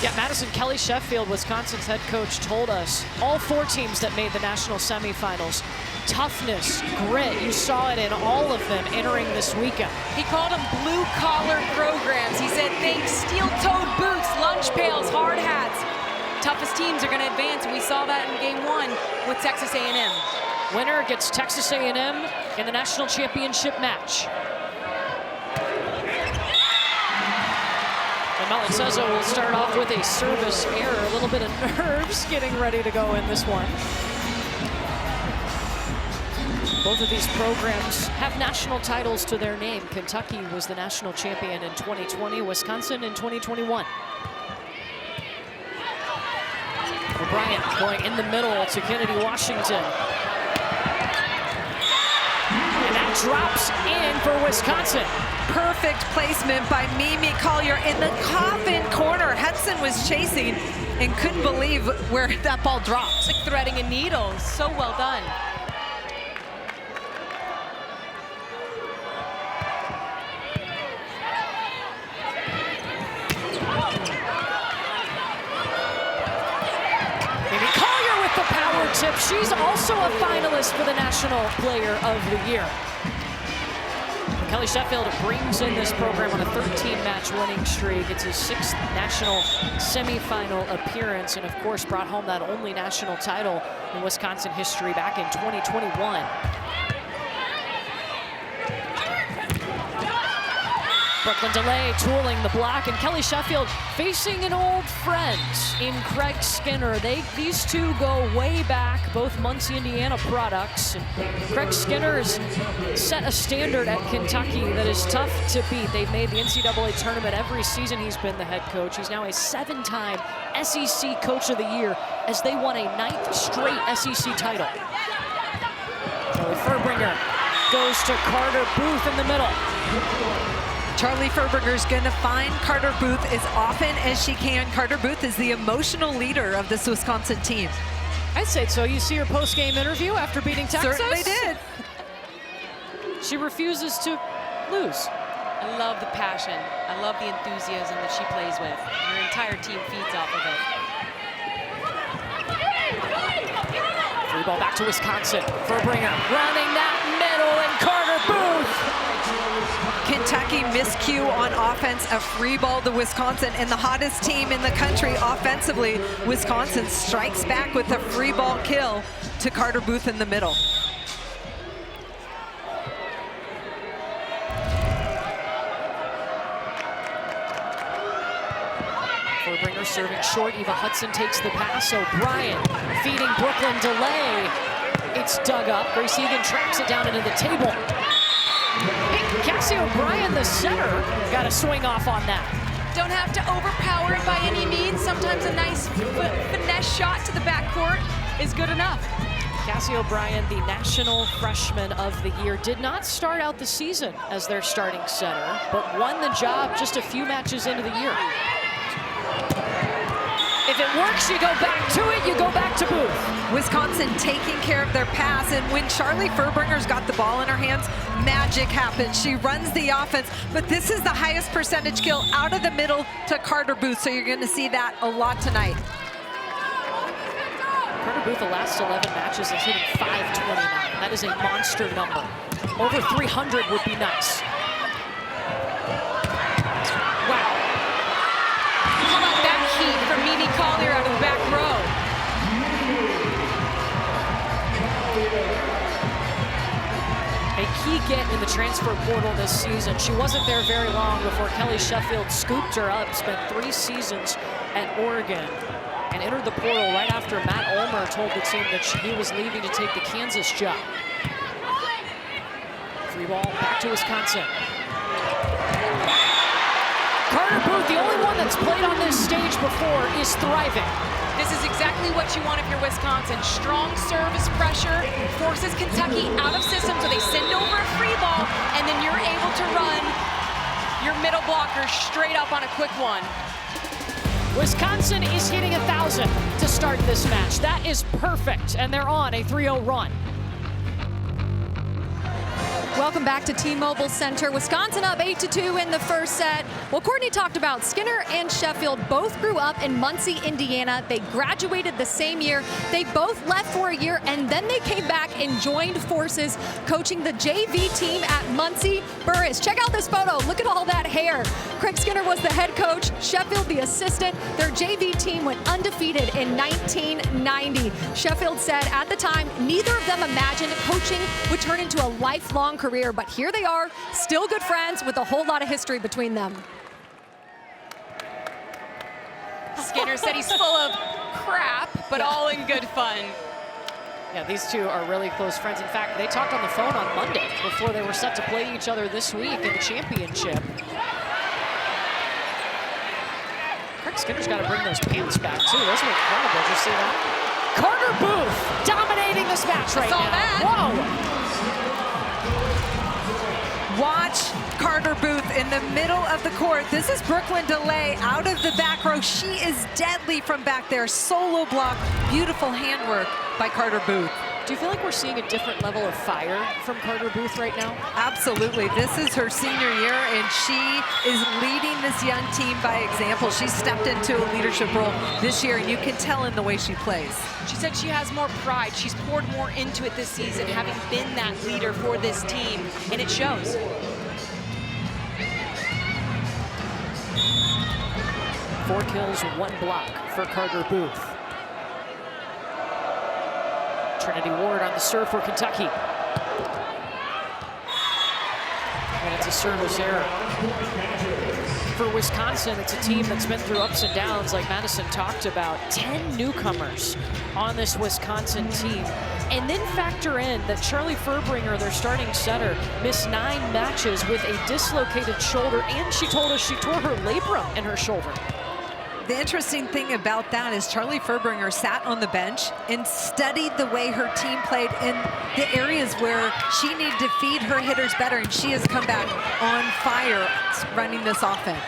Yeah, Madison Kelly Sheffield, Wisconsin's head coach, told us all 4 teams that made the national semifinals, toughness, grit, you saw it in all of them entering this weekend. He called them blue-collar programs. He said think steel-toed boots, lunch pails, hard hats. Toughest teams are going to advance, and we saw that in game 1 with Texas A&M. Winner gets Texas A&M in the national championship match. And Malitzezo will start off with a service error, a little bit of nerves getting ready to go in this one. Both of these programs have national titles to their name. Kentucky was the national champion in 2020, Wisconsin in 2021. O'Brien going in the middle to Kennedy Washington. And that drops in for Wisconsin. Perfect placement by Mimi Collier in the coffin corner. Hudson was chasing and couldn't believe where that ball dropped. It's like threading a needle. So well done. Mimi Collier with the power tip. She's also a finalist for the National Player of the Year. Kelly Sheffield brings in this program on a 13-match winning streak. It's his 6th national semifinal appearance, and of course brought home that only national title in Wisconsin history back in 2021. Brooklyn DeLay tooling the block, and Kelly Sheffield facing an old friend in Craig Skinner. These two go way back, both Muncie, Indiana products. And Craig Skinner has set a standard at Kentucky that is tough to beat. They've made the NCAA tournament every season he's been the head coach. He's now a 7-time SEC Coach of the Year as they won a 9th straight SEC title. Charlie Furbringer goes to Carter Booth in the middle. Charlie Furbringer going to find Carter Booth as often as she can. Carter Booth is the emotional leader of this Wisconsin team. I'd say so. You see her post-game interview after beating Texas? Certainly did. She refuses to lose. I love the passion. I love the enthusiasm that she plays with. Her entire team feeds off of it. Free ball back to Wisconsin. Furbringer running that middle, and Carter Booth. Kentucky miscue on offense, a free ball to Wisconsin, and the hottest team in the country offensively, Wisconsin strikes back with a free ball kill to Carter Booth in the middle. Furbringer serving short. Eva Hudson takes the pass. O'Brien feeding Brooklyn DeLay. It's dug up. Grace Egan tracks it down into the table. Cassie O'Brien, the center, got a swing off on that. Don't have to overpower it by any means. Sometimes a nice finesse shot to the backcourt is good enough. Cassie O'Brien, the National Freshman of the Year, did not start out the season as their starting center, but won the job just a few matches into the year. If it works, you go back to it, you go back to Booth. Wisconsin taking care of their pass, and when Charlie Furbringer's got the ball in her hands, magic happens. She runs the offense, but this is the highest percentage kill out of the middle to Carter Booth, so you're gonna see that a lot tonight. Carter Booth, the last 11 matches, is hitting .529. That is a monster number. Over 300 would be nice. Wow. How about that heat from Mimi Collier out of the back row? A key get in the transfer portal this season. She wasn't there very long before Kelly Sheffield scooped her up, spent 3 seasons at Oregon, and entered the portal right after Matt Ulmer told the team that he was leaving to take the Kansas job. Free ball back to Wisconsin. Carter Booth, the only one that's played on this stage before, is thriving. This is exactly what you want if you're Wisconsin. Strong service pressure forces Kentucky out of system, so they send over a free ball, and then you're able to run your middle blocker straight up on a quick one. Wisconsin is hitting 1,000 to start this match. That is perfect, and they're on a 3-0 run. Welcome back to T-Mobile Center. Wisconsin up 8-2 in the first set. Well, Courtney talked about Skinner and Sheffield both grew up in Muncie, Indiana. They graduated the same year. They both left for a year, and then they came back and joined forces coaching the JV team at Muncie Burris. Check out this photo. Look at all that hair. Craig Skinner was the head coach, Sheffield the assistant. Their JV team went undefeated in 1990. Sheffield said at the time, neither of them imagined coaching would turn into a lifelong career, but here they are, still good friends with a whole lot of history between them. Skinner said he's full of crap, but all in good fun. Yeah, these two are really close friends. In fact, they talked on the phone on Monday before they were set to play each other this week in the championship. Craig Skinner's got to bring those pants back, too. Those were incredible. Did you see that? Carter Booth dominating this match right now. Whoa! Watch Carter Booth in the middle of the court. This is Brooklyn DeLay out of the back row. She is deadly from back there. Solo block, beautiful handwork by Carter Booth. Do you feel like we're seeing a different level of fire from Carter Booth right now? Absolutely. This is her senior year, and she is leading this young team by example. She stepped into a leadership role this year, and you can tell in the way she plays. She said she has more pride. She's poured more into it this season, having been that leader for this team, and it shows. Four kills, one block for Carter Booth. Trinity Ward on the serve for Kentucky. And it's a service error. For Wisconsin, it's a team that's been through ups and downs like Madison talked about. 10 newcomers on this Wisconsin team. And then factor in that Charlie Furbringer, their starting setter, missed 9 matches with a dislocated shoulder, and she told us she tore her labrum in her shoulder. The interesting thing about that is Charlie Furbringer sat on the bench and studied the way her team played in the areas where she needed to feed her hitters better, and she has come back on fire running this offense.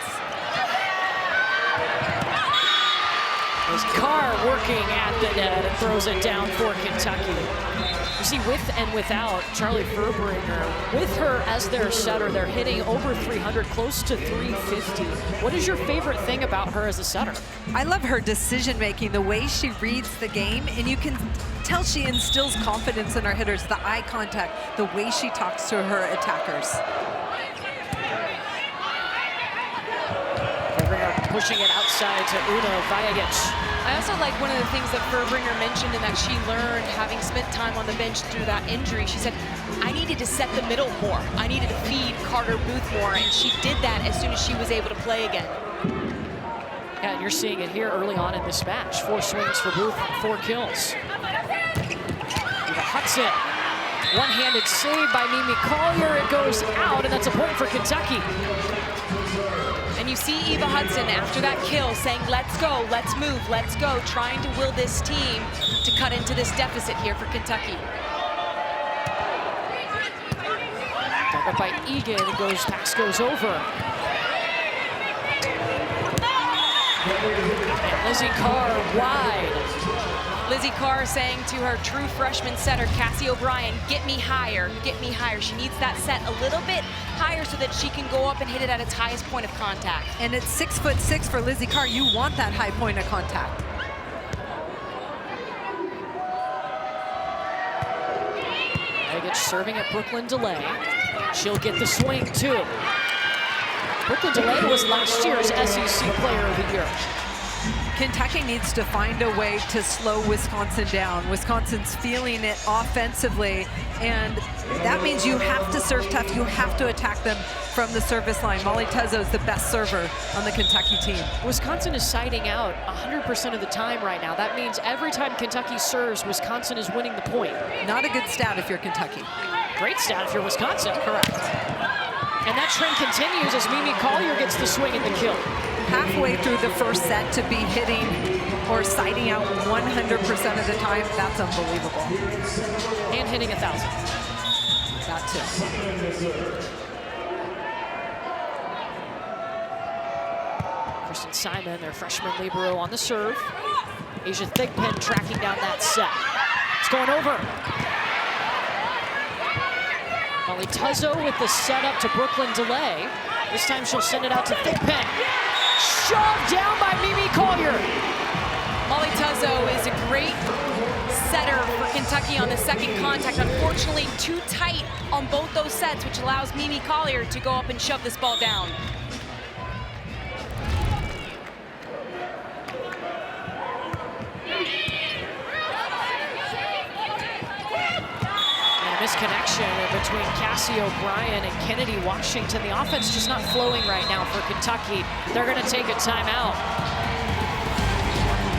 As Carr working at the net and throws it down for Kentucky. You see, with and without Charlie Furbringer, with her as their setter, they're hitting over 300, close to 350. What is your favorite thing about her as a setter? I love her decision-making, the way she reads the game, and you can tell she instills confidence in her hitters, the eye contact, the way she talks to her attackers. Furbringer pushing it outside to Una Vajagic. I also like one of the things that Furbringer mentioned and that she learned having spent time on the bench through that injury. She said, I needed to set the middle more. I needed to feed Carter Booth more, and she did that as soon as she was able to play again. Yeah, and you're seeing it here early on in this match. 4 swings for Booth, 4 kills. Eva Hudson, one-handed save by Mimi Collier. It goes out, and that's a point for Kentucky. And you see Eva Hudson after that kill saying, let's go, let's move, let's go, trying to will this team to cut into this deficit here for Kentucky. Dug up by Egan, and pass goes over. And Lizzie Carr wide. Lizzie Carr saying to her true freshman setter, Cassie O'Brien, get me higher, get me higher. She needs that set a little bit higher so that she can go up and hit it at its highest point of contact. And at 6'6" for Lizzie Carr, you want that high point of contact. Vajagic serving at Brooklyn DeLay. She'll get the swing too. Brooklyn DeLay was last year's SEC Player of the Year. Kentucky needs to find a way to slow Wisconsin down. Wisconsin's feeling it offensively, and that means you have to serve tough. You have to attack them from the service line. Molly Tezzo is the best server on the Kentucky team. Wisconsin is siding out 100% of the time right now. That means every time Kentucky serves, Wisconsin is winning the point. Not a good stat if you're Kentucky. Great stat if you're Wisconsin. Correct. And that trend continues as Mimi Collier gets the swing and the kill. Halfway through the first set to be hitting or siding out 100% of the time, that's unbelievable. And hitting 1,000. That too. Kristen Simon, their freshman libero on the serve. Asia Thigpen tracking down that set. It's going over. Molly Tuzzo with the setup to Brooklyn DeLay. This time she'll send it out to Thigpen. Shoved down by Mimi Collier. Molly Tuzzo is a great setter for Kentucky on the second contact. Unfortunately, too tight on both those sets, which allows Mimi Collier to go up and shove this ball down. Misconnection between Cassie O'Brien and Kennedy Washington. The offense just not flowing right now for Kentucky. They're going to take a timeout.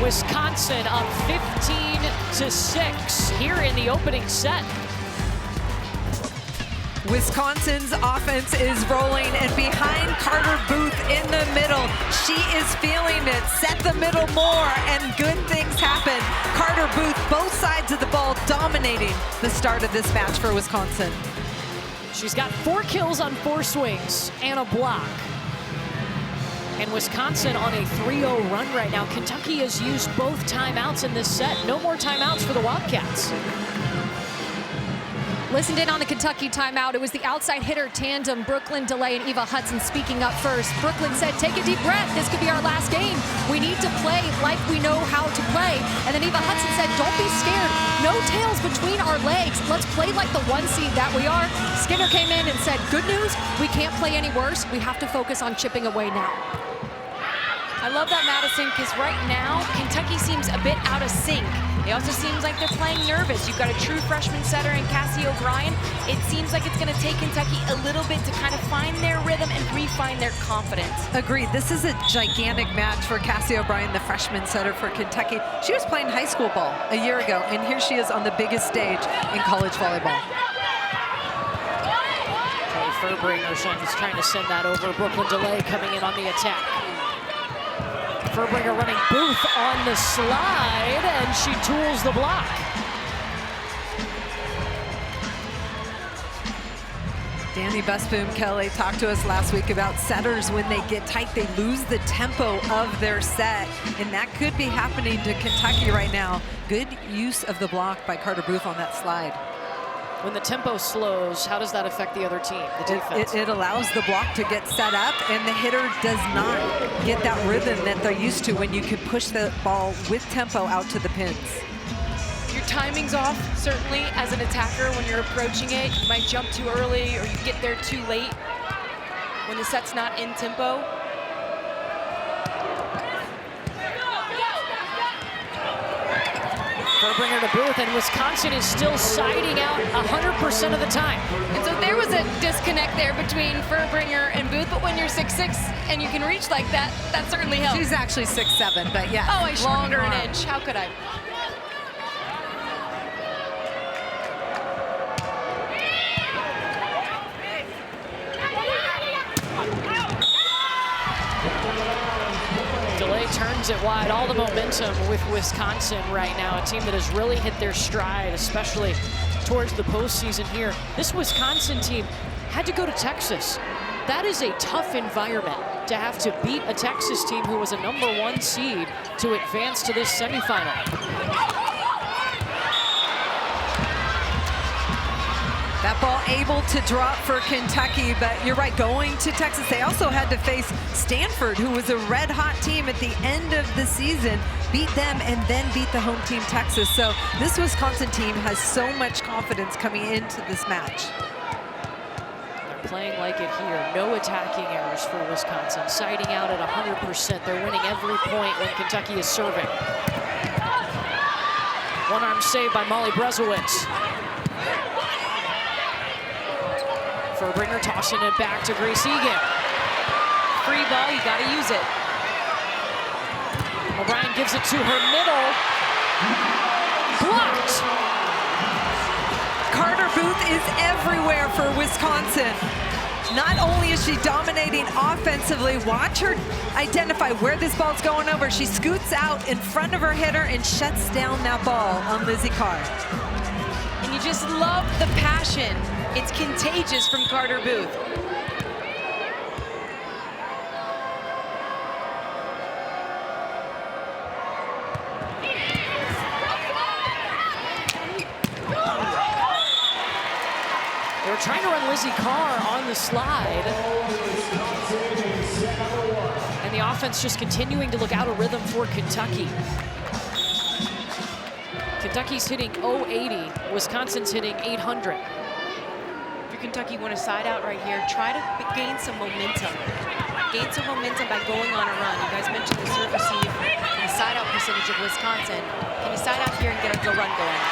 Wisconsin up 15-6 here in the opening set. Wisconsin's offense is rolling, and behind Carter Booth in the middle, she is feeling it. Set the middle more, and good things happen. Carter Booth, both sides of the ball, dominating the start of this match for Wisconsin. She's got 4 kills on 4 swings and a block. And Wisconsin on a 3-0 run right now. Kentucky has used both timeouts in this set. No more timeouts for the Wildcats. Listened in on the Kentucky timeout. It was the outside hitter tandem, Brooklyn DeLay and Eva Hudson speaking up first. Brooklyn said, take a deep breath. This could be our last game. We need to play like we know how to play. And then Eva Hudson said, don't be scared. No tails between our legs. Let's play like the 1 seed that we are. Skinner came in and said, good news, we can't play any worse. We have to focus on chipping away now. I love that, Madison, because right now, Kentucky seems a bit out of sync. It also seems like they're playing nervous. You've got a true freshman setter in Cassie O'Brien. It seems like it's going to take Kentucky a little bit to kind of find their rhythm and refine their confidence. Agreed. This is a gigantic match for Cassie O'Brien, the freshman setter for Kentucky. She was playing high school ball a year ago, and here she is on the biggest stage in college volleyball. Kelly Furbringer is trying to send that over. Brooklyn DeLay coming in on the attack. Furbringer running Booth on the slide, and she tools the block. Danny Busboom Kelly talked to us last week about setters. When they get tight, they lose the tempo of their set, and that could be happening to Kentucky right now. Good use of the block by Carter Booth on that slide. When the tempo slows, how does that affect the other team, the defense? It allows the block to get set up, and the hitter does not get that rhythm that they're used to when you can push the ball with tempo out to the pins. Your timing's off, certainly, as an attacker when you're approaching it. You might jump too early, or you get there too late when the set's not in tempo. Furbringer to Booth, and Wisconsin is still siding out 100% of the time. And so there was a disconnect there between Furbringer and Booth, but when you're 6'6" and you can reach like that, that certainly helps. She's actually 6'7", but yeah. Oh, I shortened her an inch. How could I? DeLay turns it wide. All the momentum with Wisconsin right now, a team that has really hit their stride, especially towards the postseason here. This Wisconsin team had to go to Texas. That is a tough environment to have to beat a Texas team who was a #1 seed to advance to this semifinal. That ball able to drop for Kentucky, but you're right, going to Texas. They also had to face Stanford, who was a red-hot team at the end of the season, beat them and then beat the home team, Texas. So this Wisconsin team has so much confidence coming into this match. They're playing like it here. No attacking errors for Wisconsin. Siding out at 100%. They're winning every point when Kentucky is serving. One-arm save by Molly Brezowitz. Furbringer tossing it back to Grace Egan. Free ball, you gotta use it. O'Brien gives it to her middle. Blocked. Carter Booth is everywhere for Wisconsin. Not only is she dominating offensively, watch her identify where this ball's going over. She scoots out in front of her hitter and shuts down that ball on Lizzie Carr. And you just love the passion. It's contagious from Carter Booth. They're trying to run Lizzie Carr on the slide. And the offense just continuing to look out of rhythm for Kentucky. Kentucky's hitting 080, Wisconsin's hitting 800. If you're Kentucky, you want to side out right here. Try to gain some momentum. Gain some momentum by going on a run. You guys mentioned the serve receive and the side out percentage of Wisconsin. Can you side out here and get a run going?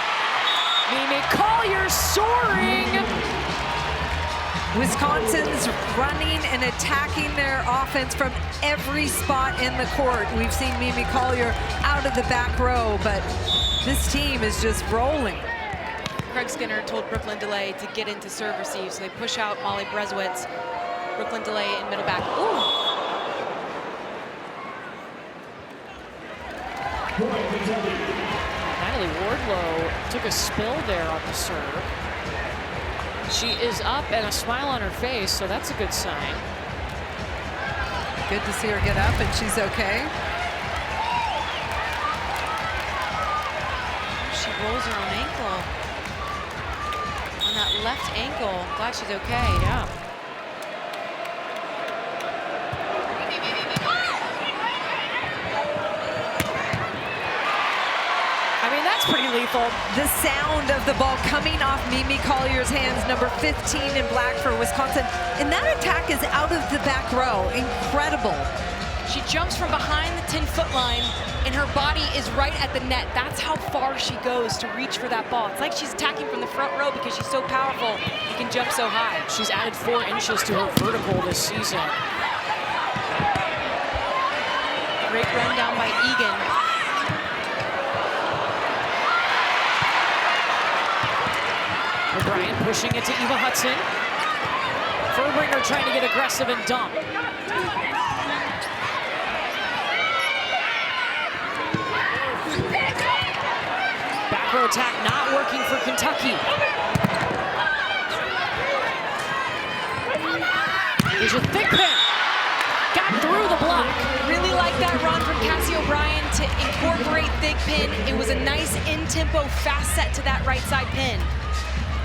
Mimi Collier soaring. Wisconsin's running and attacking their offense from every spot in the court. We've seen Mimi Collier out of the back row, but this team is just rolling. Craig Skinner told Brooklyn DeLay to get into serve receive, so they push out Molly Brezowitz. Brooklyn DeLay in middle back. Ooh. Natalie Wardlow took a spill there on the serve. She is up and a smile on her face, so that's a good sign. Good to see her get up and she's okay. She rolls her own ankle. On that left ankle. Glad she's okay. Yeah. I mean, that's pretty lethal. The sound of the ball coming off Mimi Collier's hands, number 15 in black for Wisconsin. And that attack is out of the back row. Incredible. She jumps from behind the 10-foot line, and her body is right at the net. That's how far she goes to reach for that ball. It's like she's attacking from the front row because she's so powerful and can jump so high. She's added 4 inches to her vertical this season. Great run down by Egan. O'Brien pushing it to Eva Hudson. Furbringer trying to get aggressive and dump. Back row attack not working for Kentucky. Here's a thick pin. Got through the block. Really like that run from Cassie O'Brien to incorporate thick pin. It was a nice in-tempo fast set to that right side pin.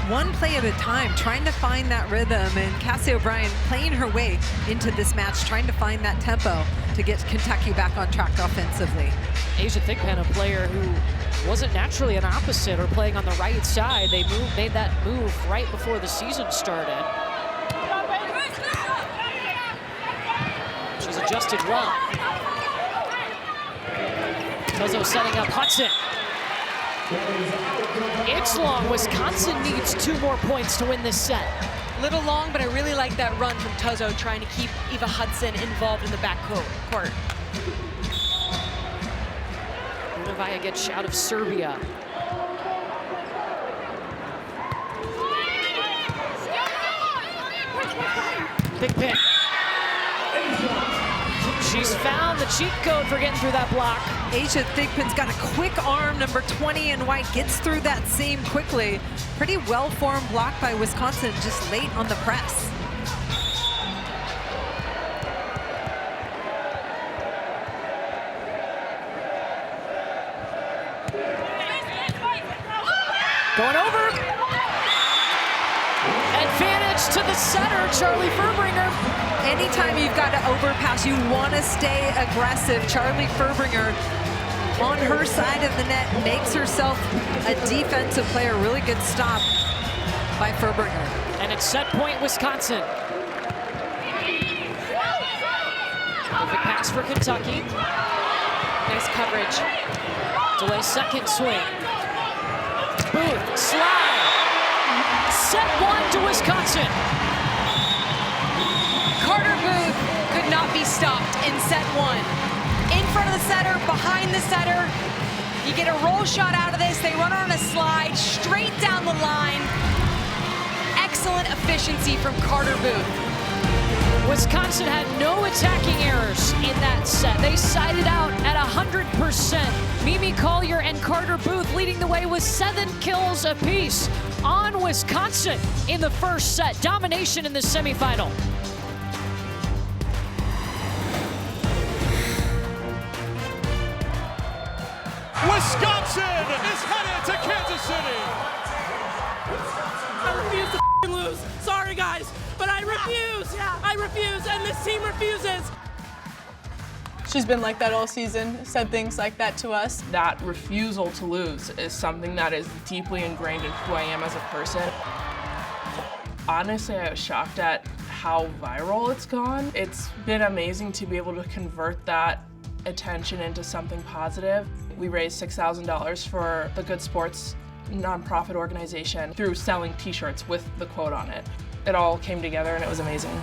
One play at a time, trying to find that rhythm, and Cassie O'Brien playing her way into this match, trying to find that tempo to get Kentucky back on track offensively. Asia Thigpen, a player who wasn't naturally an opposite or playing on the right side. They made that move right before the season started. She's adjusted well. Tozo setting up Hudson. It's long. Wisconsin needs 2 more points to win this set. Little long, but I really like that run from Tozo trying to keep Eva Hudson involved in the back court. Vajagic out of Serbia. Big pin. She's found the cheat code for getting through that block. Asia Thigpen's got a quick arm, number 20 in white, gets through that seam quickly. Pretty well-formed block by Wisconsin, just late on the press. Going over. Advantage to the setter, Charlie Furbringer. Anytime you've got to overpass, you want to stay aggressive. Charlie Furbringer on her side of the net makes herself a defensive player. Really good stop by Furbringer. And it's set point Wisconsin. Perfect pass for Kentucky. Nice coverage. DeLay second swing. Booth, slide. Set 1 to Wisconsin. Carter Booth could not be stopped in set 1. In front of the setter, behind the setter. You get a roll shot out of this. They run on a slide straight down the line. Excellent efficiency from Carter Booth. Wisconsin had no attacking errors in that set. They sided out at 100%. Mimi Collier and Carter Booth leading the way with 7 kills apiece on Wisconsin in the first set. Domination in the semifinal. Wisconsin is headed to Kansas City. I refuse to and lose. Sorry, guys, but I refuse. I refuse, and this team refuses. She's been like that all season, said things like that to us. That refusal to lose is something that is deeply ingrained in who I am as a person. Honestly, I was shocked at how viral it's gone. It's been amazing to be able to convert that attention into something positive. We raised $6,000 for the Good Sports nonprofit organization through selling t-shirts with the quote on it. It all came together and it was amazing.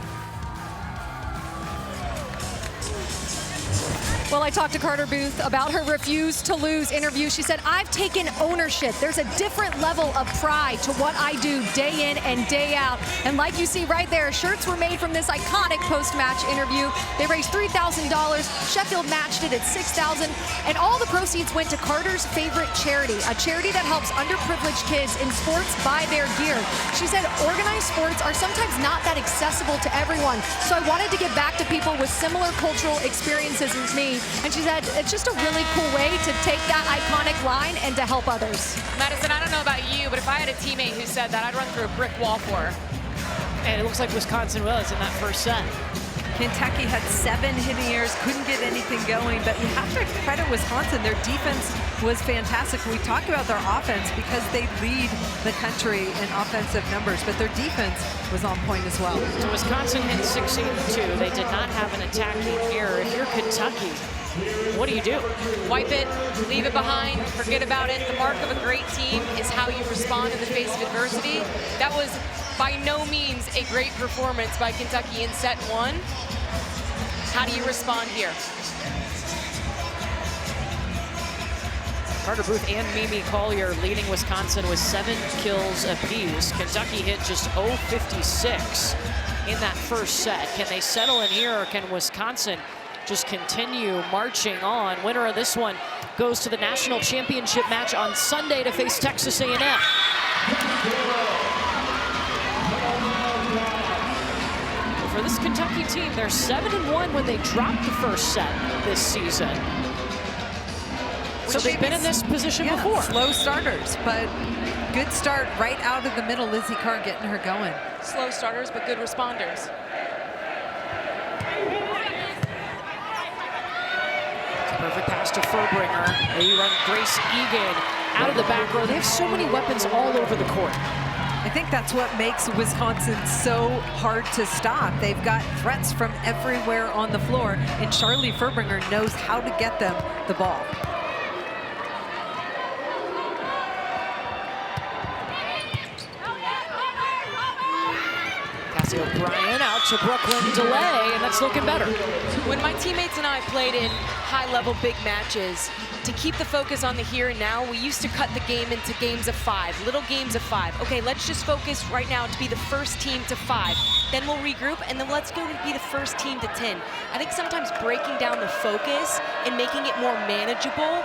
Well, I talked to Carter Booth about her refuse to lose interview. She said, I've taken ownership. There's a different level of pride to what I do day in and day out. And like you see right there, shirts were made from this iconic post-match interview. They raised $3,000. Sheffield matched it at $6,000. And all the proceeds went to Carter's favorite charity, a charity that helps underprivileged kids in sports buy their gear. She said organized sports are sometimes not that accessible to everyone. So I wanted to give back to people with similar cultural experiences as me. And she said it's just a really cool way to take that iconic line and to help others. Madison, I don't know about you, but if I had a teammate who said that, I'd run through a brick wall for her. And it looks like Wisconsin was in that first set. Kentucky had 7 hitting errors, couldn't get anything going, but you have to credit Wisconsin. Their defense was fantastic. We talk about their offense because they lead the country in offensive numbers, but their defense was on point as well. So Wisconsin hit 682. They did not have an attacking error. If you're Kentucky, what do you do? Wipe it, leave it behind, forget about it. The mark of a great team is how you respond in the face of adversity. That was by no means a great performance by Kentucky in set 1. How do you respond here? Carter Booth and Mimi Collier leading Wisconsin with 7 kills apiece. Kentucky hit just 0.56 in that first set. Can they settle in here, or can Wisconsin just continue marching on? Winner of this one goes to the national championship match on Sunday to face Texas A&M. For this Kentucky team, they're 7-1 when they dropped the first set this season. So they've been in this position before. Slow starters, but good start right out of the middle. Lizzie Carr getting her going. Slow starters, but good responders. Perfect pass to Furbringer. They run Grace Egan out of the back row. They have so many weapons all over the court. I think that's what makes Wisconsin so hard to stop. They've got threats from everywhere on the floor, and Charlie Furbringer knows how to get them the ball. Cassie O'Brien out to Brooklyn Delay, and that's looking better. When my teammates and I played in high-level big matches, to keep the focus on the here and now, we used to cut the game into games of 5, little games of 5. Okay, let's just focus right now to be the first team to 5. Then we'll regroup, and then let's go to be the first team to 10. I think sometimes breaking down the focus and making it more manageable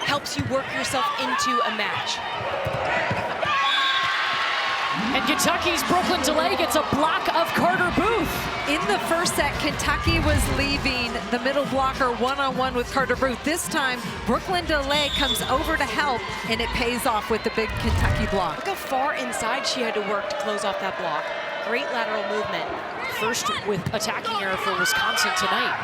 helps you work yourself into a match. And Kentucky's Brooklyn Delay gets a block of Carter Booth. In the first set, Kentucky was leaving the middle blocker one-on-one with Carter Booth. This time, Brooklyn Delay comes over to help, and it pays off with the big Kentucky block. Look how far inside she had to work to close off that block. Great lateral movement. First with attacking error for Wisconsin tonight.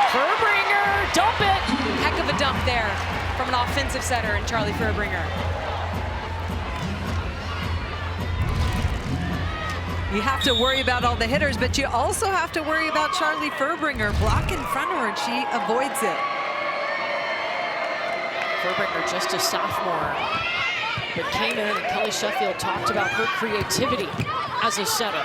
Furbringer, dump it. Heck of a dump there from an offensive setter in Charlie Furbringer. You have to worry about all the hitters, but you also have to worry about Charlie Furbringer. Block in front of her, and she avoids it. Furbringer, just a sophomore, but came in, and Kelly Sheffield talked about her creativity as a setter.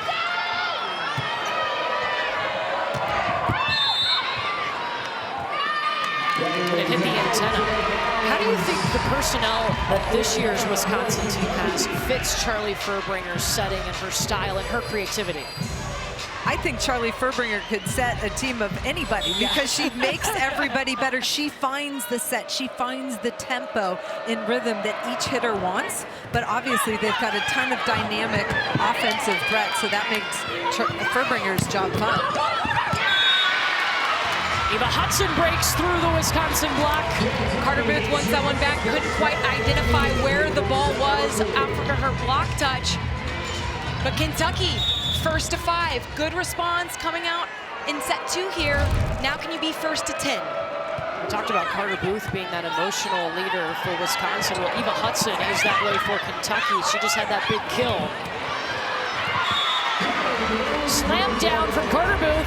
And it hit the antenna. How do you think the personnel that this year's Wisconsin team has fits Charlie Furbringer's setting and her style and her creativity? I think Charlie Furbringer could set a team of anybody because she makes everybody better. She finds the set, she finds the tempo and rhythm that each hitter wants, but obviously they've got a ton of dynamic offensive threats, so that makes Furbringer's job fun. Eva Hudson breaks through the Wisconsin block. Carter Booth wants that one back, couldn't quite identify where the ball was after her block touch. But Kentucky, first to 5. Good response coming out in set 2 here. Now can you be first to 10? We talked about Carter Booth being that emotional leader for Wisconsin. Well, Eva Hudson is that way for Kentucky. She just had that big kill. Slam down from Carter Booth.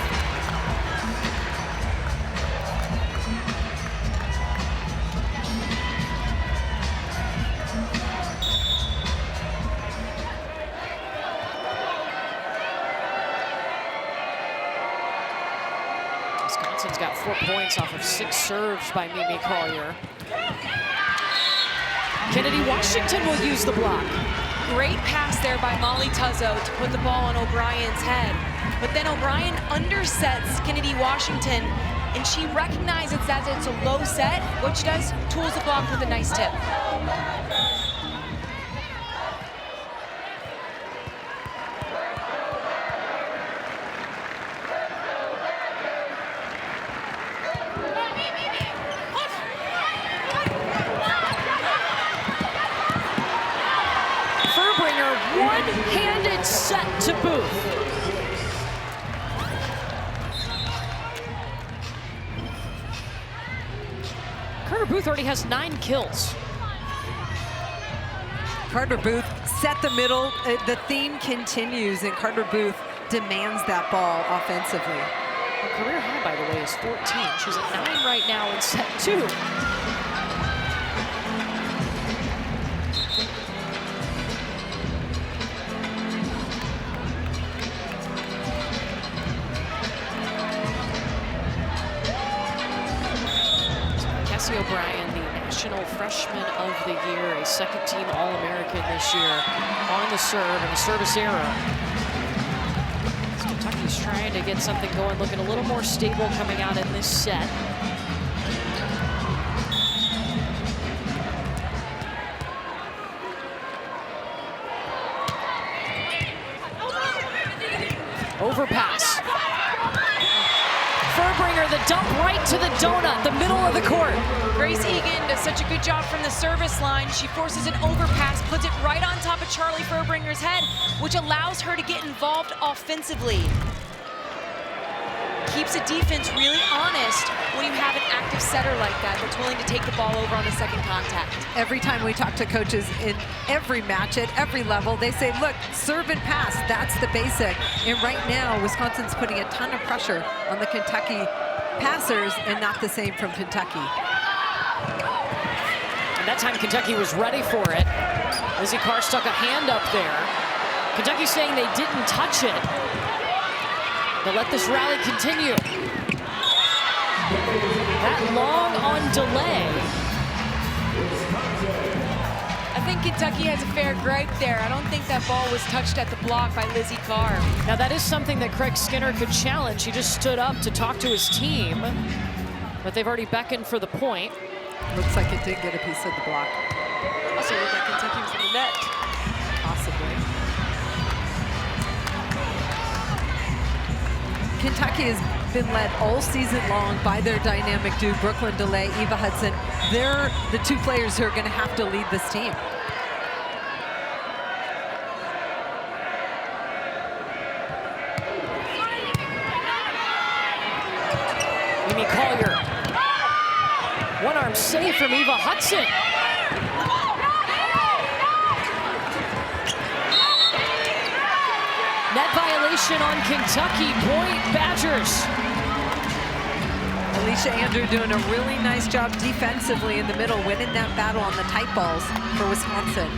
Wisconsin's got 4 points off of 6 serves by Mimi Collier. Kennedy Washington will use the block. Great pass there by Molly Tuzzo to put the ball on O'Brien's head. But then O'Brien undersets Kennedy Washington, and she recognizes that it's a low set. What she does, tools the block with a nice tip. One-handed set to Booth. Carter Booth already has 9 kills. Carter Booth set the middle. The theme continues, and Carter Booth demands that ball offensively. Her career high, by the way, is 14. She's at 9 right now in set 2. O'Brien, the National Freshman of the Year, a second-team All-American this year, on the serve and a service error. So Kentucky's trying to get something going, looking a little more stable coming out in this set. Overpass. Furbringer, the dump right to the donut, the middle of the court. Grace Egan does such a good job from the service line. She forces an overpass, puts it right on top of Charlie Furbringer's head, which allows her to get involved offensively. Keeps the defense really honest when you have an active setter like that that's willing to take the ball over on the second contact. Every time we talk to coaches in every match at every level, they say, look, serve and pass, that's the basic. And right now, Wisconsin's putting a ton of pressure on the Kentucky passers, and not the same from Kentucky. And that time Kentucky was ready for it. Lizzie Carr stuck a hand up there. Kentucky saying they didn't touch it. They'll let this rally continue. That long on delay. I think Kentucky has a fair gripe there. I don't think that ball was touched at the block by Lizzie Carr. Now that is something that Craig Skinner could challenge. He just stood up to talk to his team, but they've already beckoned for the point. Looks like it did get a piece of the block. Also looked like Kentucky was in the net. Possibly. Kentucky has been led all season long by their dynamic dude, Brooklyn DeLay, Eva Hudson. They're the 2 players who are going to have to lead this team. Mimi Collier. One arm save from Eva Hudson. Net violation on Kentucky, point Badgers. Alicia Andrew doing a really nice job defensively in the middle, winning that battle on the tight balls for Wisconsin.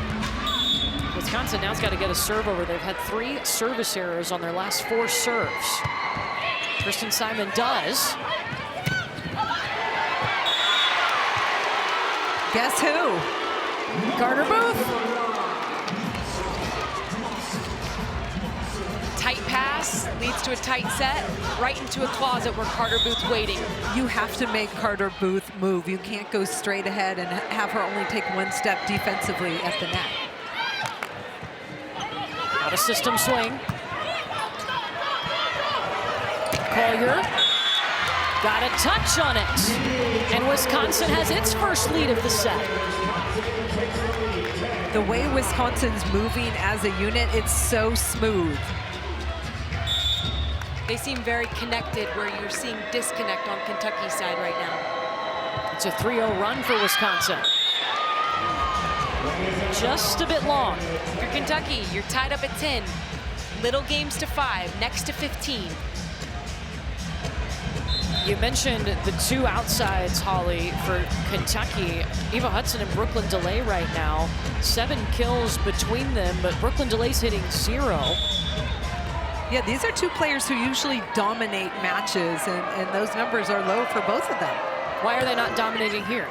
Wisconsin now's got to get a serve over. They've had 3 service errors on their last 4 serves. Kristen Simon does. Guess who? Carter Booth. Tight pass leads to a tight set, right into a closet where Carter Booth's waiting. You have to make Carter Booth move. You can't go straight ahead and have her only take 1 step defensively at the net. Out of system swing. Collier got a touch on it. And Wisconsin has its first lead of the set. The way Wisconsin's moving as a unit, it's so smooth. They seem very connected, where you're seeing disconnect on Kentucky's side right now. It's a 3-0 run for Wisconsin. Just a bit long. If you're Kentucky, you're tied up at 10. Little games to 5, next to 15. You mentioned the two outsides, Holly, for Kentucky. Eva Hudson and Brooklyn DeLay right now. 7 kills between them, but Brooklyn DeLay's hitting 0. Yeah, these are two players who usually dominate matches, and those numbers are low for both of them. Why are they not dominating here?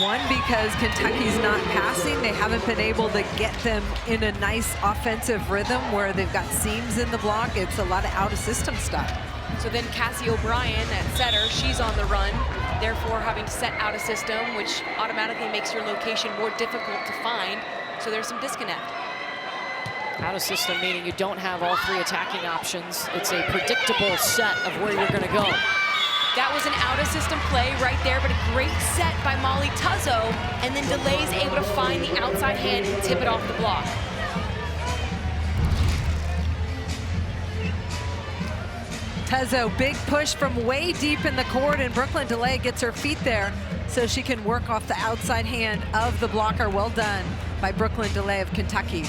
One, because Kentucky's not passing. They haven't been able to get them in a nice offensive rhythm where they've got seams in the block. It's a lot of out-of-system stuff. So then Cassie O'Brien at setter, she's on the run, therefore having to set out a system, which automatically makes your location more difficult to find. So there's some disconnect. Out of system meaning you don't have all 3 attacking options. It's a predictable set of where you're going to go. That was an out-of-system play right there, but a great set by Molly Tuzzo, and then DeLay's able to find the outside hand and tip it off the block. Tuzzo, big push from way deep in the court, and Brooklyn DeLay gets her feet there so she can work off the outside hand of the blocker. Well done by Brooklyn DeLay of Kentucky.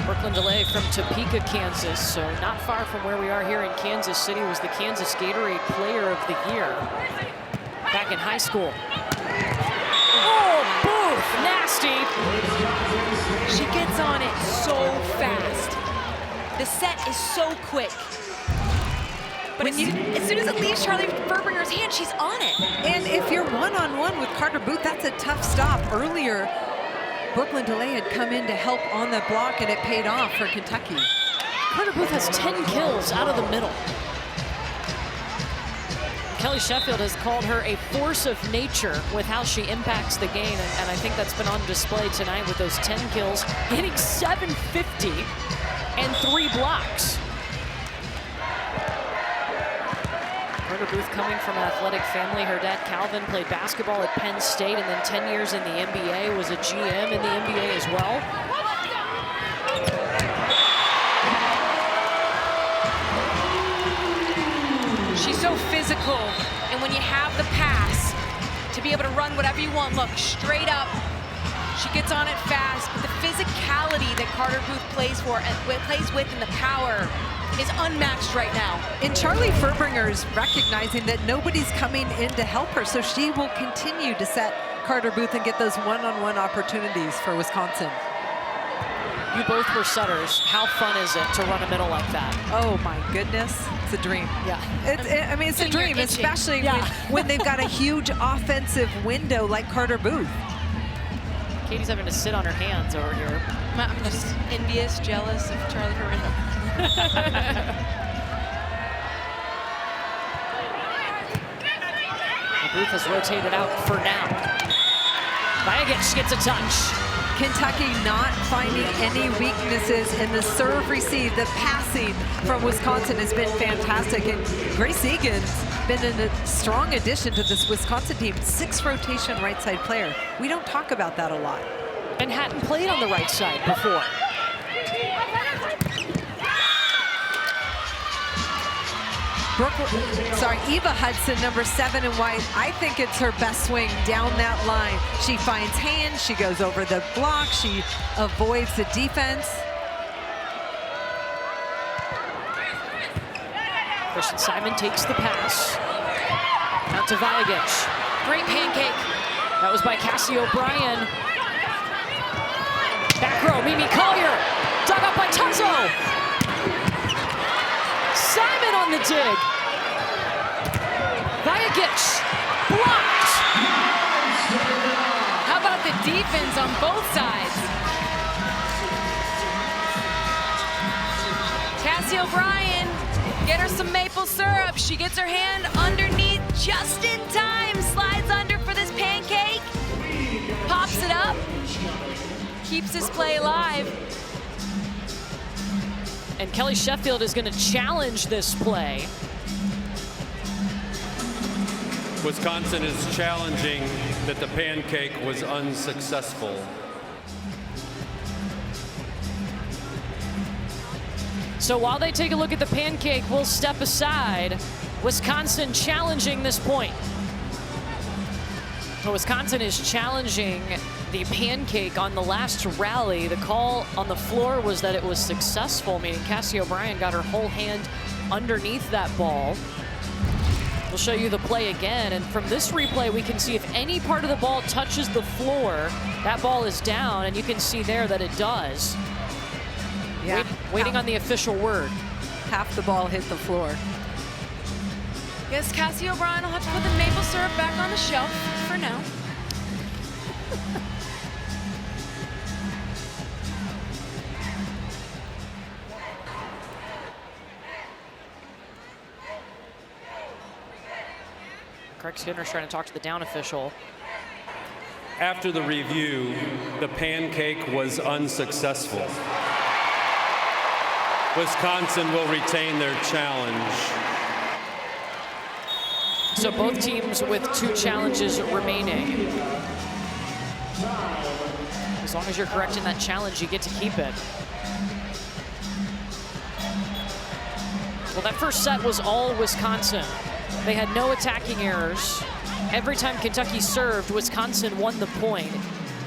Brooklyn DeLay from Topeka, Kansas, so not far from where we are here in Kansas City. Was the Kansas Gatorade Player of the Year back in high school. Oh, Booth, nasty. She gets on it so fast. The set is so quick. But as soon as it leaves Charlie Furbringer's hand, she's on it. And if you're one-on-one with Carter Booth, that's a tough stop. Earlier, Brooklyn DeLay had come in to help on the block, and it paid off for Kentucky. Carter Booth has 10 kills out of the middle. Kelly Sheffield has called her a force of nature with how she impacts the game, and I think that's been on display tonight with those 10 kills, hitting 750 and 3 blocks. Carter Booth coming from an athletic family. Her dad, Calvin, played basketball at Penn State and then 10 years in the NBA, was a GM in the NBA as well. She's so physical, and when you have the pass, to be able to run whatever you want, look, straight up, she gets on it fast, but the physicality that Carter Booth plays with and the power is unmatched right now. And Charlie Furbringer's recognizing that nobody's coming in to help her, so she will continue to set Carter Booth and get those one-on-one opportunities for Wisconsin. You both were setters. How fun is it to run a middle like that? Oh my goodness, it's a dream. Yeah. I mean, it's a dream, especially when they've got a huge offensive window like Carter Booth. Katie's having to sit on her hands over here. I'm just envious, jealous of Charlie Furbringer's. Booth has rotated out for now. Vajagic gets a touch. Kentucky not finding any weaknesses in the serve receive. The passing from Wisconsin has been fantastic. And Grace Egan's been a strong addition to this Wisconsin team. 6 rotation right side player. We don't talk about that a lot. And hadn't played on the right side before. Eva Hudson, number 7 in white. I think it's her best swing down that line. She finds hands, she goes over the block, she avoids the defense. Christian Simon takes the pass. Out to Vajagic. Great pancake. That was by Cassie O'Brien. Back row, Mimi Collier. Dug up by Tuzzo. Simon on the dig. Vajagic blocked. How about the defense on both sides? Cassie O'Brien, get her some maple syrup. She gets her hand underneath just in time. Slides under for this pancake. Pops it up. Keeps this play alive. And Kelly Sheffield is going to challenge this play. Wisconsin is challenging that the pancake was unsuccessful. So while they take a look at the pancake, we'll step aside. Wisconsin challenging this point. So Wisconsin is challenging the pancake on the last rally. The call on the floor was that it was successful, meaning Cassie O'Brien got her whole hand underneath that ball. We'll show you the play again, and from this replay we can see if any part of the ball touches the floor, that ball is down, and you can see there that it does. Yeah. Waiting on the official word. Half the ball hit the floor. Yes, Cassie O'Brien will have to put the maple syrup back on the shelf for now. Craig Skinner's trying to talk to the down official. After the review, the pancake was unsuccessful. Wisconsin will retain their challenge. So both teams with 2 challenges remaining. As long as you're correct in that challenge, you get to keep it. Well, that first set was all Wisconsin. They had no attacking errors. Every time Kentucky served, Wisconsin won the point.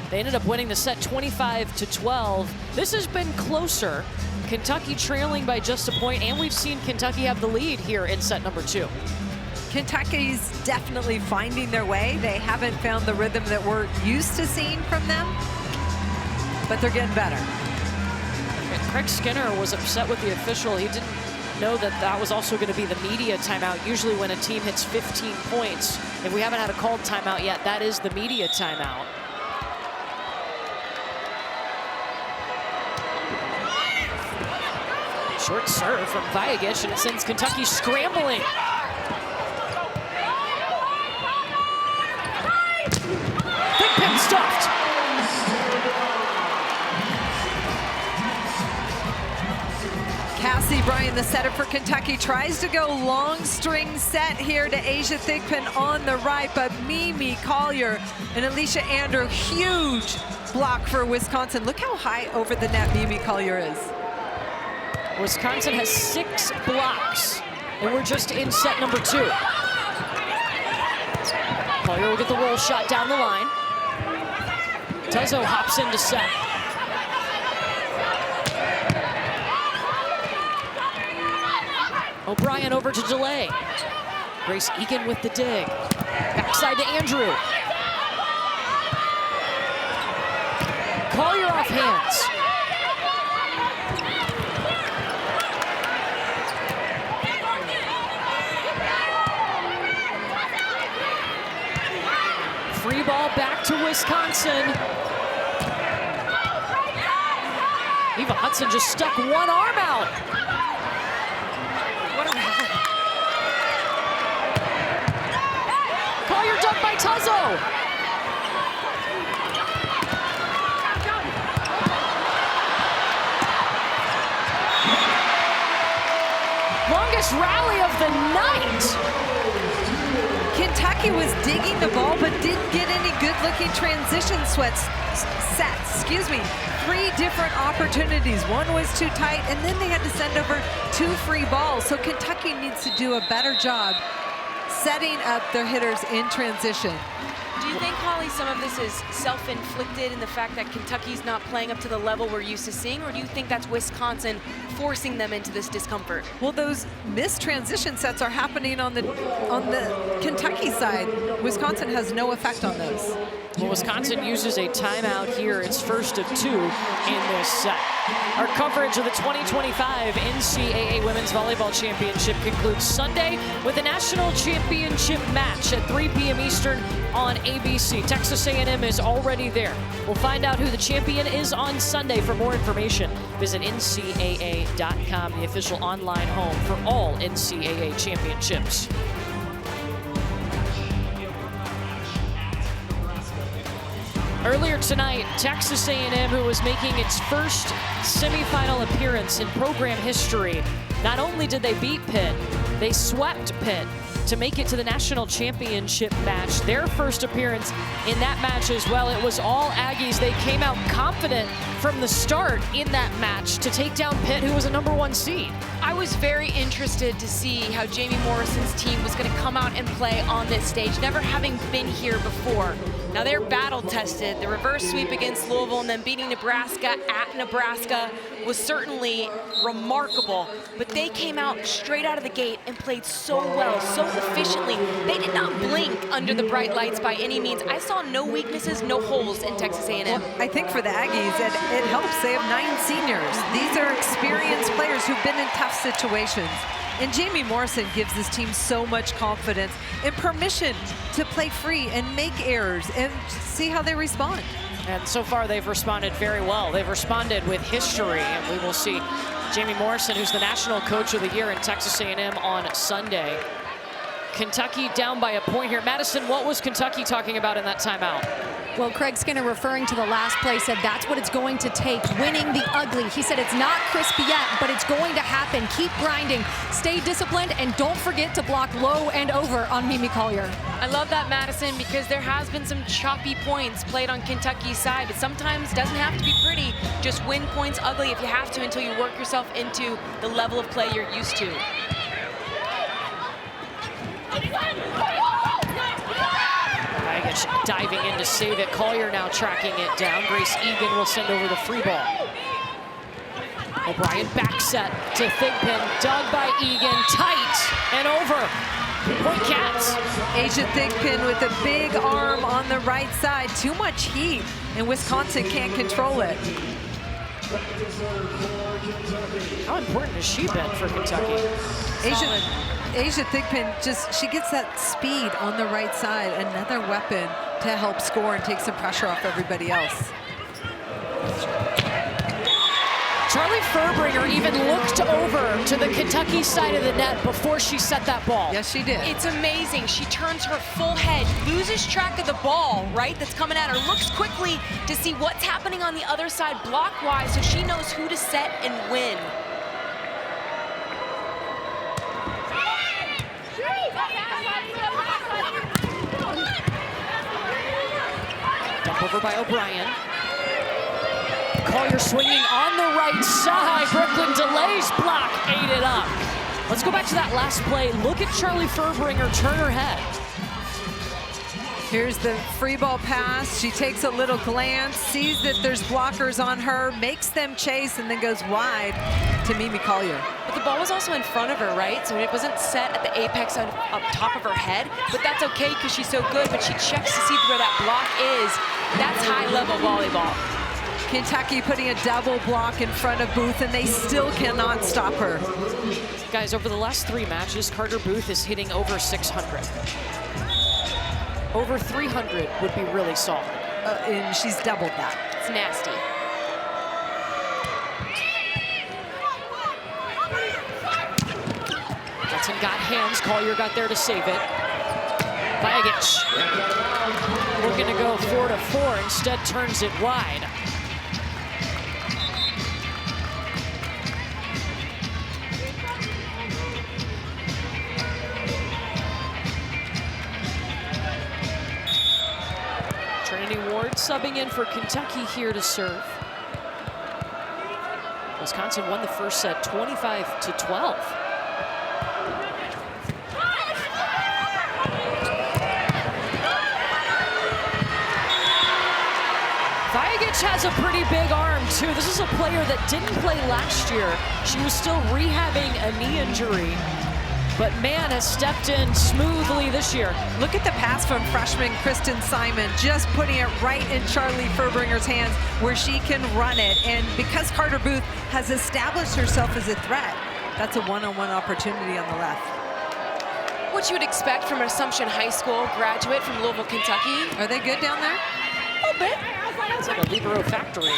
They ended up winning the set 25-12. This has been closer. Kentucky trailing by just a point, and we've seen Kentucky have the lead here in set number 2. Kentucky's definitely finding their way. They haven't found the rhythm that we're used to seeing from them, but they're getting better. And Craig Skinner was upset with the official. He didn't know that that was also going to be the media timeout. Usually when a team hits 15 points, if we haven't had a called timeout yet, that is the media timeout. Short serve from Vajagic, and it sends Kentucky scrambling. Big pin stuffed. Cassie Bryan, the setter for Kentucky, tries to go long string set here to Asia Thigpen on the right, but Mimi Collier and Alicia Andrew, huge block for Wisconsin. Look how high over the net Mimi Collier is. Wisconsin has 6 blocks, and we're just in set number 2. Collier will get the roll shot down the line. Tuzzo hops into set. O'Brien over to delay. Grace Egan with the dig. Backside to Andrew. Collier off hands. Free ball back to Wisconsin. Eva Hudson just stuck one arm out. What a rally. Collier dunked by Tuzzo. Longest rally of the night. Kentucky was digging the ball, but didn't get any good-looking transition sets. 3 different opportunities. One was too tight, and then they had to send over 2 free balls. So Kentucky needs to do a better job setting up their hitters in transition. Do you think, Holly, some of this is self-inflicted in the fact that Kentucky's not playing up to the level we're used to seeing, or do you think that's Wisconsin forcing them into this discomfort? Well, those missed transition sets are happening on the Kentucky side. Wisconsin has no effect on those. Well, Wisconsin uses a timeout here. It's first of 2 in this set. Our coverage of the 2025 NCAA Women's Volleyball Championship concludes Sunday with a national championship match at 3 p.m. Eastern on ABC. Texas A&M is already there. We'll find out who the champion is on Sunday. For more information, visit ncaa.com, the official online home for all NCAA championships. Earlier tonight, Texas A&M, who was making its first semifinal appearance in program history, not only did they beat Pitt, they swept Pitt to make it to the national championship match. Their first appearance in that match as well. It was all Aggies. They came out confident from the start in that match to take down Pitt, who was a #1 seed. I was very interested to see how Jamie Morrison's team was going to come out and play on this stage, never having been here before. Now they're battle tested. The reverse sweep against Louisville and then beating Nebraska at Nebraska was certainly remarkable, but they came out straight out of the gate and played so well, so efficiently. They did not blink under the bright lights by any means. I saw no weaknesses, no holes in Texas A&M. Well, I think for the Aggies, it helps. They have 9 seniors. These are experienced players who've been in tough situations. And Jamie Morrison gives this team so much confidence and permission to play free and make errors and see how they respond. And so far, they've responded very well. They've responded with history, and we will see Jamie Morrison, who's the National Coach of the Year in Texas A&M on Sunday. Kentucky down by a point here. Madison, what was Kentucky talking about in that timeout? Well, Craig Skinner, referring to the last play, said that's what it's going to take, winning the ugly. He said it's not crisp yet, but it's going to happen. Keep grinding, stay disciplined, and don't forget to block low and over on Mimi Collier. I love that, Madison, because there has been some choppy points played on Kentucky's side. It sometimes doesn't have to be pretty. Just win points ugly if you have to until you work yourself into the level of play you're used to. Diving in to save it. Collier now tracking it down. Grace Egan will send over the free ball. O'Brien back set to Thigpen. Dug by Egan. Tight and over. Point Cats. Asia Thigpen with a big arm on the right side. Too much heat, and Wisconsin can't control it. How important has she been for Kentucky? Asia Thigpen she gets that speed on the right side. Another weapon to help score and take some pressure off everybody else. Charlie Furbringer even looked over to the Kentucky side of the net before she set that ball. Yes, she did. It's amazing. She turns her full head, loses track of the ball, right, that's coming at her, looks quickly to see what's happening on the other side block-wise so she knows who to set and win. Dump over by O'Brien. Collier swinging on the right side. Brooklyn delays block, ate it up. Let's go back to that last play. Look at Charlie Furbringer turn her head. Here's the free ball pass. She takes a little glance, sees that there's blockers on her, makes them chase, and then goes wide to Mimi Collier. But the ball was also in front of her, right? So it wasn't set at the apex up top of her head, but that's okay because she's so good, but she checks to see where that block is. That's high-level volleyball. Kentucky putting a double block in front of Booth, and they still cannot stop her. Guys, over the last 3 matches, Carter Booth is hitting over 600. Over 300 would be really solid. And she's doubled that. It's nasty. Hudson got hands. Collier got there to save it. Vagic looking to go 4-4, instead turns it wide. Trinity Ward subbing in for Kentucky here to serve. Wisconsin won the first set 25-12. Vagic has a pretty big arm too. This is a player that didn't play last year. She was still rehabbing a knee injury, but man has stepped in smoothly this year. Look at the pass from freshman Kristen Simon, just putting it right in Charlie Furbringer's hands where she can run it. And because Carter Booth has established herself as a threat, that's a one-on-one opportunity on the left. What you would expect from an Assumption High School graduate from Louisville, Kentucky. Are they good down there? A little bit. It's like a libero factory.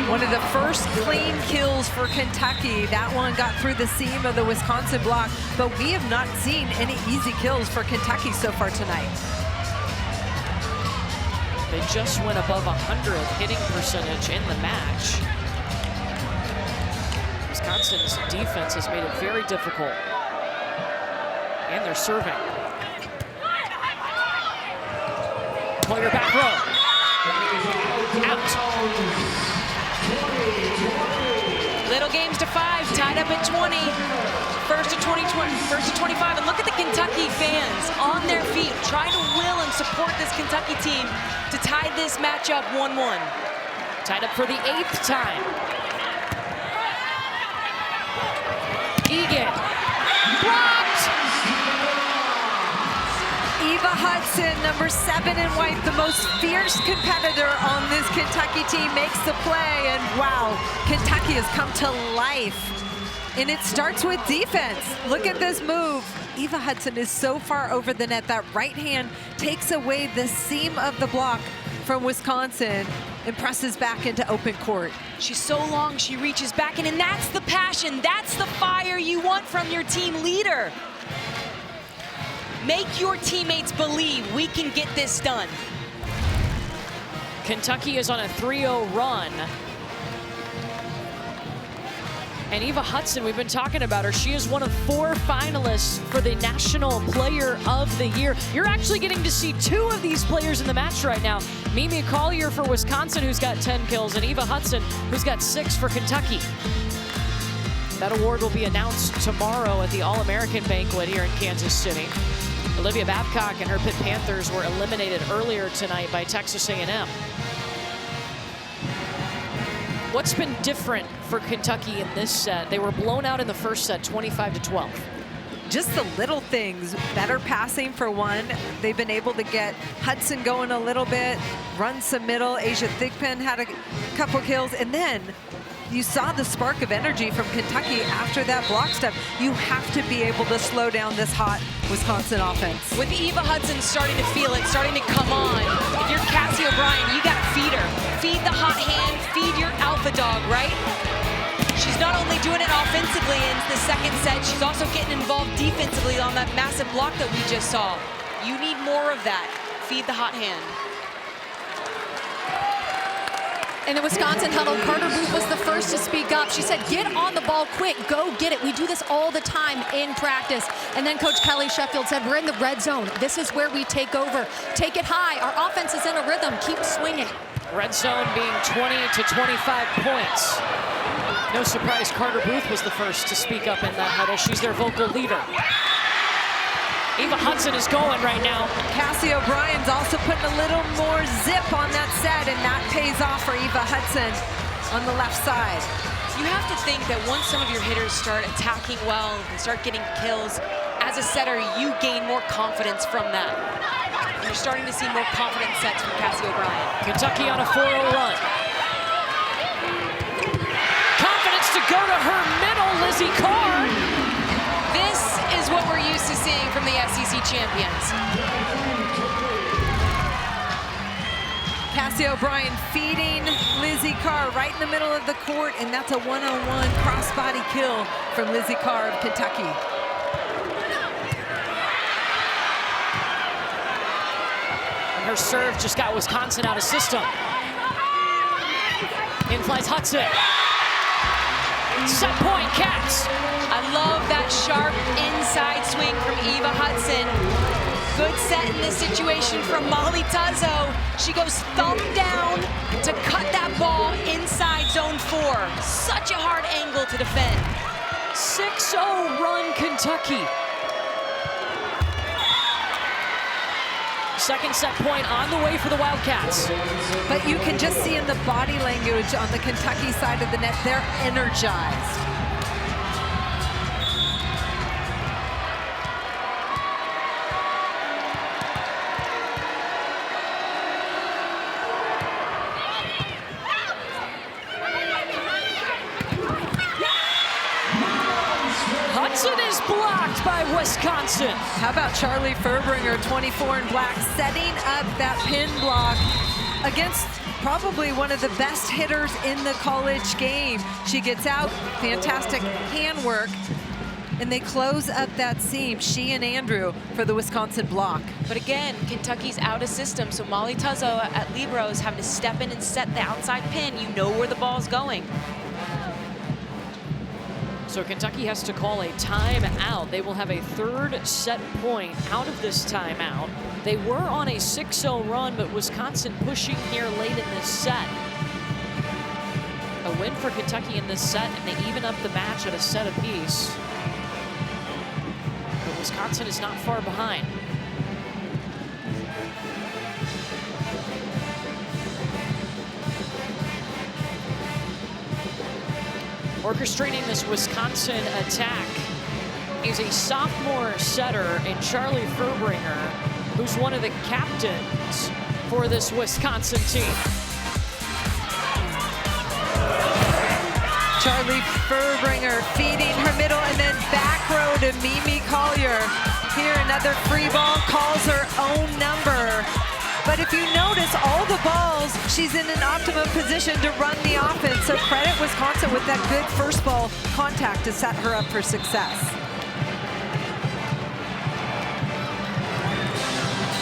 One of the first clean kills for Kentucky. That one got through the seam of the Wisconsin block, but we have not seen any easy kills for Kentucky so far tonight. They just went above 100 hitting percentage in the match. Wisconsin Wisconsin's defense has made it very difficult. And they're serving. Player back row. Out. Little games to 5, tied up at 20. First to 25. And look at the Kentucky fans on their feet, trying to will and support this Kentucky team to tie this matchup 1-1. Tied up for the 8th time. Egan. Blocked! Eva Hudson, number 7 in white, the most fierce competitor on this Kentucky team, makes the play, and wow, Kentucky has come to life. And it starts with defense. Look at this move. Eva Hudson is so far over the net. That right hand takes away the seam of the block from Wisconsin and presses back into open court. She's so long, she reaches back in, and that's the passion, that's the fire you want from your team leader. Make your teammates believe we can get this done. Kentucky is on a 3-0 run. And Eva Hudson, we've been talking about her. She is one of 4 finalists for the National Player of the Year. You're actually getting to see 2 of these players in the match right now. Mimi Collier for Wisconsin, who's got 10 kills, and Eva Hudson, who's got 6 for Kentucky. That award will be announced tomorrow at the All-American banquet here in Kansas City. Olivia Babcock and her Pitt Panthers were eliminated earlier tonight by Texas A&M. What's been different for Kentucky in this set? They were blown out in the first set, 25-12. Just the little things, better passing for one. They've been able to get Hudson going a little bit, run some middle. Asia Thigpen had a couple kills, and then you saw the spark of energy from Kentucky after that block step. You have to be able to slow down this hot Wisconsin offense. With Eva Hudson starting to feel it, starting to come on, if you're Cassie O'Brien, you gotta feed her. Feed the hot hand, feed your alpha dog, right? She's not only doing it offensively in the second set, she's also getting involved defensively on that massive block that we just saw. You need more of that. Feed the hot hand. In the Wisconsin huddle, Carter Booth was the first to speak up. She said, get on the ball quick, go get it. We do this all the time in practice. And then Coach Kelly Sheffield said, we're in the red zone. This is where we take over. Take it high. Our offense is in a rhythm. Keep swinging. Red zone being 20 to 25 points. No surprise Carter Booth was the first to speak up in that huddle. She's their vocal leader. Eva Hudson is going right now. Cassie O'Brien's also putting a little more zip on that set, and that pays off for Eva Hudson on the left side. You have to think that once some of your hitters start attacking well and start getting kills, as a setter, you gain more confidence from that. And you're starting to see more confident sets from Cassie O'Brien. Kentucky on a 4-0 run. Confidence to go to her middle, Lizzie Carr. This is what we're used to seeing from the SEC champions. Cassie O'Brien feeding Lizzie Carr right in the middle of the court, and that's a one-on-one crossbody kill from Lizzie Carr of Kentucky. And her serve just got Wisconsin out of system. In flies Hudson. Set point, Cats. I love that sharp inside swing from Eva Hudson. Good set in this situation from Molly Tuzzo. She goes thumb down to cut that ball inside zone 4. Such a hard angle to defend. 6-0 run, Kentucky. Second set point on the way for the Wildcats. But you can just see in the body language on the Kentucky side of the net, they're energized. Hudson is blocked by Wisconsin. How about Charlie Furbringer, 24 in black, setting up that pin block against probably one of the best hitters in the college game. She gets out, fantastic handwork, and they close up that seam, she and Andrew, for the Wisconsin block. But again, Kentucky's out of system, so Molly Tuzzo at libero is having to step in and set the outside pin. You know where the ball's going. So Kentucky has to call a timeout. They will have a third set point out of this timeout. They were on a 6-0 run, but Wisconsin pushing here late in this set. A win for Kentucky in this set, and they even up the match at a set apiece. But Wisconsin is not far behind. Orchestrating this Wisconsin attack is a sophomore setter in Charlie Furbringer, who's one of the captains for this Wisconsin team. Charlie Furbringer feeding her middle, and then back row to Mimi Collier. Here another free ball, calls her own number. But if you notice, all the balls, she's in an optimum position to run the offense. So credit Wisconsin with that good first ball contact to set her up for success.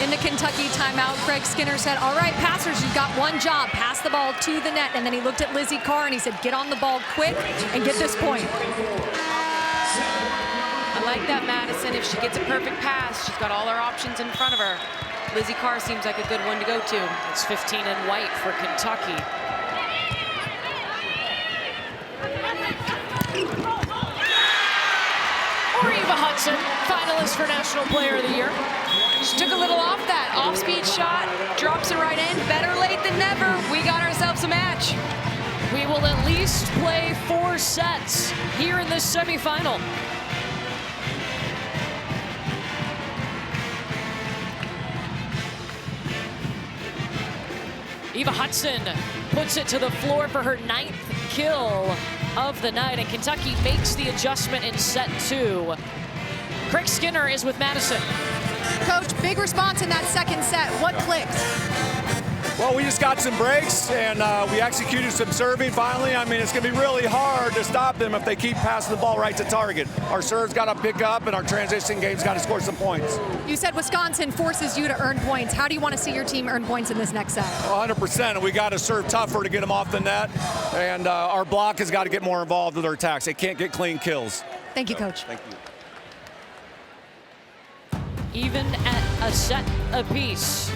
In the Kentucky timeout, Craig Skinner said, all right, passers, you've got one job, pass the ball to the net. And then he looked at Lizzie Carr and he said, get on the ball quick and get this point. I like that, Madison. If she gets a perfect pass, she's got all her options in front of her. Lizzie Carr seems like a good one to go to. It's 15 in white for Kentucky. Eva Hudson, finalist for National Player of the Year. She took a little off that off-speed shot, drops it right in. Better late than never. We got ourselves a match. We will at least play 4 sets here in this semifinal. Eva Hudson puts it to the floor for her 9th kill of the night, and Kentucky makes the adjustment in set 2. Craig Skinner is with Madison. Coach, big response in that second set. What clicked? Well, we just got some breaks, and we executed some serving finally. I mean, it's going to be really hard to stop them if they keep passing the ball right to target. Our serve's got to pick up, and our transition game's got to score some points. You said Wisconsin forces you to earn points. How do you want to see your team earn points in this next set? 100%, and we got to serve tougher to get them off the net, and our block has got to get more involved with their attacks. They can't get clean kills. Thank you, Coach. Thank you. Even at a set apiece,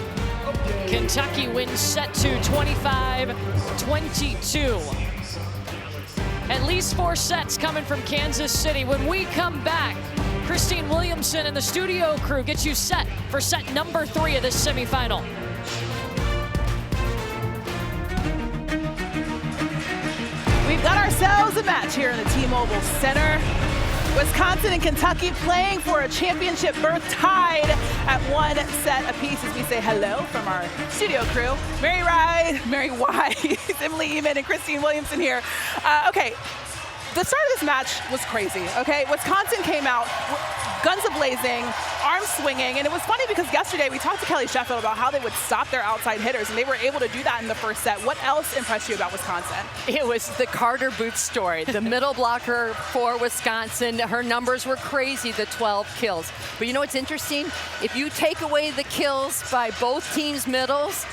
Kentucky wins set 2, 25-22. At least 4 sets coming from Kansas City. When we come back, Christine Williamson and the studio crew get you set for set number 3 of this semifinal. We've got ourselves a match here in the T-Mobile Center. Wisconsin and Kentucky playing for a championship berth, tied at 1 set apiece, as we say hello from our studio crew. Mary Wise, Emily Eamon, and Christine Williamson here. Okay, the start of this match was crazy, okay? Wisconsin came out, guns a-blazing, arms swinging, and it was funny because yesterday we talked to Kelly Sheffield about how they would stop their outside hitters, and they were able to do that in the first set. What else impressed you about Wisconsin? It was the Carter Booth story. The middle blocker for Wisconsin, her numbers were crazy, the 12 kills. But you know what's interesting? If you take away the kills by both teams' middles,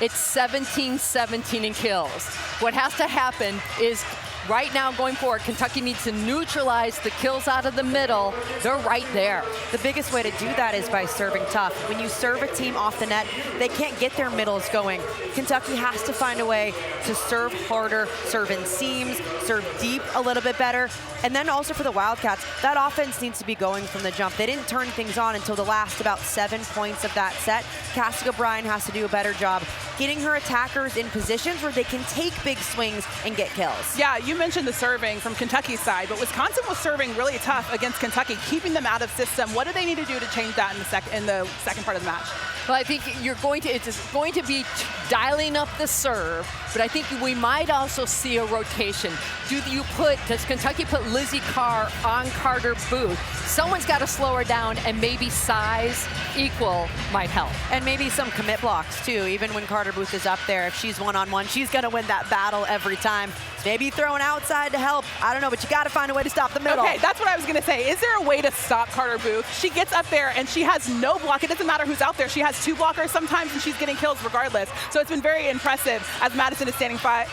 it's 17-17 in kills. What has to happen is right now, going forward, Kentucky needs to neutralize the kills out of the middle. They're right there. The biggest way to do that is by serving tough. When you serve a team off the net, they can't get their middles going. Kentucky has to find a way to serve harder, serve in seams, serve deep a little bit better. And then also for the Wildcats, that offense needs to be going from the jump. They didn't turn things on until the last about 7 points of that set. Cassica Bryan has to do a better job getting her attackers in positions where they can take big swings and get kills. Yeah, you mentioned the serving from Kentucky's side, but Wisconsin was serving really tough against Kentucky, keeping them out of system. What do they need to do to change that in the second part of the match? Well, I think it's going to be dialing up the serve, but I think we might also see a rotation. Does Kentucky put Lizzie Carr on Carter Booth? Someone's got to slow her down, and maybe size equal might help. And maybe some commit blocks too. Even when Carter Booth is up there, if she's one-on-one, she's gonna win that battle every time. Maybe throwing outside to help. I don't know, but you gotta find a way to stop the middle. Okay, that's what I was gonna say. Is there a way to stop Carter Booth? She gets up there and she has no block. It doesn't matter who's out there. She has 2 blockers sometimes and she's getting kills regardless. So it's been very impressive as Madison is standing by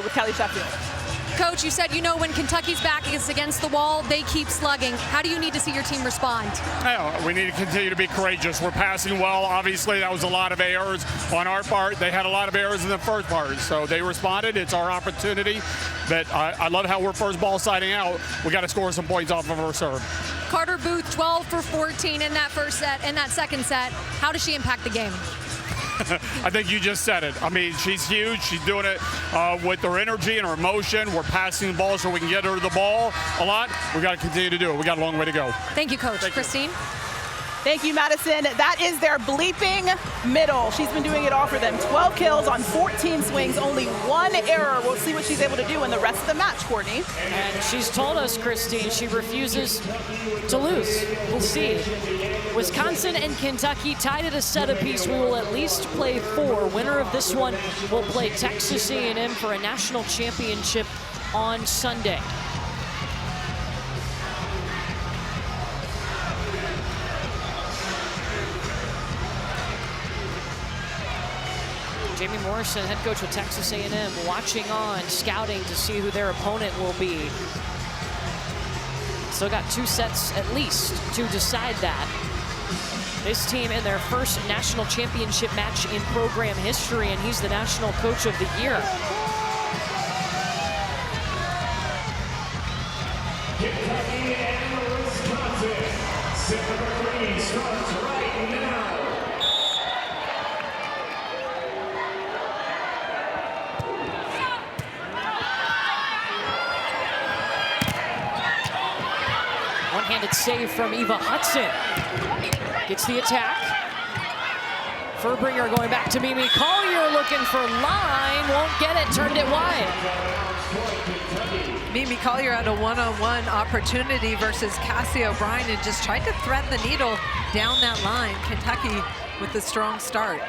with Kelly Sheffield. Coach, you said when Kentucky's back is against the wall, they keep slugging. How do you need to see your team respond? We need to continue to be courageous. We're passing well. Obviously, that was a lot of errors on our part. They had a lot of errors in the first part, so they responded. It's our opportunity. But I love how we're first ball siding out. We got to score some points off of our serve. Carter Booth, 12 for 14 in that first set. In that second set, how does she impact the game? I think you just said it. I mean, she's huge. She's doing it with her energy and her emotion. We're passing the ball so we can get her the ball a lot. We got to continue to do it. We got a long way to go. Thank you, Coach. Christine? Thank you, Madison. That is their bleeping middle. She's been doing it all for them. 12 kills on 14 swings, only 1 error. We'll see what she's able to do in the rest of the match, Courtney. And she's told us, Christine, she refuses to lose. We'll see. Wisconsin and Kentucky tied at a set apiece. We will at least play 4. Winner of this one will play Texas A&M for a national championship on Sunday. Jamie Morrison, head coach with Texas A&M, watching on, scouting to see who their opponent will be. Still got 2 sets at least to decide that. This team in their first national championship match in program history, and he's the national coach of the year. Kentucky and Wisconsin. Set number 3 starts right now. One-handed save from Eva Hudson. Gets the attack. Furbringer going back to Mimi Collier, looking for line. Won't get it, turned it wide. Mimi Collier had a one-on-one opportunity versus Cassie O'Brien and just tried to thread the needle down that line. Kentucky with a strong start.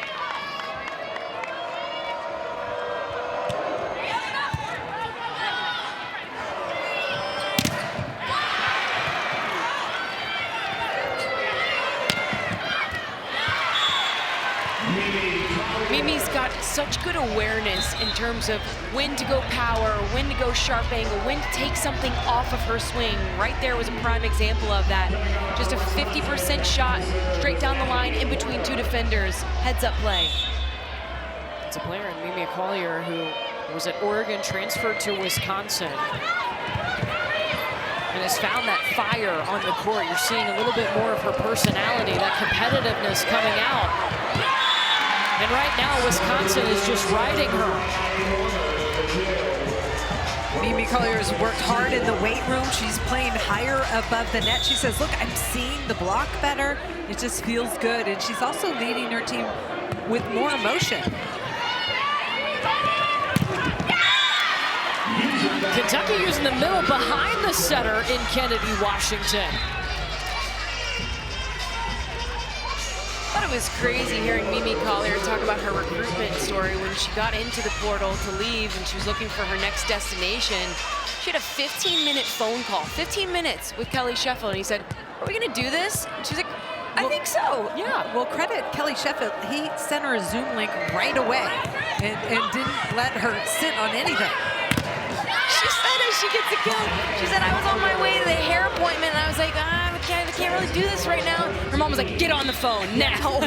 Mimi's got such good awareness in terms of when to go power, when to go sharp angle, when to take something off of her swing. Right there was a prime example of that. Just a 50% shot straight down the line in between 2 defenders. Heads up play. It's a player in Mimi Collier who was at Oregon, transferred to Wisconsin, and has found that fire on the court. You're seeing a little bit more of her personality, that competitiveness coming out. And right now, Wisconsin is just riding her. Mimi Collier has worked hard in the weight room. She's playing higher above the net. She says, look, I'm seeing the block better. It just feels good. And she's also leading her team with more emotion. Kentucky using the middle behind the setter in Kennedy, Washington. I thought it was crazy hearing Mimi Collier talk about her recruitment story when she got into the portal to leave and she was looking for her next destination. She had a 15-minute phone call, 15 minutes with Kelly Sheffield, and he said, are we gonna do this? And she's like, I think so. Yeah, well, credit Kelly Sheffield. He sent her a Zoom link right away and didn't let her sit on anything. She said as she gets a kill, she said, I was on my way to the hair appointment, and I was like, I can't really do this right now. Her mom was like, get on the phone now.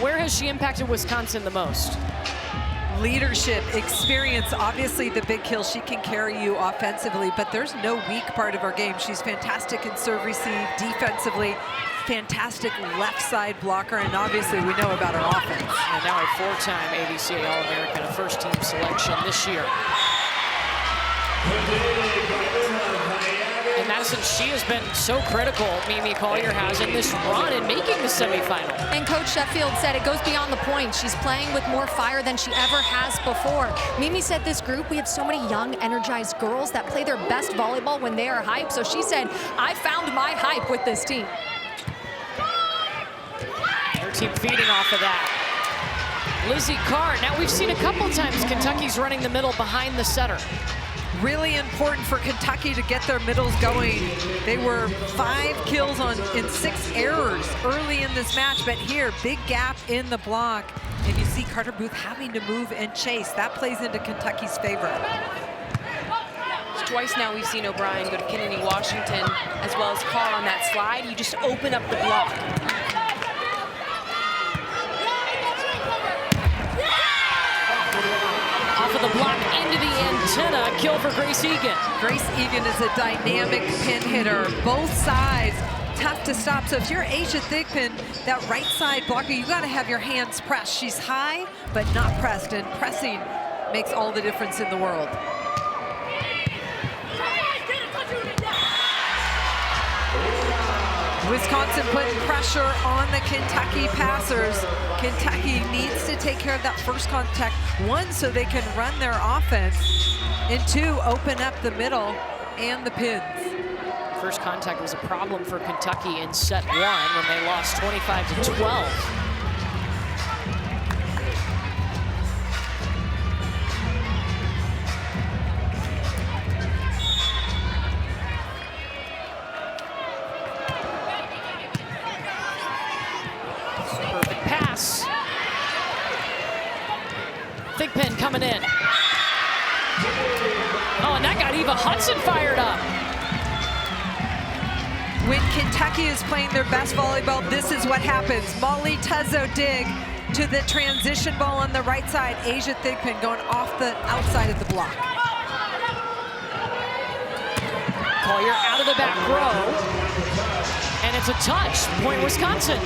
Where has she impacted Wisconsin the most? Leadership, experience, obviously the big kill. She can carry you offensively, but there's no weak part of our game. She's fantastic in serve receive, defensively, fantastic left side blocker, and obviously we know about her offense. And now a 4-time AVCA All-American, a first-team selection this year. And Madison, she has been so critical, Mimi Collier has, in this run in making the semifinal. And Coach Sheffield said it goes beyond the point. She's playing with more fire than she ever has before. Mimi said this group, we have so many young, energized girls that play their best volleyball when they are hyped. So she said, I found my hype with this team. Her team feeding off of that. Lizzie Carr. Now we've seen a couple times Kentucky's running the middle behind the setter. Really important for Kentucky to get their middles going. They were 5 kills in 6 errors early in this match, but here, big gap in the block. And you see Carter Booth having to move and chase. That plays into Kentucky's favor. Twice now we've seen O'Brien go to Kennedy Washington as well as Carr on that slide. You just open up the block. Off of the block into the antenna, kill for Grace Egan. Grace Egan is a dynamic pin hitter. Both sides, tough to stop. So if you're Asia Thigpen, that right side blocker, you gotta have your hands pressed. She's high, but not pressed, and pressing makes all the difference in the world. Wisconsin putting pressure on the Kentucky passers. Kentucky needs to take care of that first contact. One, so they can run their offense, and two, open up the middle and the pins. First contact was a problem for Kentucky in set one when they lost 25-12. Thigpen coming in. Oh, and that got Eva Hudson fired up. When Kentucky is playing their best volleyball, this is what happens. Molly Tuzzo dig to the transition ball on the right side. Asia Thigpen going off the outside of the block. Collier out of the back row. And it's a touch. Point Wisconsin.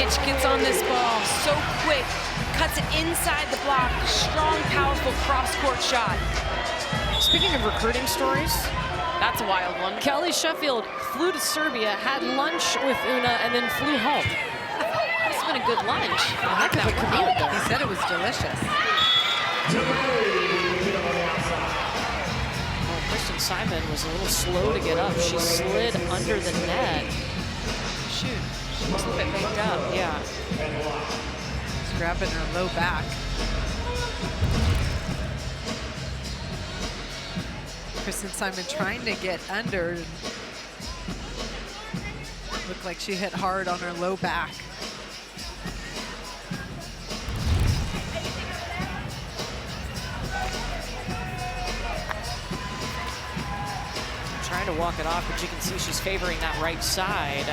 Vajagic gets on this ball so quick, cuts it inside the block. Strong, powerful cross-court shot. Speaking of recruiting stories, that's a wild one. Kelly Sheffield flew to Serbia, had lunch with Una, and then flew home. It's been a good lunch. I like that commute, though. He said it was delicious. Well, Kristen Simon was a little slow to get up. She slid under the net. Shoot, she looks a bit banged up. Yeah. She's grabbing her low back. Kristen Simon trying to get under. Looked like she hit hard on her low back. Trying to walk it off, but you can see she's favoring that right side.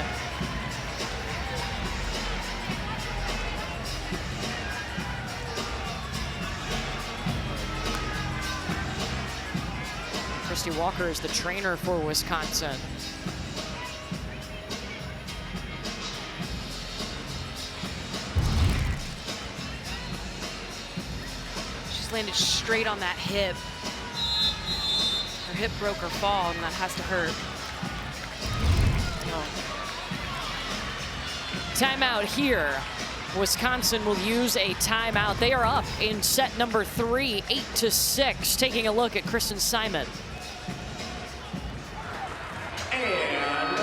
Christy Walker is the trainer for Wisconsin. She's landed straight on that hip. Her hip broke her fall, and that has to hurt. Timeout here. Wisconsin will use a timeout. They are up in set number 3, 8-6. Taking a look at Kristen Simon.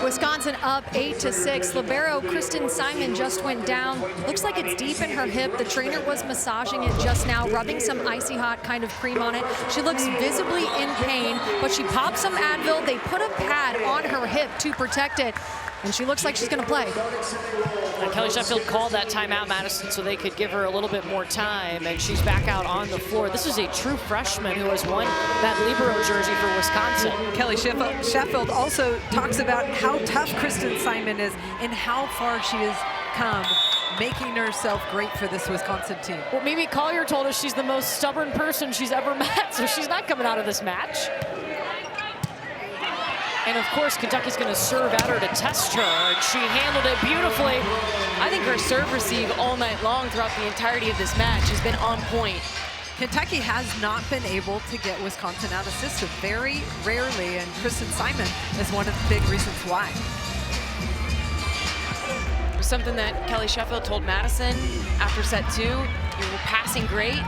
Wisconsin up 8-6. Libero Kristen Simon just went down. Looks like it's deep in her hip. The trainer was massaging it just now, rubbing some icy hot kind of cream on it. She looks visibly in pain, but she popped some Advil. They put a pad on her hip to protect it, and she looks like she's gonna play. Kelly Sheffield called that timeout, Madison, so they could give her a little bit more time, and she's back out on the floor. This is a true freshman who has won that Libero jersey for Wisconsin. Kelly Sheffield also talks about how tough Kristen Simon is and how far she has come, making herself great for this Wisconsin team. Well, Mimi Collier told us she's the most stubborn person she's ever met, so she's not coming out of this match. And of course, Kentucky's going to serve at her to test her, and she handled it beautifully. I think her serve receive all night long throughout the entirety of this match has been on point. Kentucky has not been able to get Wisconsin out of system very rarely, and Kristen Simon is one of the big reasons why. It was something that Kelly Sheffield told Madison after set 2. You were passing great.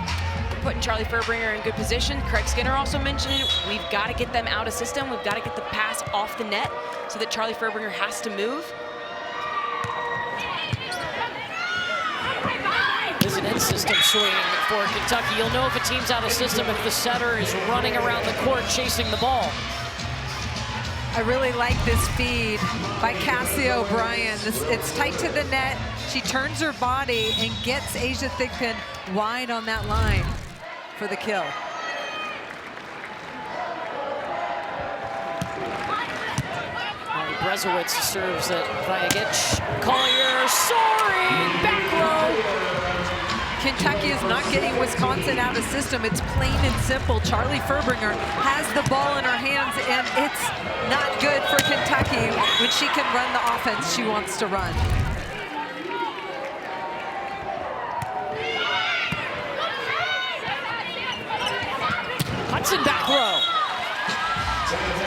The putting Charlie Furbringer in good position. Craig Skinner also mentioned it. We've got to get them out of system. We've got to get the pass off the net so that Charlie Furbringer has to move. There's an in-system swing for Kentucky. You'll know if a team's out of system if the setter is running around the court chasing the ball. I really like this feed by Cassie O'Brien. It's tight to the net. She turns her body and gets Asia Thigpen wide on that line for the kill. Brezowitz serves it. Vajagic. Collier soaring back row. Kentucky is not getting Wisconsin out of system. It's plain and simple. Charlie Furbringer has the ball in her hands, and it's not good for Kentucky when she can run the offense she wants to run. Hudson back row.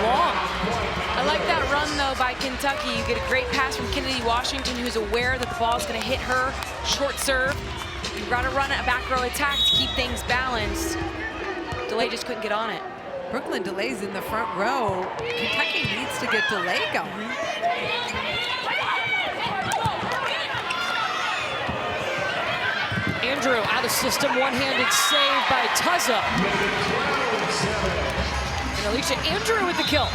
Long. I like that run, though, by Kentucky. You get a great pass from Kennedy Washington, who's aware that the ball is going to hit her. Short serve. You've got to run a back row attack to keep things balanced. DeLay just couldn't get on it. Brooklyn DeLay's in the front row. Kentucky needs to get DeLay going. Andrew out of system, one-handed save by Tuzza. And Alicia Andrew with the kill.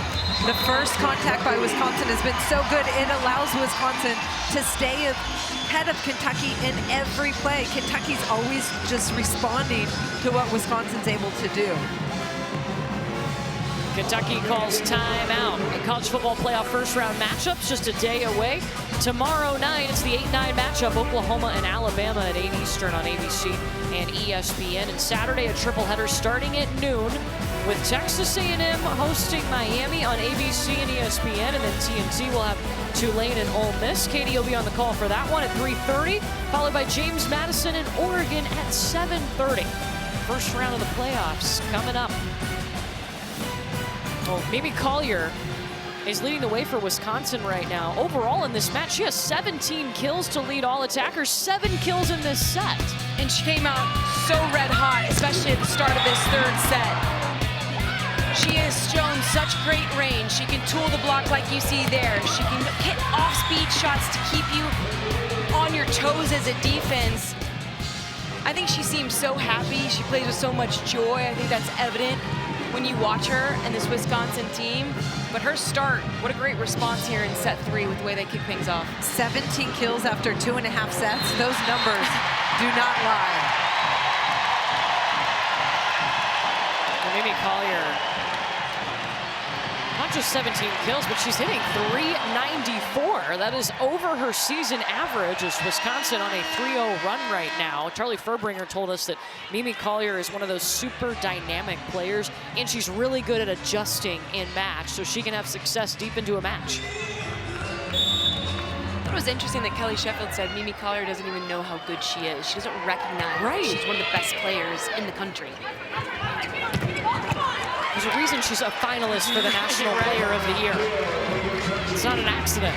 The first contact by Wisconsin has been so good. It allows Wisconsin to stay ahead of Kentucky in every play. Kentucky's always just responding to what Wisconsin's able to do. Kentucky calls timeout. College football playoff first round matchups just a day away. Tomorrow night, it's the 8-9 matchup, Oklahoma and Alabama at 8 Eastern on ABC and ESPN. And Saturday, a triple header starting at noon with Texas A&M hosting Miami on ABC and ESPN. And then TNT will have Tulane and Ole Miss. Katie will be on the call for that one at 3:30, followed by James Madison and Oregon at 7:30. First round of the playoffs coming up. Well, Mimi Collier is leading the way for Wisconsin right now. Overall in this match, she has 17 kills to lead all attackers, 7 kills in this set. And she came out so red hot, especially at the start of this third set. She has shown such great range. She can tool the block like you see there. She can hit off-speed shots to keep you on your toes as a defense. I think she seems so happy. She plays with so much joy. I think that's evident when you watch her and this Wisconsin team. But her start, what a great response here in set 3 with the way they kick things off. 17 kills after 2.5 sets. Those numbers do not lie. Mimi Collier, not just 17 kills, but she's hitting .394. That is over her season average as Wisconsin on a 3-0 run right now. Charlie Furbringer told us that Mimi Collier is one of those super dynamic players, and she's really good at adjusting in match, so she can have success deep into a match. It was interesting that Kelly Sheffield said Mimi Collier doesn't even know how good she is. She doesn't recognize that she's one of the best players in the country. There's a reason she's a finalist for the National Player of the Year. It's not an accident.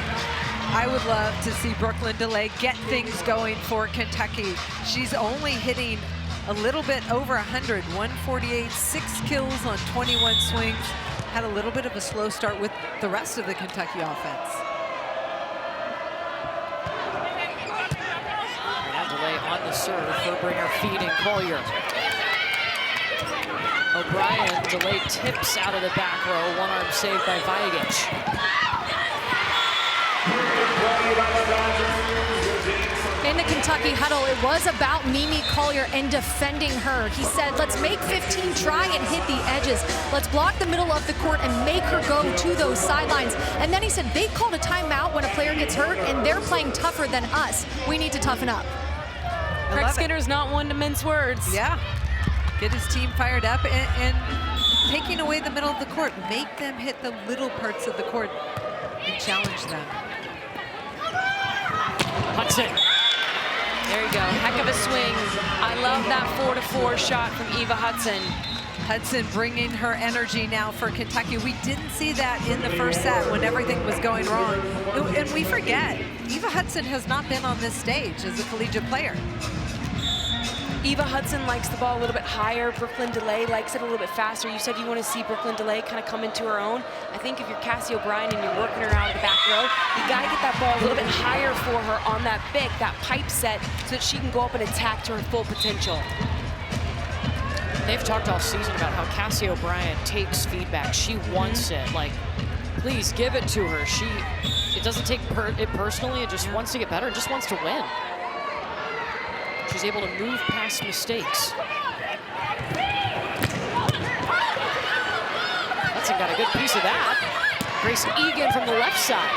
I would love to see Brooklyn DeLay get things going for Kentucky. She's only hitting a little bit over 100, 148, 6 kills on 21 swings. Had a little bit of a slow start with the rest of the Kentucky offense. Now DeLay on the serve, Furbringer feeding Collier. O'Brien, DeLay tips out of the back row, one-arm save by Vajagic. In the Kentucky huddle, it was about Mimi Collier and defending her. He said, let's make 15 try and hit the edges. Let's block the middle of the court and make her go to those sidelines. And then he said, they called a timeout when a player gets hurt, and they're playing tougher than us. We need to toughen up. Craig Skinner's not one to mince words. Yeah. Get his team fired up and taking away the middle of the court. Make them hit the little parts of the court and challenge them. Hudson. There you go. Heck of a swing. I love that 4-4 shot from Eva Hudson. Hudson bringing her energy now for Kentucky. We didn't see that in the first set when everything was going wrong. And we forget, Eva Hudson has not been on this stage as a collegiate player. Eva Hudson likes the ball a little bit higher. Brooklyn DeLay likes it a little bit faster. You said you want to see Brooklyn DeLay kind of come into her own. I think if you're Cassie O'Brien and you're working her out of the back row, you got to get that ball a little bit higher for her on that pick, that pipe set, so that she can go up and attack to her full potential. They've talked all season about how Cassie O'Brien takes feedback. She wants it. Like, please give it to her. It doesn't take it personally. It just wants to get better. It just wants to win. She's able to move past mistakes. Hudson got a good piece of that. Grace Egan from the left side.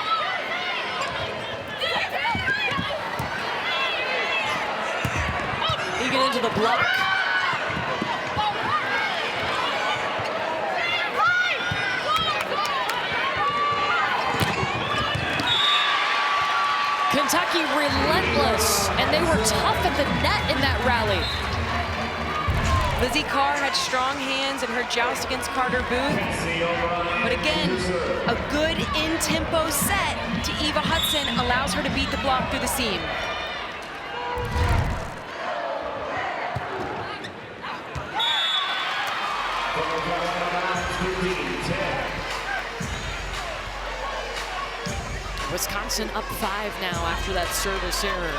Egan into the block. Kentucky relentless, and they were tough at the net in that rally. Lizzie Carr had strong hands in her joust against Carter Booth. But again, a good in-tempo set to Eva Hudson allows her to beat the block through the seam. Wisconsin up 5 now after that service error.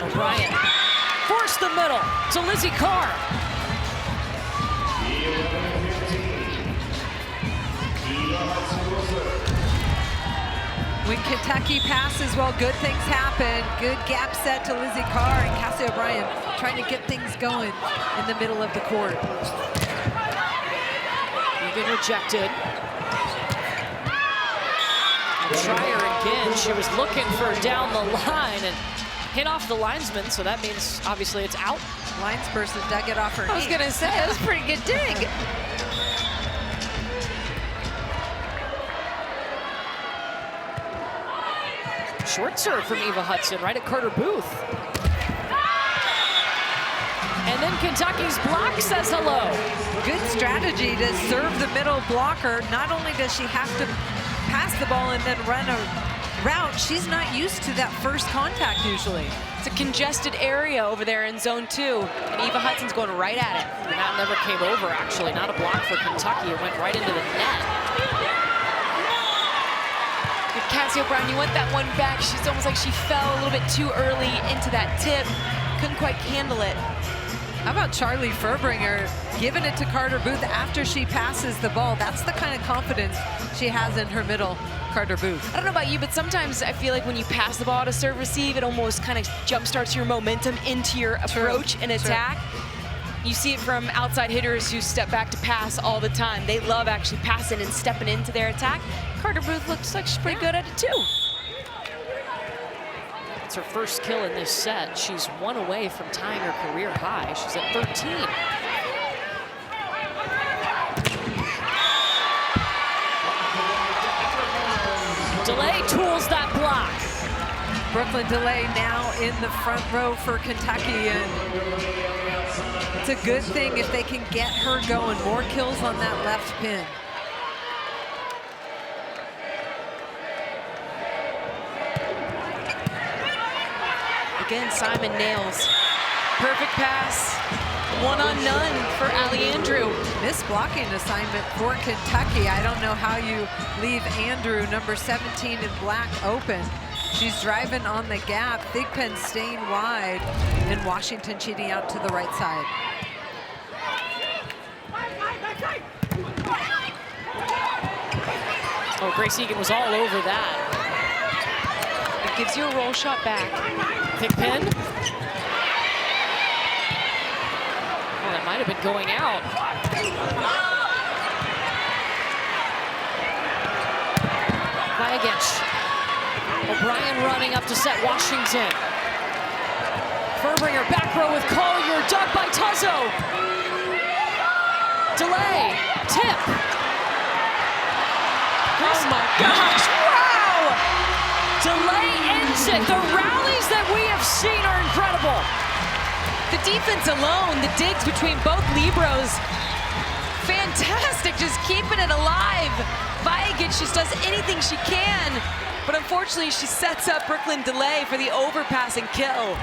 O'Brien forced the middle to Lizzie Carr. When Kentucky passes, well, good things happen. Good gap set to Lizzie Carr, and Cassie O'Brien trying to get things going in the middle of the court. Egan rejected. And try her again. She was looking for down the line and hit off the linesman, so that means obviously it's out. Linesperson dug it off her knee. I was gonna say, that was a pretty good dig. Short serve from Eva Hudson right at Carter Booth. And then Kentucky's block says hello. Good strategy to serve the middle blocker. Not only does she have to pass the ball and then run a route, she's not used to that first contact usually. It's a congested area over there in zone 2, and Eva Hudson's going right at it. And that never came over, actually. Not a block for Kentucky. It went right into the net. Cassie O'Brien, you want that one back. She's almost like she fell a little bit too early into that tip. Couldn't quite handle it. How about Charlie Furbringer giving it to Carter Booth after she passes the ball? That's the kind of confidence she has in her middle, Carter Booth. I don't know about you, but sometimes I feel like when you pass the ball to serve receive, it almost kind of jumpstarts your momentum into your approach and attack. You see it from outside hitters who step back to pass all the time. They love actually passing and stepping into their attack. Carter Booth looks like she's pretty good at it too. It's her first kill in this set. She's 1 away from tying her career high. She's at 13. DeLay tools that block. Brooklyn DeLay now in the front row for Kentucky, and it's a good thing if they can get her going. More kills on that left pin. Again, Simon nails. Perfect pass. 1-on-none for Allie Andrew. Missed blocking assignment for Kentucky. I don't know how you leave Andrew, number 17 in black, open. She's driving on the gap. Thigpen staying wide, and Washington cheating out to the right side. Oh, Grace Egan was all over that. It gives you a roll shot back. Thigpen. Oh, that might have been going out. Vajagic. O'Brien running up to set Washington. Furbringer back row with Collier, dug by Tuzzo. DeLay, tip. Oh my gosh, wow! DeLay ends it. The rallies that we have seen are incredible. The defense alone, the digs between both Libros. Fantastic, just keeping it alive. Vajic just does anything she can, but unfortunately she sets up Brooklyn DeLay for the overpassing kill.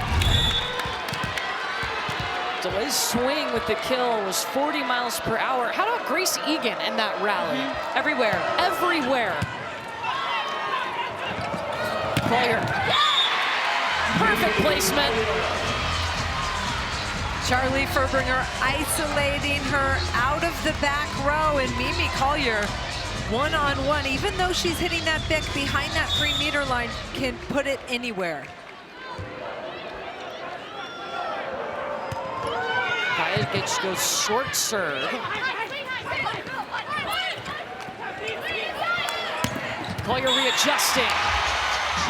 DeLay's swing with the kill was 40 miles per hour. How about Grace Egan in that rally? Everywhere. Everywhere. Collier. Perfect placement. Charlie Furbringer isolating her out of the back row, and Mimi Collier one-on-one, even though she's hitting that pick behind that 3-meter line, can put it anywhere. Vajic goes short serve. Collier readjusting.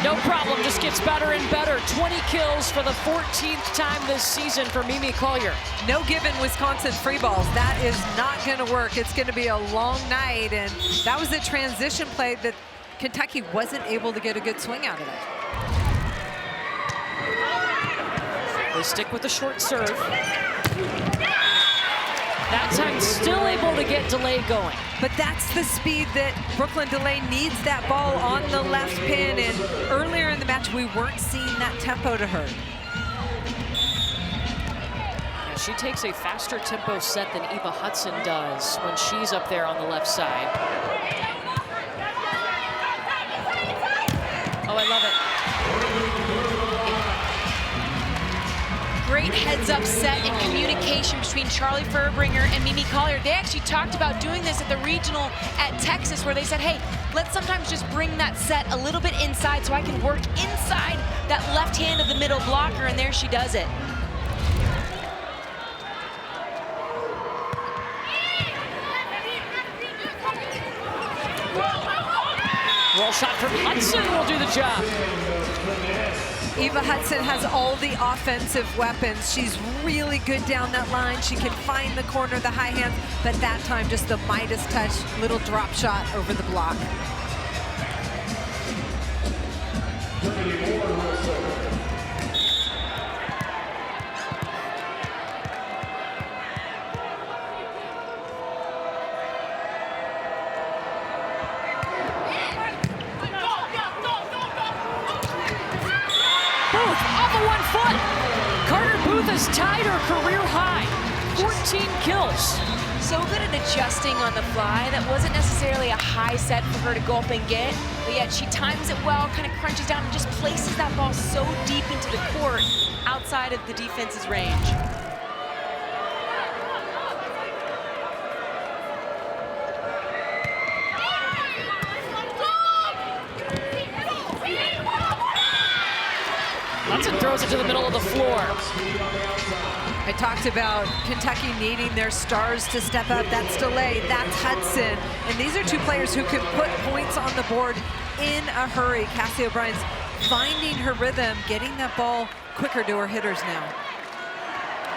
No problem, just gets better and better. 20 kills for the 14th time this season for Mimi Collier. No given Wisconsin free balls. That is not going to work. It's going to be a long night, and that was a transition play that Kentucky wasn't able to get a good swing out of it. They stick with the short serve. That time still able to get DeLay going. But that's the speed that Brooklyn DeLay needs that ball on the left pin, and earlier in the match we weren't seeing that tempo to her. Yeah, she takes a faster tempo set than Eva Hudson does when she's up there on the left side. Oh, I love it. Great heads-up set and communication between Charlie Furbringer and Mimi Collier. They actually talked about doing this at the regional at Texas, where they said, hey, let's sometimes just bring that set a little bit inside so I can work inside that left hand of the middle blocker, and there she does it. Roll shot from Hudson will do the job. Eva Hudson has all the offensive weapons. She's really good down that line. She can find the corner, the high hands, but that time just the Midas touch, little drop shot over the block. Tied her career high, 14 kills. So good at adjusting on the fly. That wasn't necessarily a high set for her to go up and get, but yet she times it well, kind of crunches down and just places that ball so deep into the court outside of the defense's range. Hudson throws it to the middle of the floor. I talked about Kentucky needing their stars to step up. That's DeLay, that's Hudson. And these are two players who can put points on the board in a hurry. Cassie O'Brien's finding her rhythm, getting that ball quicker to her hitters now.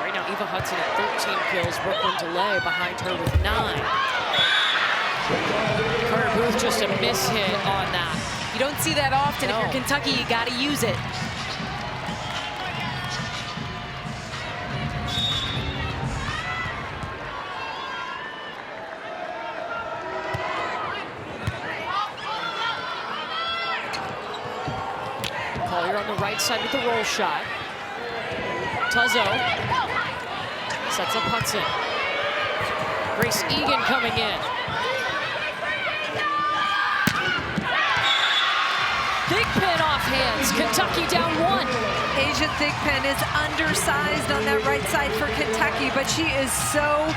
Right now, Eva Hudson at 13 kills, Brooklyn DeLay behind her with 9. Carter Booth just a miss hit on that. You don't see that often. No. If you're Kentucky, you got to use it. Collier on the right side with the roll shot. Tuzzo sets up Hudson. Grace Egan coming in. Thigpen off hands. Kentucky down 1. Asia Thigpen is undersized on that right side for Kentucky, but she is so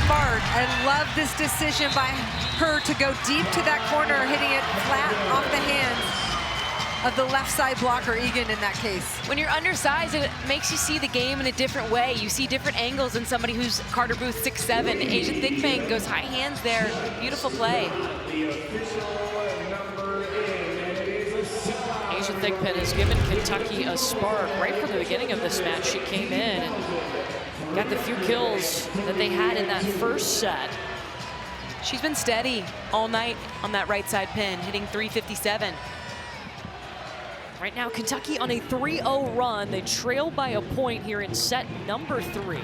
smart. I love this decision by her to go deep to that corner, hitting it flat off the hands of the left side blocker, Egan, in that case. When you're undersized, it makes you see the game in a different way. You see different angles than somebody who's Carter Booth 6'7". Asia Thigpen goes high hands there. Beautiful play. Asia Thigpen has given Kentucky a spark right from the beginning of this match. She came in and got the few kills that they had in that first set. She's been steady all night on that right side pin, hitting 357. Right now, Kentucky on a 3-0 run. They trail by a point here in set number 3.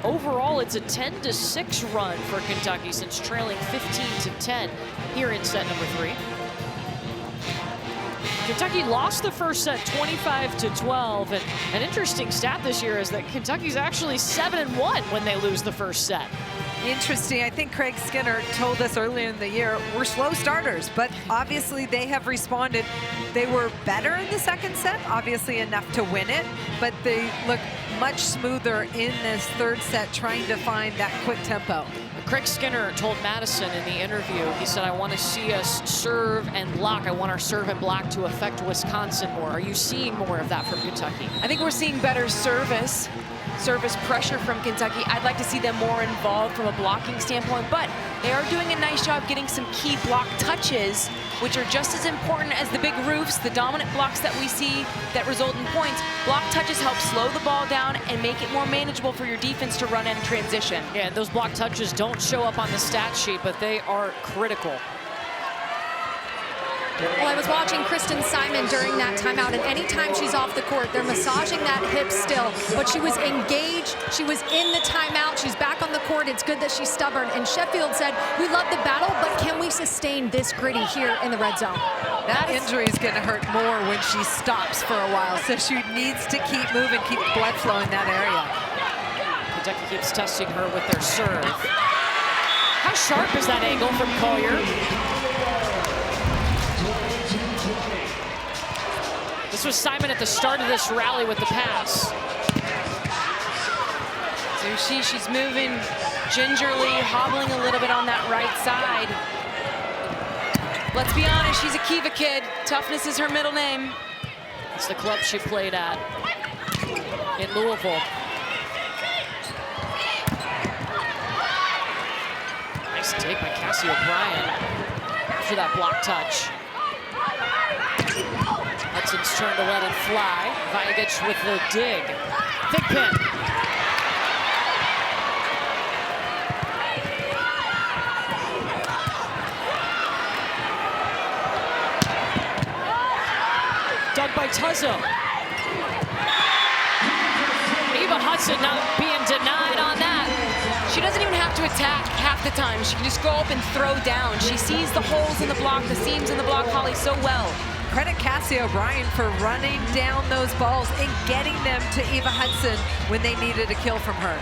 overall, it's a 10-6 run for Kentucky since trailing 15-10 here in set number 3. Kentucky lost the first set 25-12, and an interesting stat this year is that Kentucky's actually 7-1 when they lose the first set. Interesting. I think Craig Skinner told us earlier in the year, we're slow starters, but obviously they have responded. They were better in the second set, obviously enough to win it, but they look much smoother in this third set, trying to find that quick tempo. Craig Skinner told Madison in the interview, he said, I want to see us serve and block. I want our serve and block to affect Wisconsin more. Are you seeing more of that from Kentucky? I think we're seeing better service pressure from Kentucky. I'd like to see them more involved from a blocking standpoint, but they are doing a nice job getting some key block touches, which are just as important as the big roofs, the dominant blocks that we see that result in points. Block touches help slow the ball down and make it more manageable for your defense to run in transition. Yeah, those block touches don't show up on the stat sheet, but they are critical. Well, I was watching Kristen Simon during that timeout, and anytime she's off the court, they're massaging that hip still. But she was engaged. She was in the timeout. She's back on the court. It's good that she's stubborn. And Sheffield said, we love the battle, but can we sustain this gritty here in the red zone? That injury is going to hurt more when she stops for a while, so she needs to keep moving, keep blood flow in that area. Kentucky keeps testing her with their serve. How sharp is that angle from Collier? This was Simon at the start of this rally with the pass. So she's moving gingerly, hobbling a little bit on that right side. Let's be honest, she's a Kiva kid. Toughness is her middle name. It's the club she played at in Louisville. Nice take by Cassie O'Brien after that block touch. Hudson's turn to let it fly. Vajagic with the dig. Thick pin. Dug by Tuzzo. Eva Hudson not being denied on that. She doesn't even have to attack half the time. She can just go up and throw down. She sees the holes in the block, the seams in the block, Holly, so well. Credit Cassie O'Brien for running down those balls and getting them to Eva Hudson when they needed a kill from her.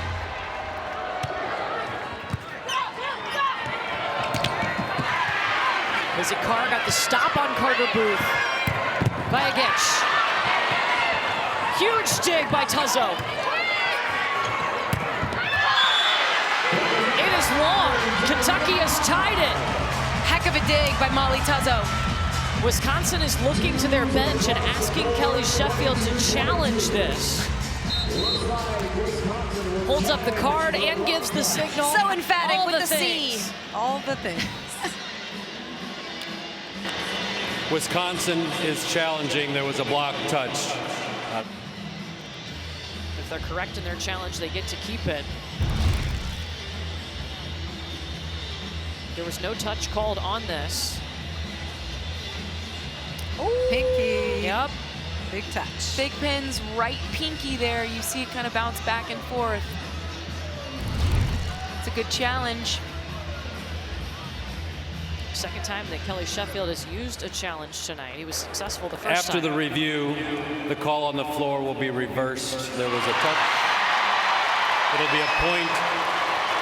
Lizzie Carr got the stop on Carter Booth. Vajagic. Huge dig by Tuzzo. It is long. Kentucky has tied it. Heck of a dig by Molly Tuzzo. Wisconsin is looking to their bench and asking Kelly Sheffield to challenge this. Holds up the card and gives the signal. So emphatic all with the things. C. All the things. Wisconsin is challenging. There was a block touch. If they're correct in their challenge, they get to keep it. There was no touch called on this. Ooh. Pinky. Yep. Big touch. Big pin's right pinky there. You see it kind of bounce back and forth. It's a good challenge. Second time that Kelly Sheffield has used a challenge tonight. He was successful the first After time. the review, the call on the floor will be reversed. There was a touch. It'll be a point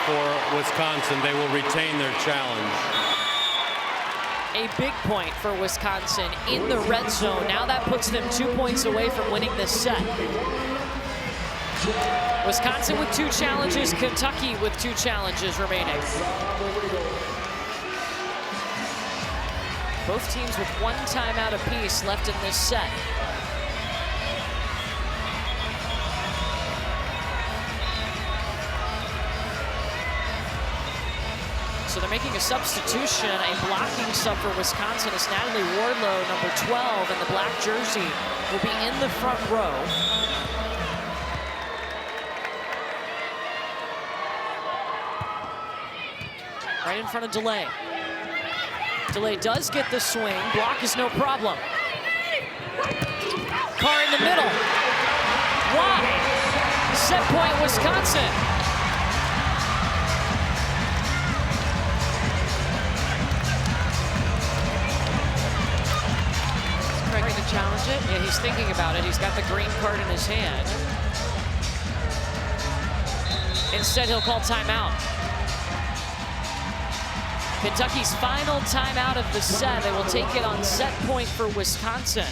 for Wisconsin. They will retain their challenge. A big point for Wisconsin in the red zone. Now that puts them 2 points away from winning this set. Wisconsin with 2 challenges, Kentucky with 2 challenges remaining. Both teams with 1 timeout apiece left in this set. So they're making a substitution, a blocking sub for Wisconsin is Natalie Wardlow, number 12, and the black jersey will be in the front row. Right in front of DeLay. DeLay does get the swing. Block is no problem. Carr in the middle. Wide. Set point, Wisconsin. he's thinking about it. He's got the green card in his hand. Instead, he'll call timeout. Kentucky's final timeout of the set. They will take it on set point for Wisconsin.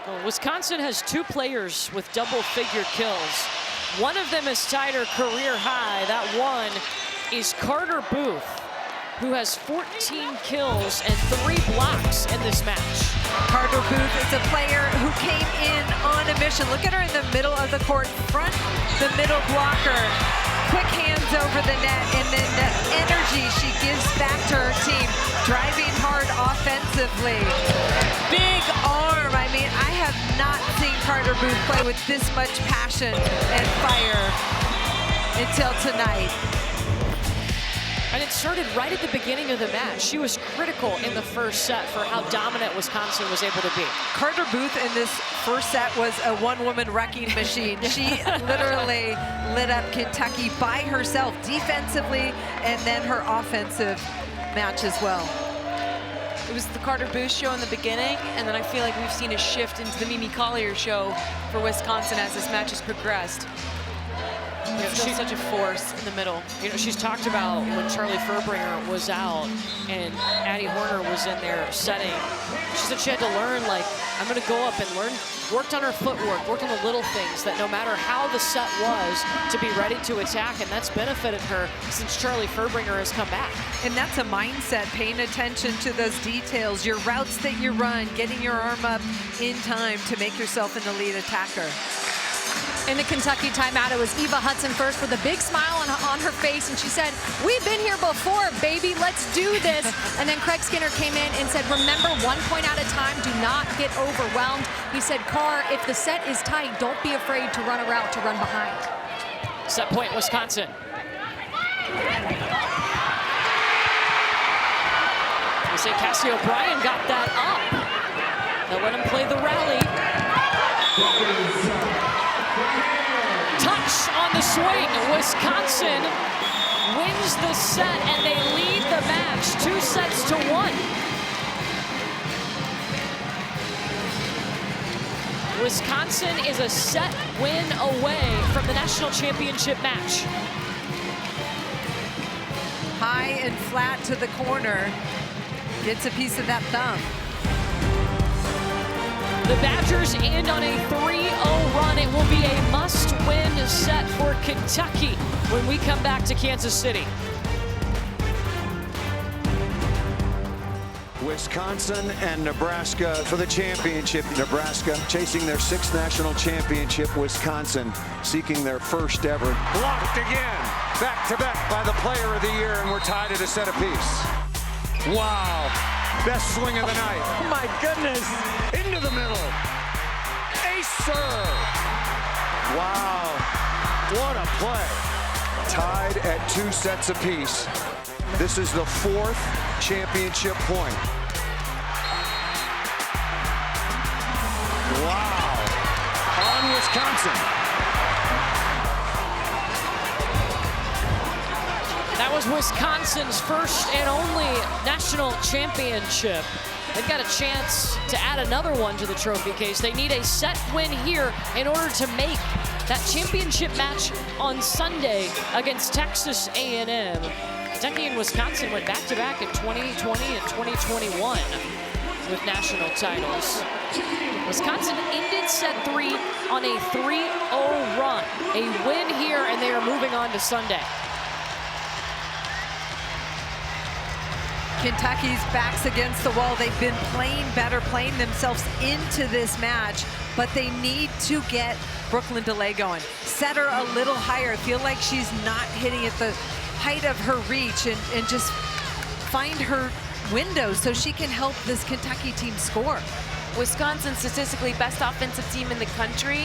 Well, Wisconsin has 2 players with double-figure kills. One of them is tied her career high. That one is Carter Booth, who has 14 kills and 3 blocks in this match. Carter Booth is a player who came in on a mission. Look at her in the middle of the court, front the middle blocker. Quick hands over the net, and then the energy she gives back to her team, driving hard offensively. Big arm. I mean, I have not seen Carter Booth play with this much passion and fire until tonight. And it started right at the beginning of the match. She was critical in the first set for how dominant Wisconsin was able to be. Carter Booth in this first set was a one-woman wrecking machine. She literally lit up Kentucky by herself, defensively, and then her offensive match as well. It was the Carter Booth show in the beginning, and then I feel like we've seen a shift into the Mimi Collier show for Wisconsin as this match has progressed. She's such a force in the middle. You know, she's talked about when Charlie Furbringer was out and Addie Horner was in there setting. She said she had to learn, like, I'm going to go up and learn, worked on her footwork, worked on the little things that no matter how the set was, to be ready to attack, and that's benefited her since Charlie Furbringer has come back. And that's a mindset, paying attention to those details, your routes that you run, getting your arm up in time to make yourself an elite attacker. In the Kentucky timeout, it was Eva Hudson first with a big smile on her face, and she said, "We've been here before, baby, let's do this." And then Craig Skinner came in and said, "Remember, 1 point at a time, do not get overwhelmed." He said, "Carr, if the set is tight, don't be afraid to run a route to run behind." Set point, Wisconsin. We say Cassie O'Brien got that up. They'll let him play the rally. Touch on the swing. Wisconsin wins the set, and they lead the match 2-1. Wisconsin is a set win away from the national championship match. High and flat to the corner. Gets a piece of that thumb. The Badgers end on a 3-0 run. It will be a must-win set for Kentucky when we come back to Kansas City. Wisconsin and Nebraska for the championship. Nebraska chasing their 6th national championship. Wisconsin seeking their first ever. Blocked again. Back-to-back by the player of the year, and we're tied at a set apiece. Wow. Best swing of the night. Oh my goodness. Into the middle. Ace serve. Wow. What a play. Tied at 2 sets apiece. This is the 4th championship point. Wow. On Wisconsin. That was Wisconsin's first and only national championship. They've got a chance to add another one to the trophy case. They need a set win here in order to make that championship match on Sunday against Texas A&M. Kentucky and Wisconsin went back-to-back in 2020 and 2021 with national titles. Wisconsin ended set 3 on a 3-0 run. A win here, and they are moving on to Sunday. Kentucky's backs against the wall. They've been playing better, playing themselves into this match, but they need to get Brooklyn DeLay going. Set her a little higher. Feel like she's not hitting at the height of her reach, and just find her window so she can help this Kentucky team score. Wisconsin, statistically best offensive team in the country.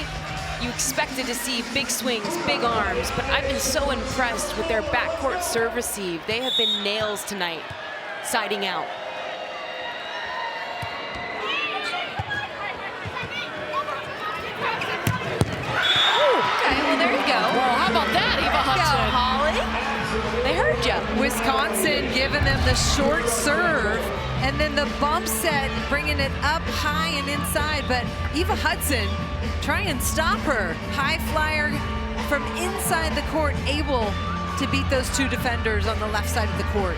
You expected to see big swings, big arms, but I've been so impressed with their backcourt serve receive. They have been nails tonight, siding out. Okay, well, there you go. Well, how about that, Eva Hudson? Holly. the short serve, and then the bump set, bringing it up high and inside, but Eva Hudson try and stop her. High flyer from inside the court, able to beat those two defenders on the left side of the court.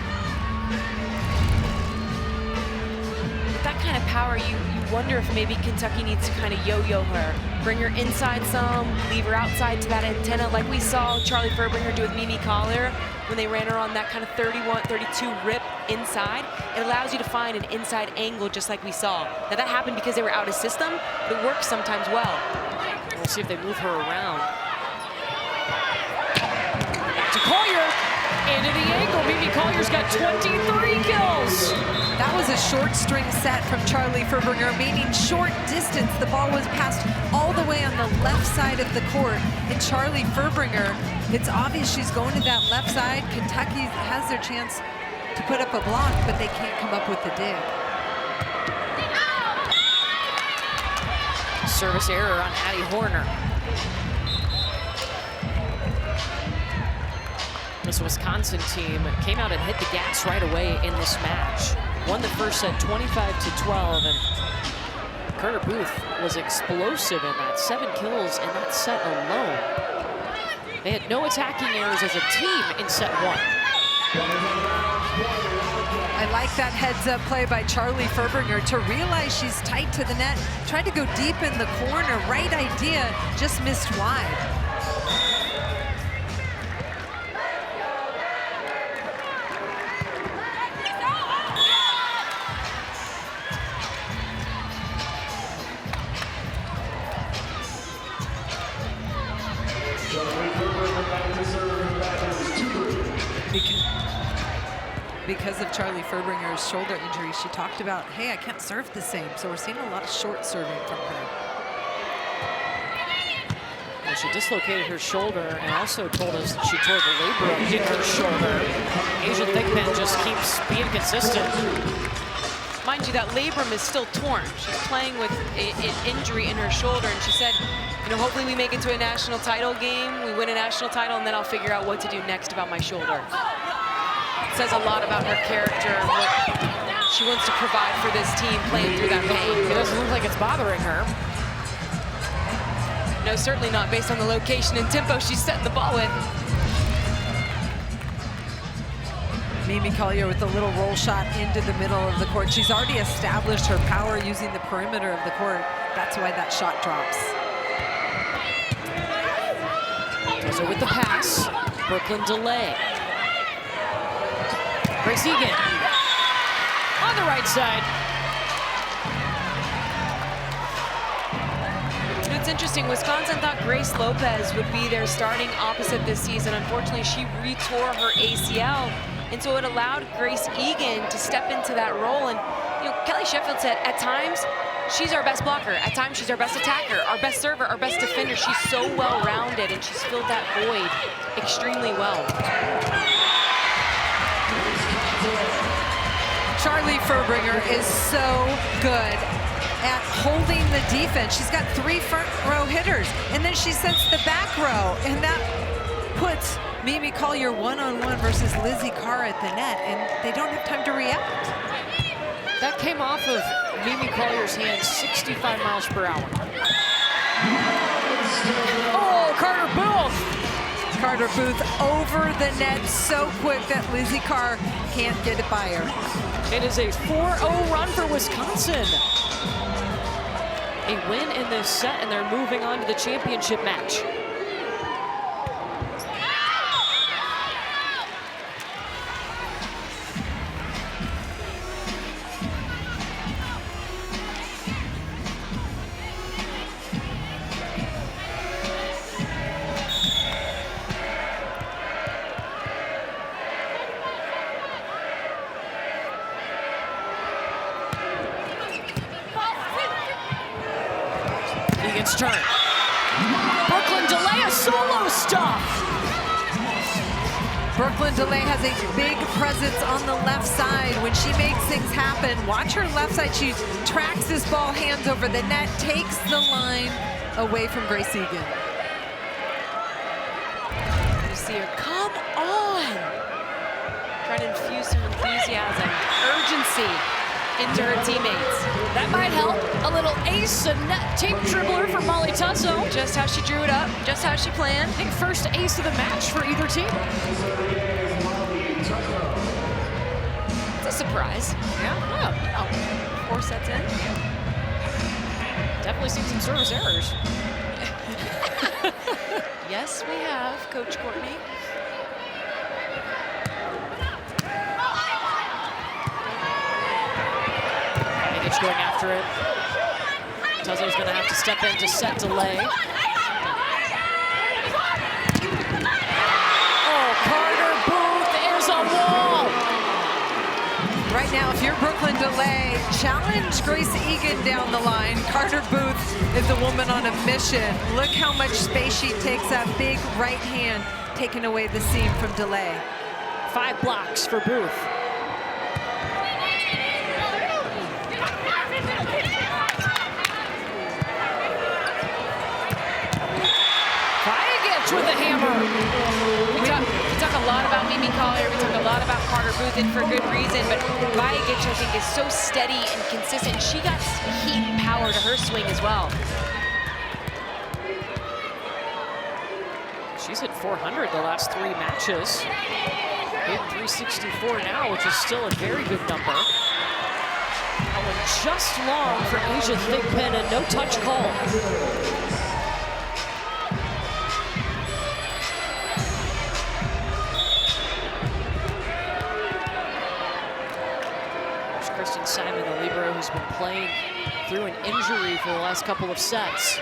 With that kind of power, you wonder if maybe Kentucky needs to kind of yo-yo her. Bring her inside some, leave her outside to that antenna, like we saw Charlie Furbringer do with Mimi Collier when they ran her on that kind of 31, 32 rip inside. It allows you to find an inside angle just like we saw. Now that happened because they were out of system, but it works sometimes well. We'll see if they move her around. To Collier, into the angle. Mimi Collier's got 23 kills. That was a short string set from Charlie Furbringer, meaning short distance. The ball was passed all the way on the left side of the court. And Charlie Furbringer, it's obvious she's going to that left side. Kentucky has their chance to put up a block, but they can't come up with the dig. Service error on Addie Horner. This Wisconsin team came out and hit the gas right away in this match. Won the first set 25-12, and Carter Booth was explosive in that. 7 kills in that set alone. They had no attacking errors as a team in set 1. I like that heads-up play by Charlie Furbringer to realize she's tight to the net. Tried to go deep in the corner. Right idea, just missed wide. Because of Charlie Furbringer's shoulder injury, she talked about, hey, I can't serve the same. So we're seeing a lot of short serving from her. Well, she dislocated her shoulder and also told us that she tore the labrum in her shoulder. Asian Thigpen just keeps being consistent. Mind you, that labrum is still torn. She's playing with an injury in her shoulder, and she said, you know, hopefully we make it to a national title game, we win a national title, and then I'll figure out what to do next about my shoulder. Says a lot about her character and what she wants to provide for this team playing through that pain. It doesn't look like it's bothering her. No, certainly not based on the location and tempo she's setting the ball with. Mimi Collier with a little roll shot into the middle of the court. She's already established her power using the perimeter of the court. That's why that shot drops. So with the pass, Brooklyn delay. Grace Egan on the right side. It's interesting, Wisconsin thought Grace Lopez would be their starting opposite this season. Unfortunately, she retore her ACL, and so it allowed Grace Egan to step into that role. And you know, Kelly Sheffield said at times she's our best blocker, at times she's our best attacker, our best server, our best defender. She's so well-rounded, and she's filled that void extremely well. Charlie Furbringer is so good at holding the defense. She's got 3 front row hitters, and then she sets the back row, and that puts Mimi Collier one-on-one versus Lizzie Carr at the net, and they don't have time to react. That came off of Mimi Collier's hands 65 miles per hour. Oh, Carter Booth! Carter Booth over the net so quick that Lizzie Carr can't get it by her. It is a 4-0 run for Wisconsin. A win in this set, and they're moving on to the championship match. Egan's turn. Brooklyn delay, a solo stop. Brooklyn DeLay has a big presence on the left side when she makes things happen. Watch her left side. She tracks this ball, hands over the net, takes the line away from Grace Egan. You see her, come on. trying to infuse some enthusiasm, urgency into her teammates. That might help. A little ace and net tape dribbler for Molly Tuzzo. Just how she drew it up, just how she planned. I think first ace of the match for either team. It's a surprise. Yeah. 4 sets in. Definitely seen some service errors. Yes, we have, Coach Courtney. It's going after it. Tuzzo's going to have to step in to set delay. Oh, Carter Booth is a wall. Right now, if you're Brooklyn Delay, challenge Grace Egan down the line. Carter Booth is a woman on a mission. Look how much space she takes, that big right hand, taking away the seam from Delay. 5 blocks for Booth. With the hammer. We talk a lot about Mimi Collier. We talk a lot about Carter Booth, and for good reason. But Vajic, I think, is so steady and consistent. She got heat and power to her swing as well. She's hit 400 the last 3 matches. Hitting 364 now, which is still a very good number. Going just long for Asia Thigpen, and no touch call. Simon, the libero, who's been playing through an injury for the last couple of sets.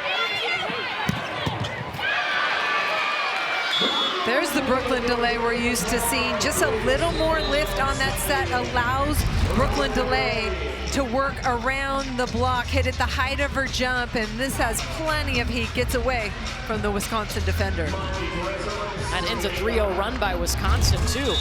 There's the Brooklyn Delay we're used to seeing. Just a little more lift on that set allows Brooklyn Delay to work around the block, hit at the height of her jump, and this has plenty of heat, gets away from the Wisconsin defender. And ends a 3-0 run by Wisconsin, too.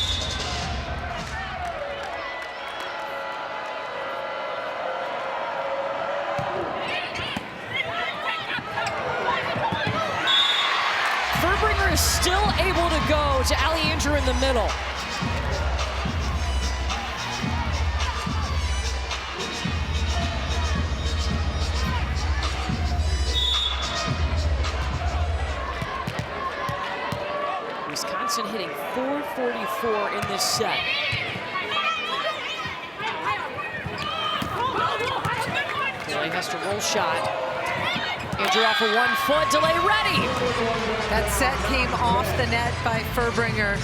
Is still able to go to Ali Andrew in the middle. Wisconsin hitting 444 in this set. Delay has to roll shot. Andrew off of 1 foot, Delay ready. That set came off the net by Furbringer.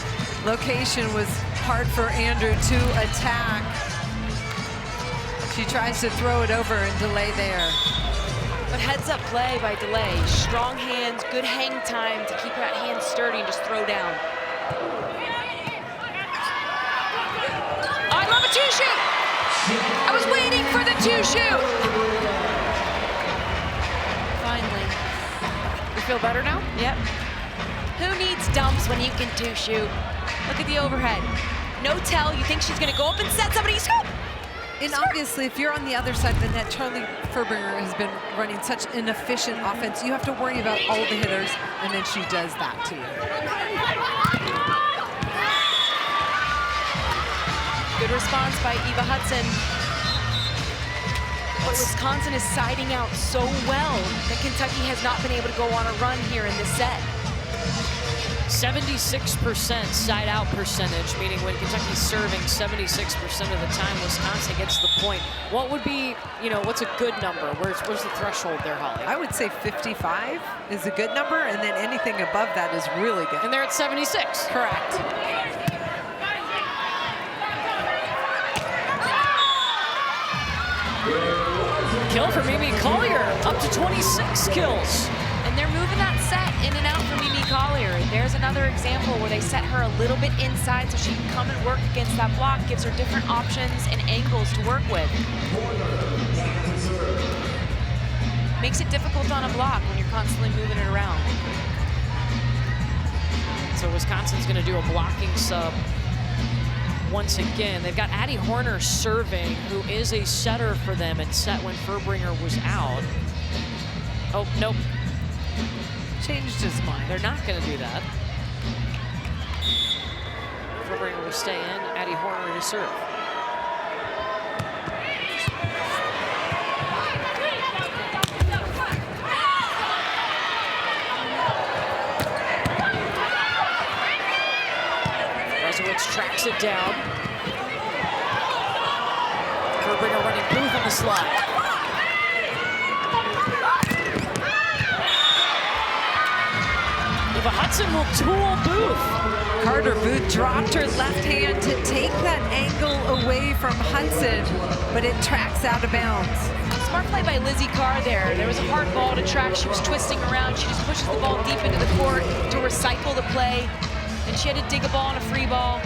Location was hard for Andrew to attack. She tries to throw it over and Delay there. But heads up play by Delay. Strong hands, good hang time to keep that hand sturdy and just throw down. I love a 2-shoot. I was waiting for the 2-shoot. Finally. You feel better now? Yep. Who needs dumps when you can 2-shoot? Look at the overhead. No tell, you think she's gonna go up and set somebody, scoop! And obviously, if you're on the other side of the net, Charlie Furbringer has been running such an efficient offense. You have to worry about all the hitters, and then she does that to you. Good response by Eva Hudson. But Wisconsin is siding out so well that Kentucky has not been able to go on a run here in this set. 76% side out percentage, meaning when Kentucky's serving 76% of the time, Wisconsin gets the point. What would be, you know, what's a good number? Where's the threshold there, Holly? I would say 55 is a good number, and then anything above that is really good. And they're at 76. Correct. Kill for Mimi Collier, up to 26 kills. And they're moving that set in and out for Mimi Collier. There's another example where they set her a little bit inside so she can come and work against that block, gives her different options and angles to work with. Makes it difficult on a block when you're constantly moving it around. So Wisconsin's gonna do a blocking sub once again. They've got Addie Horner serving, who is a setter for them and set when Furbringer was out. Oh, nope. Changed his mind. They're not gonna do that. Furbringer will stay in. Addie Horner to serve. Tracks it down. Furbringer running Booth on the slide. Eva Hudson will tool Booth. Carter Booth dropped her left hand to take that angle away from Hudson, but it tracks out of bounds. Smart play by Lizzie Carr there. There was a hard ball to track. She was twisting around. She just pushes the ball deep into the court to recycle the play. And she had to dig a ball on a free ball.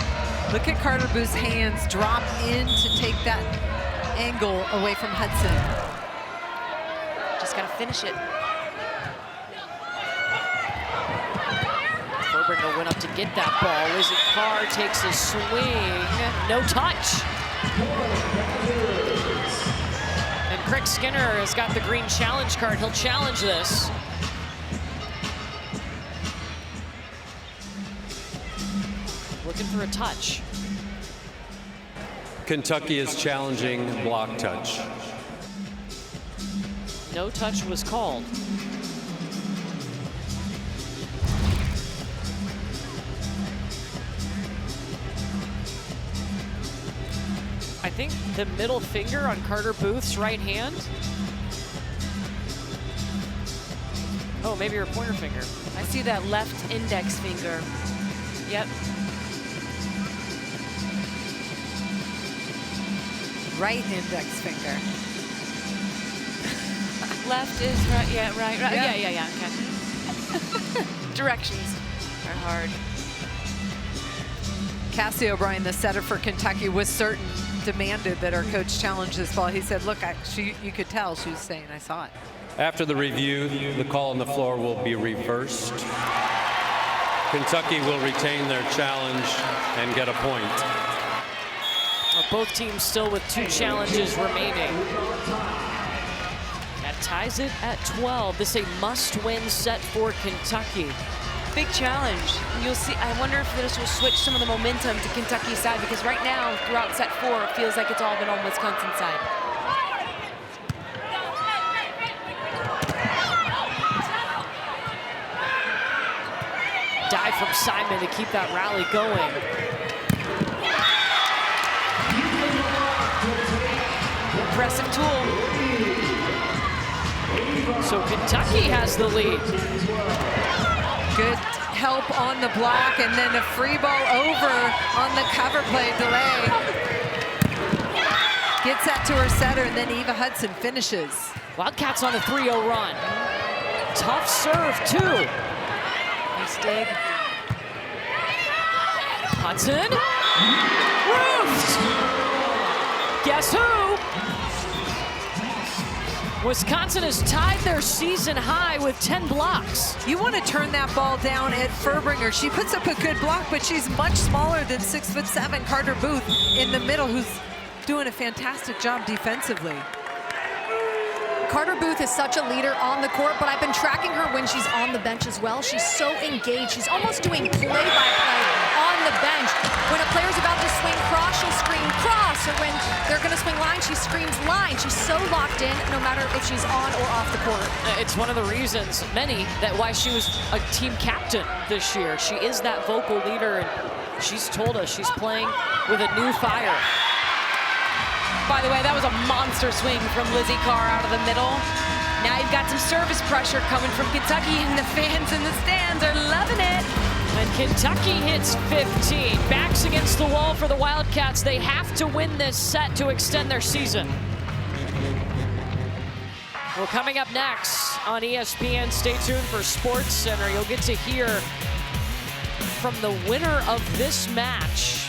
Look at Carter Booth's hands drop in to take that angle away from Hudson. Just gotta finish it. Furbringer went up to get that ball. Lizzie Carr takes a swing. No touch. And Craig Skinner has got the green challenge card. He'll challenge this. Looking for a touch. Kentucky is challenging block touch. No touch was called. I think the middle finger on Carter Booth's right hand. Oh, maybe her pointer finger. I see that left index finger. Yep. Right index finger. Left is right, yeah, right. Yeah, okay. Directions are hard. Cassie O'Brien, the setter for Kentucky, was certain, demanded that our coach challenge this ball. He said, look, you could tell she was saying, I saw it. After the review, the call on the floor will be reversed. Kentucky will retain their challenge and get a point. Both teams still with 2 challenges remaining. That ties it at 12. This is a must-win set for Kentucky. Big challenge. You'll see, I wonder if this will switch some of the momentum to Kentucky's side, because right now, throughout set 4, it feels like it's all been on Wisconsin's side. Dive from Simon to keep that rally going. Impressive tool. So Kentucky has the lead. Good help on the block, and then a free ball over on the cover play delay. Gets that to her setter, and then Eva Hudson finishes. Wildcats on a 3-0 run. Tough serve, too. Nice dig. Hudson. Roofed! Guess who? Wisconsin has tied their season high with 10 blocks. You want to turn that ball down at Furbringer. She puts up a good block, but she's much smaller than 6'7" Carter Booth in the middle, who's doing a fantastic job defensively. Carter Booth is such a leader on the court, but I've been tracking her when she's on the bench as well. She's so engaged. She's almost doing play-by-play on the bench. When a player's about to swing cross, she'll scream cross, or when they're going to swing line, she screams line. She's so locked in, no matter if she's on or off the court. It's one of the reasons, many, that why she was a team captain this year. She is that vocal leader, and she's told us she's playing with a new fire. By the way, that was a monster swing from Lizzie Carr out of the middle. Now you've got some service pressure coming from Kentucky, and the fans in the stands are loving it. And Kentucky hits 15. Backs against the wall for the Wildcats. They have to win this set to extend their season. Well, coming up next on ESPN, stay tuned for Sports Center. You'll get to hear from the winner of this match.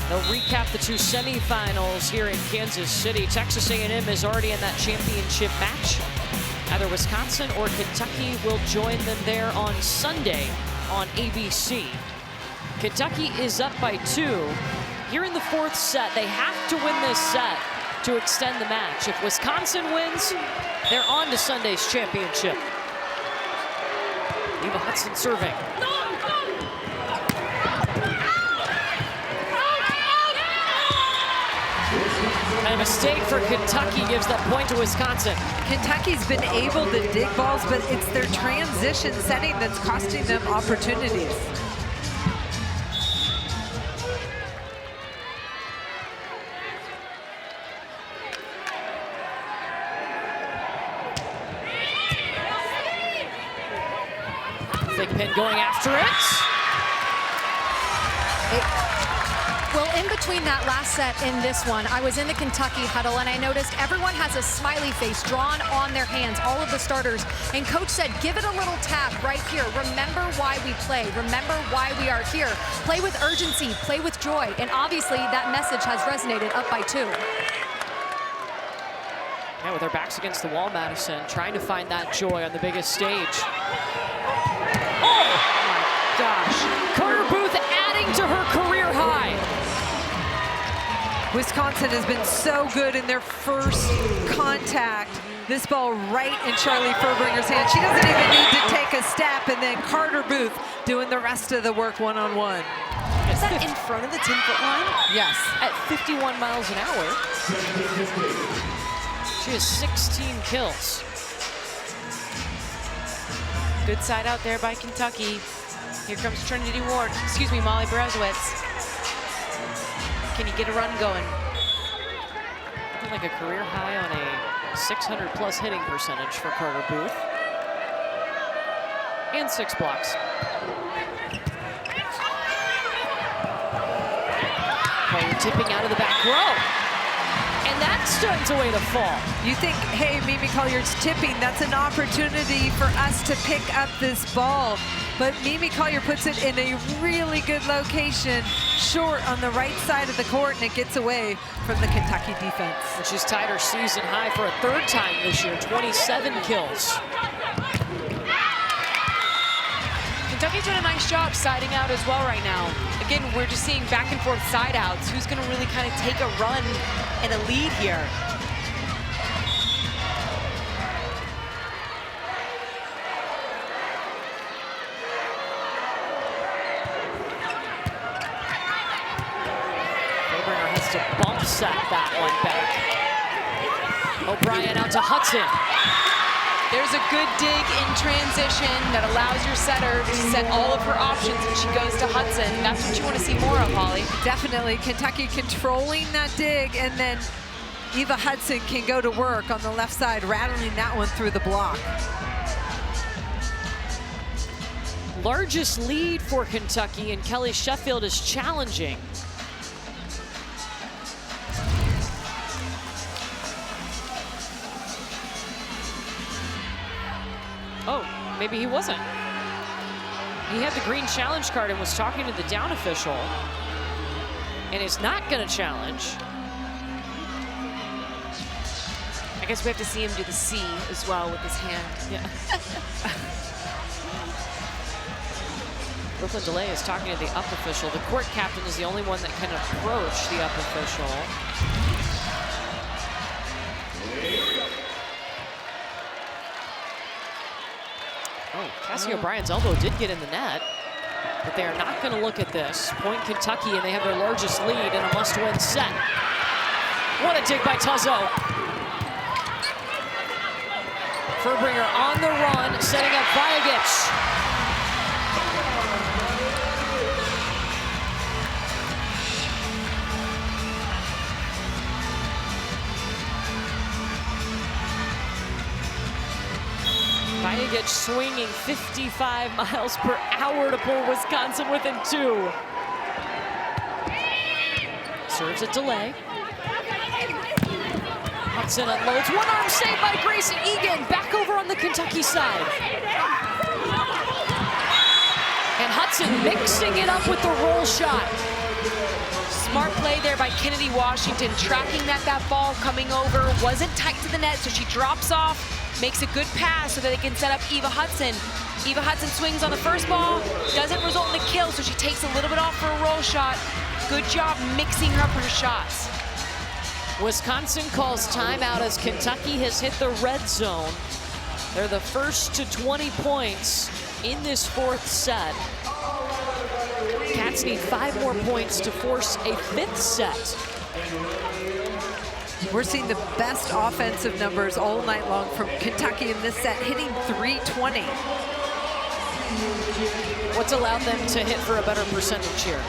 They'll recap the 2 semifinals here in Kansas City. Texas A&M is already in that championship match. Either Wisconsin or Kentucky will join them there on Sunday on ABC. Kentucky is up by 2. Here in the 4th set, they have to win this set to extend the match. If Wisconsin wins, they're on to Sunday's championship. Eva Hudson serving. mistake for Kentucky gives that point to Wisconsin. Kentucky's been able to dig balls, but it's their transition setting that's costing them opportunities. Thigpen going after it. Well, in between that last set and this one, I was in the Kentucky huddle and I noticed everyone has a smiley face drawn on their hands, all of the starters. And coach said, give it a little tap right here. Remember why we play. Remember why we are here. Play with urgency, play with joy. And obviously that message has resonated up by 2. Yeah, with their backs against the wall, Madison, trying to find that joy on the biggest stage. Oh my gosh. Carter Booth adding to her career high. Wisconsin has been so good in their first contact. This ball right in Charlie Furbringer's hand. She doesn't even need to take a step, and then Carter Booth doing the rest of the work one-on-one. Is that in front of the 10-foot line? Yes, at 51 miles an hour. She has 16 kills. Good side out there by Kentucky. Here comes Trinity Ward, Molly Berezowitz. Can you get a run going? Looking like a career high on a 600+ hitting percentage for Carter Booth. And 6 blocks. Collier tipping out of the back row. And that turns away the fall. You think, hey, Mimi Collier's tipping, that's an opportunity for us to pick up this ball. But Mimi Collier puts it in a really good location, short on the right side of the court, and it gets away from the Kentucky defense. And she's tied her season high for a 3rd time this year, 27 kills. Kentucky's doing a nice job siding out as well right now. Again, we're just seeing back and forth side outs. Who's going to really kind of take a run and a lead here? Fuerbringer has to bump set that one back. O'Brien out to Hudson. There's a good dig in transition that allows your setter to set all of her options, and she goes to Hudson. That's what you want to see more of, Holly. Definitely. Kentucky controlling that dig, and then Eva Hudson can go to work on the left side, rattling that one through the block. Largest lead for Kentucky, and Kelly Sheffield is challenging. Oh, maybe he wasn't. He had the green challenge card and was talking to the down official, and is not going to challenge. I guess we have to see him do the C as well with his hand. Yeah. Brooklyn DeLay is talking to the up official. The court captain is the only one that can approach the up official. Oh, Cassie O'Brien's elbow did get in the net, but they are not going to look at this. Point Kentucky, and they have their largest lead in a must-win set. What a dig by Tuzzo. Fuerbringer on the run, setting up Vajagic. Vajagic swinging 55 miles per hour to pull Wisconsin within 2. Serves at delay. Hudson unloads. One arm save by Grace Egan. Back over on the Kentucky side. And Hudson mixing it up with the roll shot. Smart play there by Kennedy Washington, tracking that ball coming over. Wasn't tight to the net, so she drops off. Makes a good pass so that they can set up Eva Hudson. Eva Hudson swings on the first ball, doesn't result in a kill, so she takes a little bit off for a roll shot. Good job mixing up her shots. Wisconsin calls timeout as Kentucky has hit the red zone. They're the first to 20 points in this 4th set. Cats need 5 more points to force a 5th set. We're seeing the best offensive numbers all night long from Kentucky in this set, hitting 320. What's allowed them to hit for a better percentage here?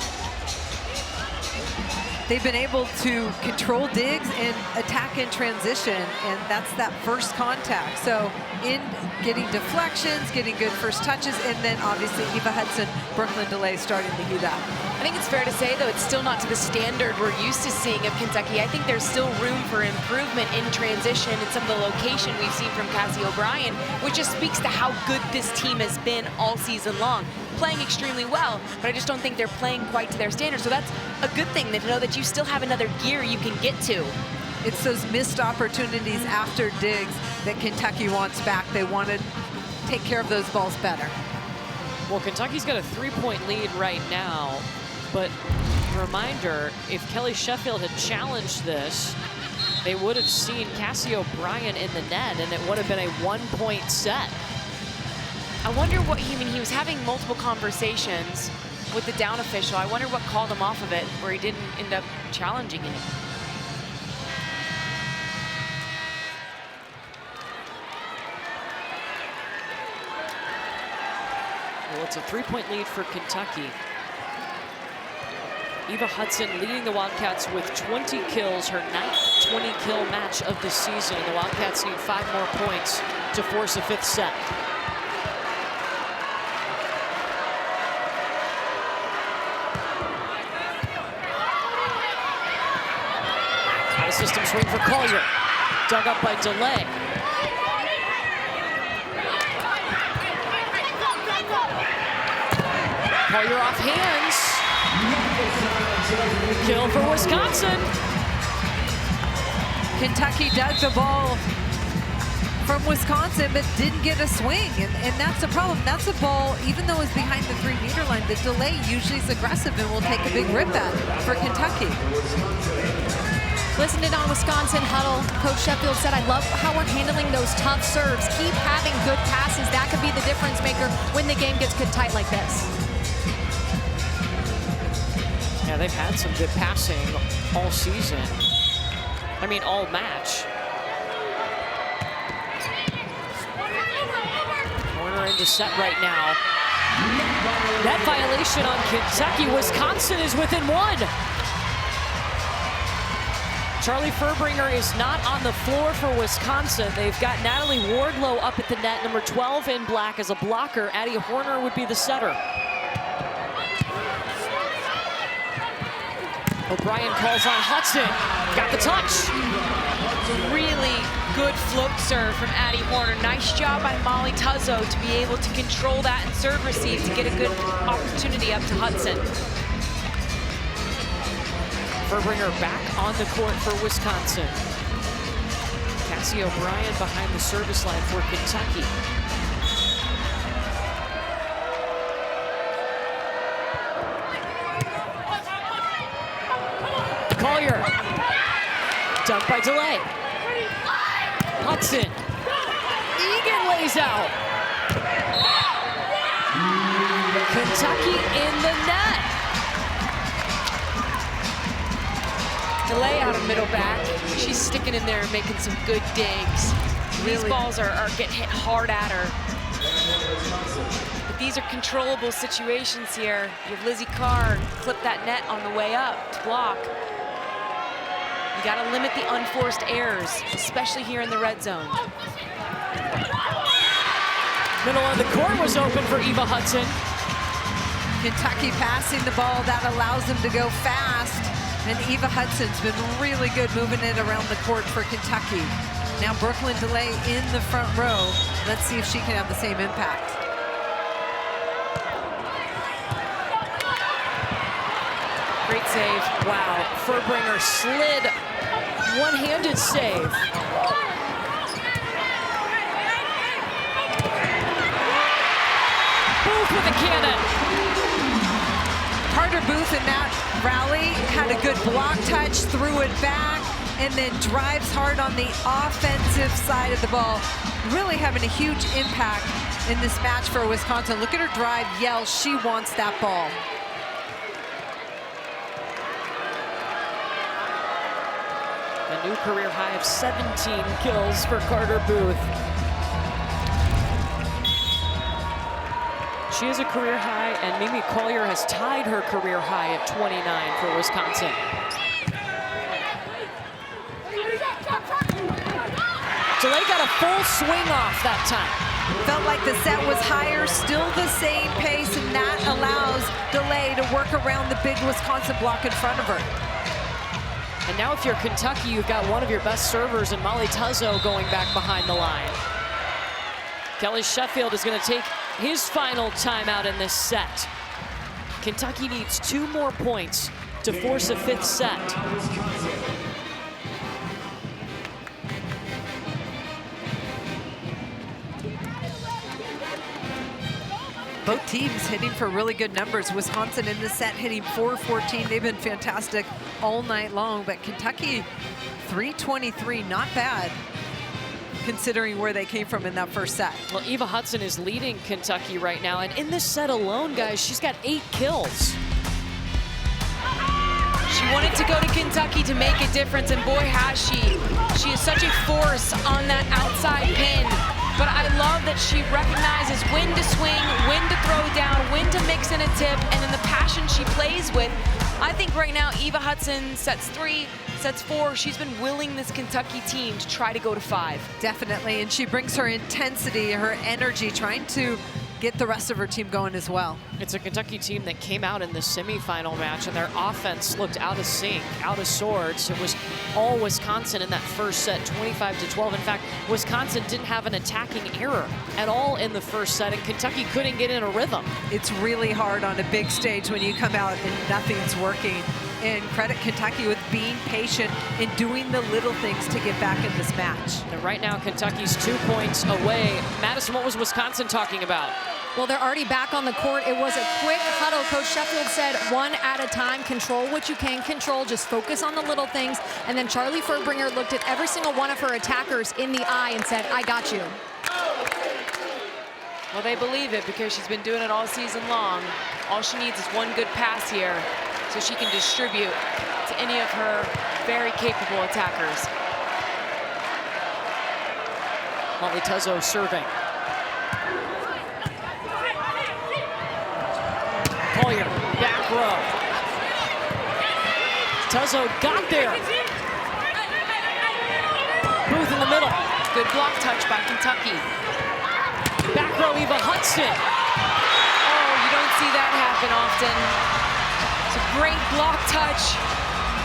They've been able to control digs and attack in transition, and that's that first contact. So in getting deflections, getting good first touches, and then obviously Eva Hudson, Brooklyn DeLay starting to do that. I think it's fair to say, though, it's still not to the standard we're used to seeing of Kentucky. I think there's still room for improvement in transition and some of the location we've seen from Cassie O'Brien, which just speaks to how good this team has been all season long. Playing extremely well, but I just don't think they're playing quite to their standards. So that's a good thing, to know that you still have another gear you can get to. It's those missed opportunities after digs that Kentucky wants back. They want to take care of those balls better. Well, Kentucky's got a 3-point lead right now, but reminder, if Kelly Sheffield had challenged this, they would have seen Cassie O'Brien in the net, and it would have been a 1-point set. I wonder what he was having multiple conversations with the down official. I wonder what called him off of it, where he didn't end up challenging it. Well, it's a 3-point lead for Kentucky. Eva Hudson leading the Wildcats with 20 kills, her 9th 20-kill match of the season. And the Wildcats need 5 more points to force a 5th set. Out of system swing for Collier. Dug up by DeLay. Collier off hands. Kill for Wisconsin. Kentucky dug the ball from Wisconsin, but didn't get a swing, and that's the problem. That's a ball, even though it's behind the 3-meter line, the DeLay usually is aggressive and will take a big rip at it for Kentucky. Listened in on Wisconsin huddle. Coach Sheffield said, I love how we're handling those tough serves. Keep having good passes. That could be the difference maker when the game gets tight like this. Yeah, they've had some good passing all season. I mean, all match. Corner into set right now. That violation on Kentucky. Wisconsin is within 1. Charlie Furbringer is not on the floor for Wisconsin. They've got Natalie Wardlow up at the net, number 12 in black as a blocker. Addie Horner would be the setter. O'Brien calls on Hudson. Got the touch. Really good float serve from Addie Horner. Nice job by Molly Tuzzo to be able to control that and serve receive to get a good opportunity up to Hudson. Furbringer back on the court for Wisconsin. Cassie O'Brien behind the service line for Kentucky. Collier. Dunked by DeLay. Hudson. Egan lays out. Kentucky in the net. DeLay out of middle back. She's sticking in there and making some good digs. These balls are getting hit hard at her. But these are controllable situations here. You have Lizzie Carr clip that net on the way up to block. You got to limit the unforced errors, especially here in the red zone. Middle of the court was open for Eva Hudson. Kentucky passing the ball, that allows them to go fast. And Eva Hudson's been really good moving it around the court for Kentucky. Now Brooklyn DeLay in the front row. Let's see if she can have the same impact. Great save. Wow, Furbringer slid, one-handed save. Booth with a cannon. Carter Booth in that rally had a good block touch, threw it back, and then drives hard on the offensive side of the ball. Really having a huge impact in this match for Wisconsin. Look at her drive, yell, she wants that ball. A new career high of 17 kills for Carter Booth. She has a career high, and Mimi Collier has tied her career high at 29 for Wisconsin. DeLay got a full swing off that time. Felt like the set was higher, still the same pace, and that allows DeLay to work around the big Wisconsin block in front of her. And now if you're Kentucky, you've got one of your best servers in Molly Tuzzo going back behind the line. Kelly Sheffield is going to take his final timeout in this set. Kentucky needs 2 more points to force a 5th set. Both teams hitting for really good numbers. Wisconsin in this set hitting 414. They've been fantastic all night long, but Kentucky 323, not bad considering where they came from in that first set. Well, Eva Hudson is leading Kentucky right now, and in this set alone, guys, she's got 8 kills. She wanted to go to Kentucky to make a difference, and boy, has she. She is such a force on that outside pin. But I love that she recognizes when to swing, when to throw down, when to mix in a tip, and then the passion she plays with. I think right now, Eva Hudson, sets 3, sets 4, she's been willing this Kentucky team to try to go to 5. Definitely, and she brings her intensity, her energy, trying to get the rest of her team going as well. It's a Kentucky team that came out in the semifinal match, and their offense looked out of sync, out of sorts. It was all Wisconsin in that first set, 25-12. In fact, Wisconsin didn't have an attacking error at all in the first set, and Kentucky couldn't get in a rhythm. It's really hard on a big stage when you come out and nothing's working. And credit Kentucky with being patient and doing the little things to get back in this match. And right now, Kentucky's 2 points away. Madison, what was Wisconsin talking about? Well, they're already back on the court. It was a quick huddle. Coach Sheffield said, 1 at a time, control what you can control, just focus on the little things. And then Charlie Furbringer looked at every single one of her attackers in the eye and said, I got you. Well, they believe it because she's been doing it all season long. All she needs is 1 good pass here so she can distribute to any of her very capable attackers. Molly Tuzzo serving. Collier, back row. Tuzzo got there. Booth in the middle. Good block touch by Kentucky. Back row, Eva Hudson. Oh, you don't see that happen often. It's a great block touch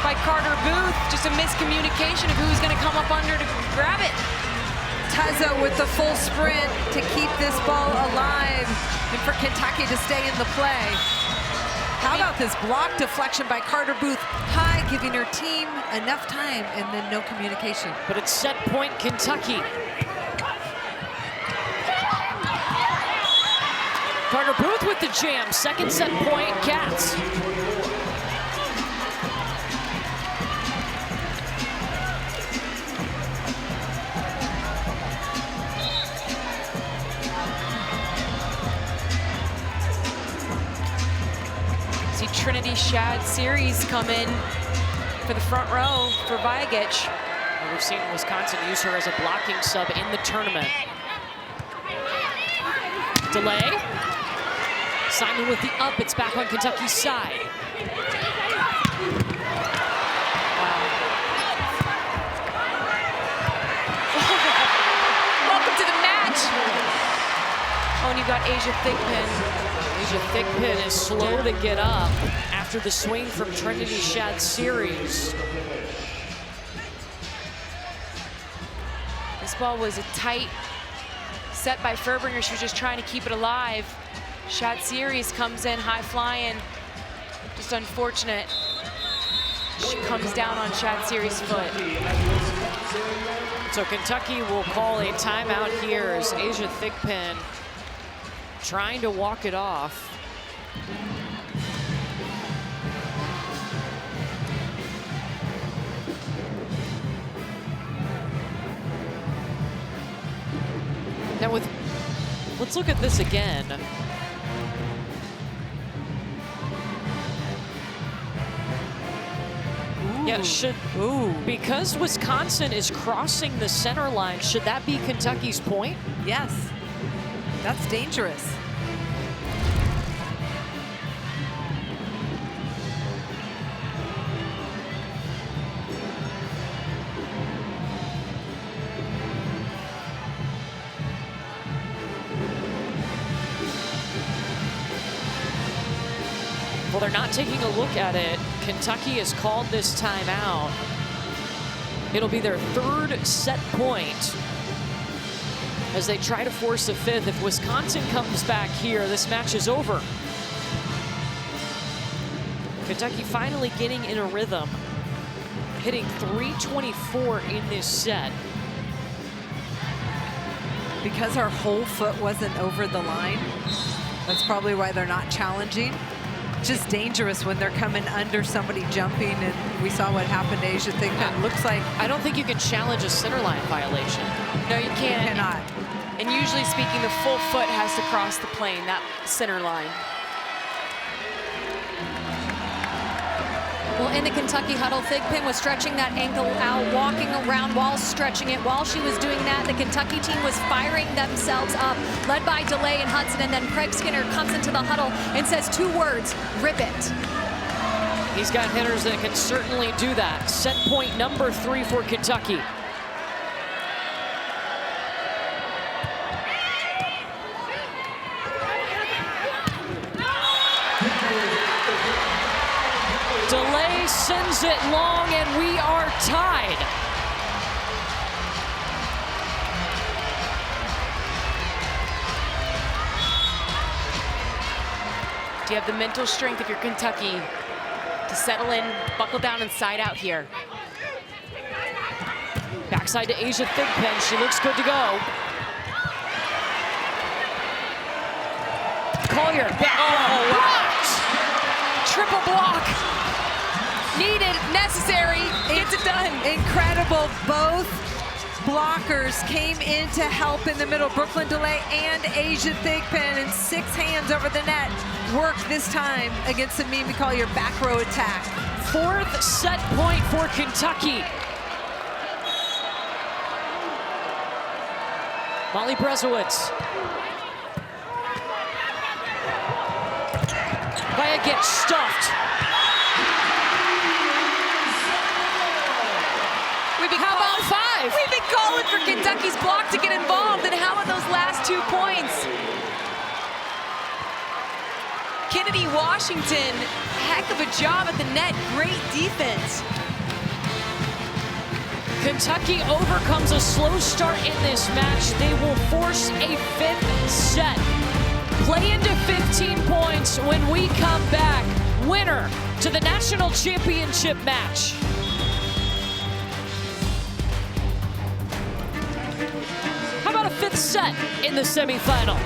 by Carter Booth. Just a miscommunication of who's going to come up under to grab it. Tuzzo with the full sprint to keep this ball alive and for Kentucky to stay in the play. How about this block deflection by Carter Booth? High, giving her team enough time and then no communication. But it's set point Kentucky. Carter Booth with the jam. Second set point, Cats. See Trinity Shad series come in for the front row for Vajagic. We've seen Wisconsin use her as a blocking sub in the tournament. Delay. Simon with the up, it's back on Kentucky's side. Welcome to the match. Oh, and you got Asia Thigpen. Asia Thigpen is slow to get up after the swing from Trinity Shad series. This ball was a tight set by Furbringer. She was just trying to keep it alive. Shad series comes in high flying. Just unfortunate. She comes down on Shad series' foot. So Kentucky will call a timeout here as Asia Thigpen trying to walk it off. Now let's look at this again. Yeah, because Wisconsin is crossing the center line, should that be Kentucky's point? Yes, that's dangerous. Well, they're not taking a look at it. Kentucky has called this timeout. It'll be their third set point as they try to force a fifth. If Wisconsin comes back here, this match is over. Kentucky finally getting in a rhythm, hitting 324 in this set. Because our whole foot wasn't over the line, that's probably why they're not challenging. Just dangerous when they're coming under somebody jumping, and we saw what happened to Asia Thigpen. Looks like I don't think you can challenge a center line violation. No, you can't. You cannot. And usually speaking, the full foot has to cross the plane, that center line. Well, in the Kentucky huddle, Thigpen was stretching that ankle out, walking around while stretching it. While she was doing that, the Kentucky team was firing themselves up, led by DeLay and Hudson, and then Craig Skinner comes into the huddle and says 2 words, rip it. He's got hitters that can certainly do that. Set point number 3 for Kentucky. DeLay sends it long, and we are tied. Do you have the mental strength if you're Kentucky to settle in, buckle down, and side out here? Backside to Asia Thigpen. She looks good to go. Collier. Oh, blocked! Triple block. Needed, necessary, gets it done. Incredible. Both blockers came in to help in the middle. Brooklyn DeLay and Asia Thigpen, and 6 hands over the net. Worked this time against the Mimi Collier back row attack. 4th set point for Kentucky. Molly Brezowitz. Baya gets stuffed. How about 5? We've been calling for Kentucky's block to get involved, and how about those last 2 points? Kennedy Washington, heck of a job at the net, great defense. Kentucky overcomes a slow start in this match. They will force a 5th set. Play into 15 points when we come back. Winner to the national championship match. How about a 5th set in the semifinal?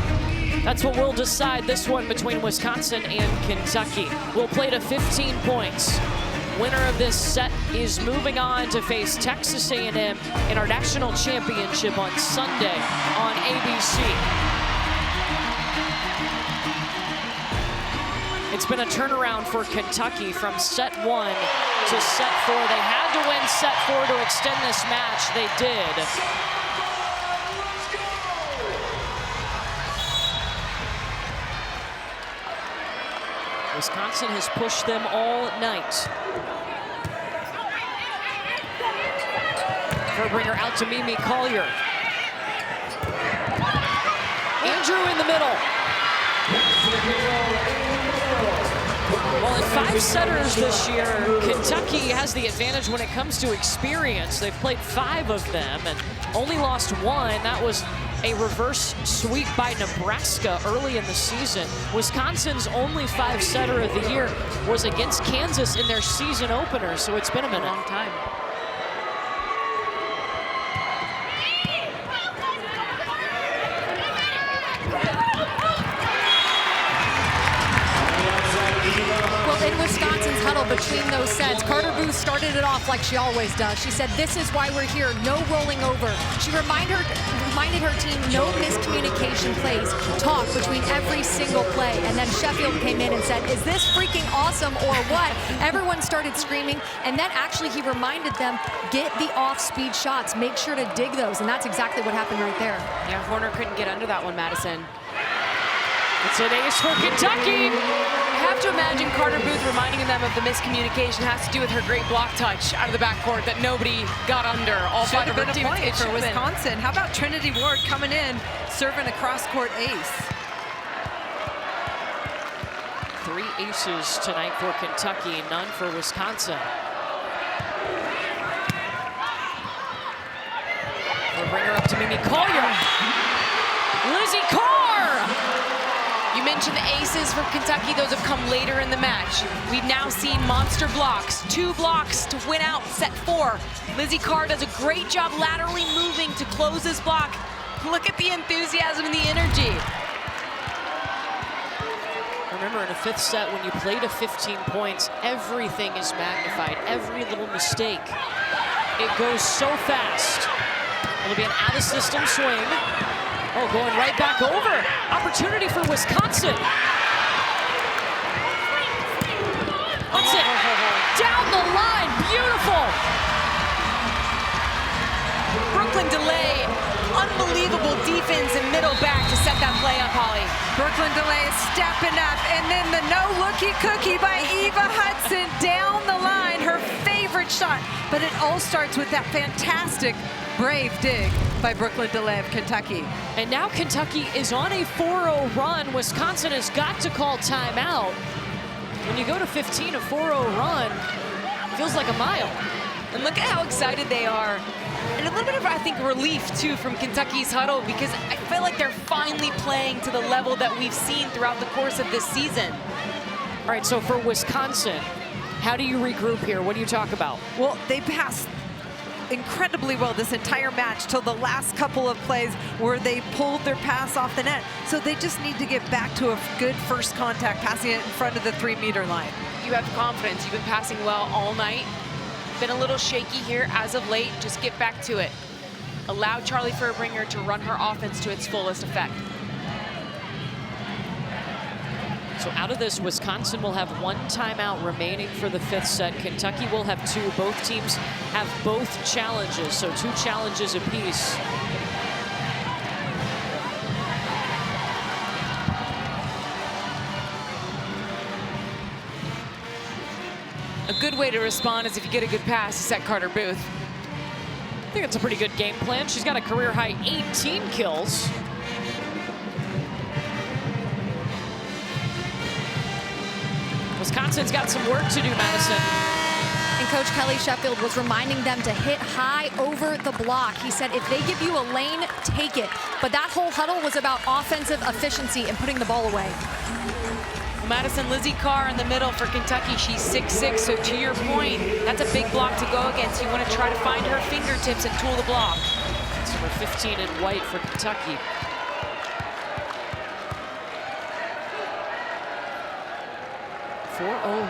That's what will decide this one between Wisconsin and Kentucky. We'll play to 15 points. Winner of this set is moving on to face Texas A&M in our national championship on Sunday on ABC. It's been a turnaround for Kentucky from set 1 to set 4. They had to win set 4 to extend this match. They did. Wisconsin has pushed them all night. Verbringer out to Mimi Collier. Andrew in the middle. Well, in 5 setters this year, Kentucky has the advantage when it comes to experience. They've played 5 of them and only lost 1. That was a reverse sweep by Nebraska early in the season. Wisconsin's only 5 setter of the year was against Kansas in their season opener, so it's been a minute. Long time. In Wisconsin's huddle between those sets, Carter Booth started it off like she always does. She said, this is why we're here, no rolling over. She reminded her team, no miscommunication. miscommunication plays, talk between every single play. And then Sheffield came in and said, is this freaking awesome or what? Everyone started screaming. And then actually he reminded them, get the off-speed shots. Make sure to dig those. And that's exactly what happened right there. Yeah, Horner couldn't get under that one, Madison. It's an ace for Kentucky. I have to imagine Carter Booth reminding them of the miscommunication has to do with her great block touch out of the backcourt that nobody got under. All Should five of have her been a point teammates. for Wisconsin. How about Trinity Ward coming in, serving a cross-court ace? 3 aces tonight for Kentucky, none for Wisconsin. We'll bring her up to Mimi Collier. Lizzie Carr! You mentioned the aces from Kentucky. Those have come later in the match. We've now seen monster blocks. 2 blocks to win out set 4. Lizzie Carr does a great job laterally moving to close this block. Look at the enthusiasm and the energy. Remember, in a 5th set, when you play to 15 points, everything is magnified. Every little mistake. It goes so fast. It'll be an out-of-system swing. Oh, going right back over. Opportunity for Wisconsin. That's it. Down the line. Beautiful. Brooklyn delay. Unbelievable defense and middle back to set that play up, Holly. Brooklyn delay is stepping up, and then the no-looky cookie by Eva Hudson down the line, her favorite shot. But it all starts with that fantastic brave dig by Brooklyn delay of Kentucky. And now Kentucky is on a 4-0 run. Wisconsin has got to call timeout. When you go to 15, a 4-0 run feels like a mile. And look at how excited they are. And a little bit of, I think, relief, too, from Kentucky's huddle, because I feel like they're finally playing to the level that we've seen throughout the course of this season. All right, so for Wisconsin, how do you regroup here? What do you talk about? Well, they passed incredibly well this entire match till the last couple of plays where they pulled their pass off the net. So they just need to get back to a good first contact, passing it in front of the 3-meter line. You have confidence. You've been passing well all night. Been a little shaky here as of late. Just get back to it. Allow Charlie Furbringer to run her offense to its fullest effect. So out of this, Wisconsin will have 1 timeout remaining for the 5th set. Kentucky will have 2. Both teams have both challenges, so 2 challenges apiece. A good way to respond is if you get a good pass to set Carter Booth. I think it's a pretty good game plan. She's got a career-high 18 kills. Wisconsin's got some work to do, Madison. And Coach Kelly Sheffield was reminding them to hit high over the block. He said, if they give you a lane, take it. But that whole huddle was about offensive efficiency and putting the ball away. Well, Madison, Lizzie Carr in the middle for Kentucky. She's 6'6", so to your point, that's a big block to go against. You want to try to find her fingertips and tool the block. That's number 15 in white for Kentucky.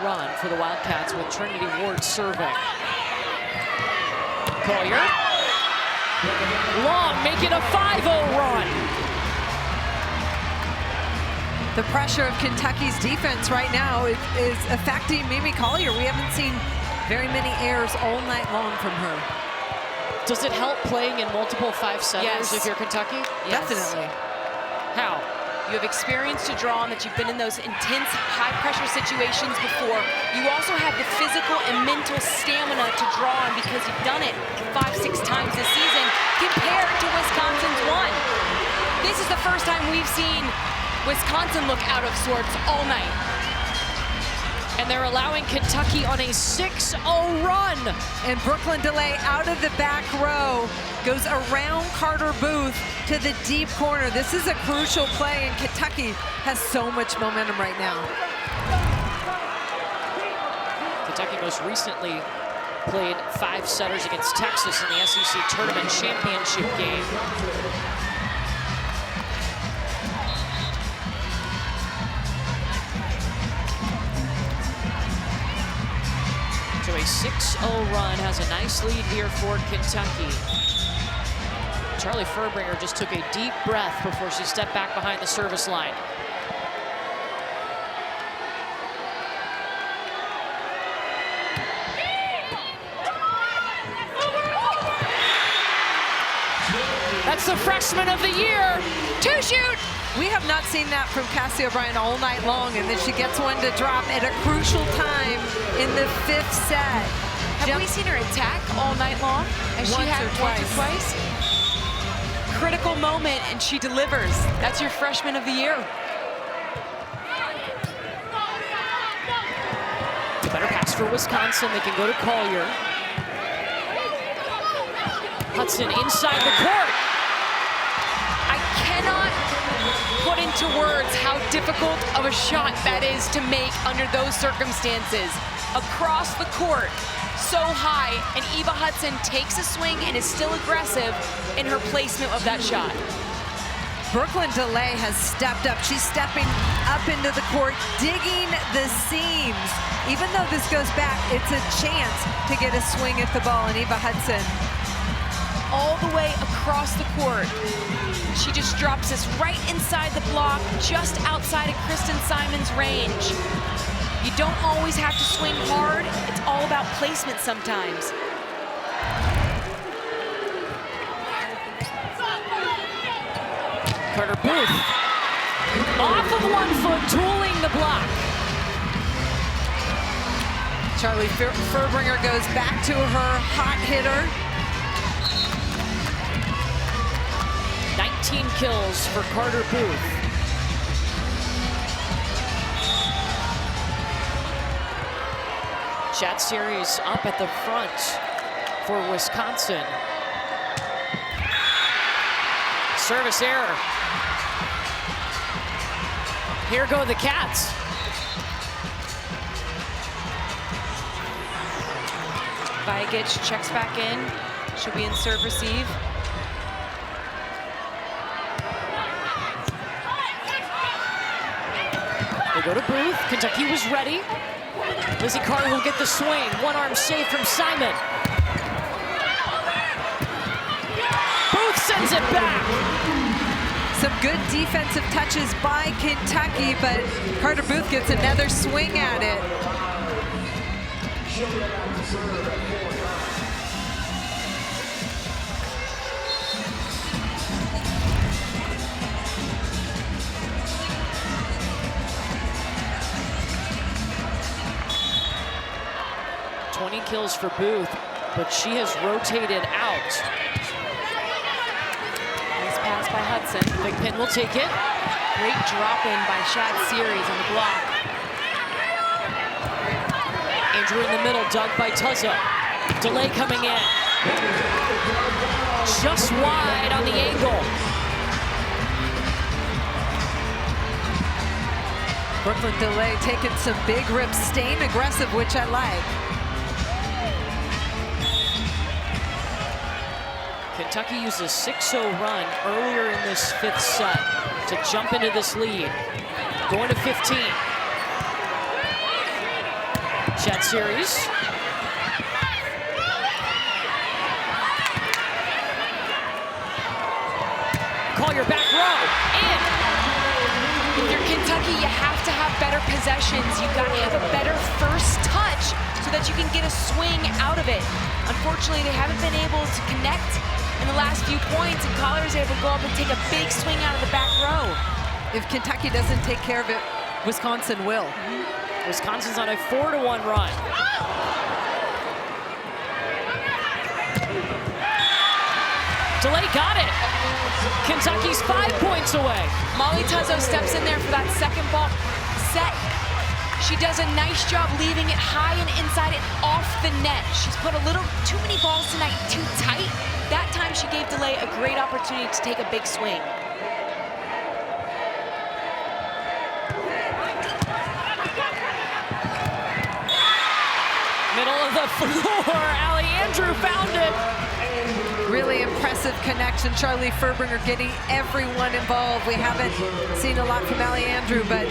Run for the Wildcats with Trinity Ward serving. Collier. Long making a 5-0 run. The pressure of Kentucky's defense right now is affecting Mimi Collier. We haven't seen very many errors all night long from her. Does it help playing in multiple 5-setters if you're Kentucky? Yes. Definitely. How? You have experience to draw on, that you've been in those intense, high-pressure situations before. You also have the physical and mental stamina to draw on because you've done it 5-6 times this season compared to Wisconsin's 1. This is the first time we've seen Wisconsin look out of sorts all night. And they're allowing Kentucky on a 6-0 run. And Brooklyn delay out of the back row, goes around Carter Booth to the deep corner. This is a crucial play, and Kentucky has so much momentum right now. Kentucky most recently played 5-setters against Texas in the SEC Tournament Championship game. So a 6-0 run has a nice lead here for Kentucky. Charlie Furbringer just took a deep breath before she stepped back behind the service line. That's the freshman of the year. Two shoot. We have not seen that from Cassie O'Brien all night long, and then she gets one to drop at a crucial time in the 5th set. Have we seen her attack all night long? As she had once or twice? Critical moment, and she delivers. That's your freshman of the year. Better pass for Wisconsin. They can go to Collier. Hudson inside the court. I cannot put into words how difficult of a shot that is to make under those circumstances. Across the court, so high, and Eva Hudson takes a swing and is still aggressive in her placement of that shot. Brooklyn DeLay has stepped up. She's stepping up into the court, digging the seams. Even though this goes back, it's a chance to get a swing at the ball, and Eva Hudson all the way across the court. She just drops this right inside the block, just outside of Kristen Simon's range. You don't always have to swing hard. It's all about placement sometimes. Carter Booth off of 1 foot, tooling the block. Charlie Furbringer goes back to her hot hitter. 19 kills for Carter Booth. Shot series up at the front for Wisconsin. Service error. Here go the Cats. Vajic checks back in. She'll be in serve receive. They go to Booth. Kentucky was ready. Lizzie Carter will get the swing. One arm save from Simon. Booth sends it back. Some good defensive touches by Kentucky, but Carter Booth gets another swing at it. 20 kills for Booth, but she has rotated out. Nice pass by Hudson. Big Pin will take it. Great drop in by Shad Series on the block. Andrew in the middle, dug by Tuzzo. Delay coming in. Just wide on the angle. Brooklyn DeLay taking some big rips, staying aggressive, which I like. Kentucky used a 6-0 run earlier in this 5th set to jump into this lead. Going to 15. Shot series. Collier back row, in. If you're Kentucky, you have to have better possessions. You've got to have a better first touch so that you can get a swing out of it. Unfortunately, they haven't been able to connect in the last few points, and Collier's able to go up and take a big swing out of the back row. If Kentucky doesn't take care of it, Wisconsin will. Wisconsin's on a 4-1 run. Delay got it. Kentucky's 5 points away. Molly Tuzzo steps in there for that second ball set. She does a nice job leaving it high and inside it off the net. She's put a little too many balls tonight, too tight. That time she gave Delay a great opportunity to take a big swing. Middle of the floor, Allie Andrew found it. Really impressive connection. Charlie Furbringer getting everyone involved. We haven't seen a lot from Allie Andrew, but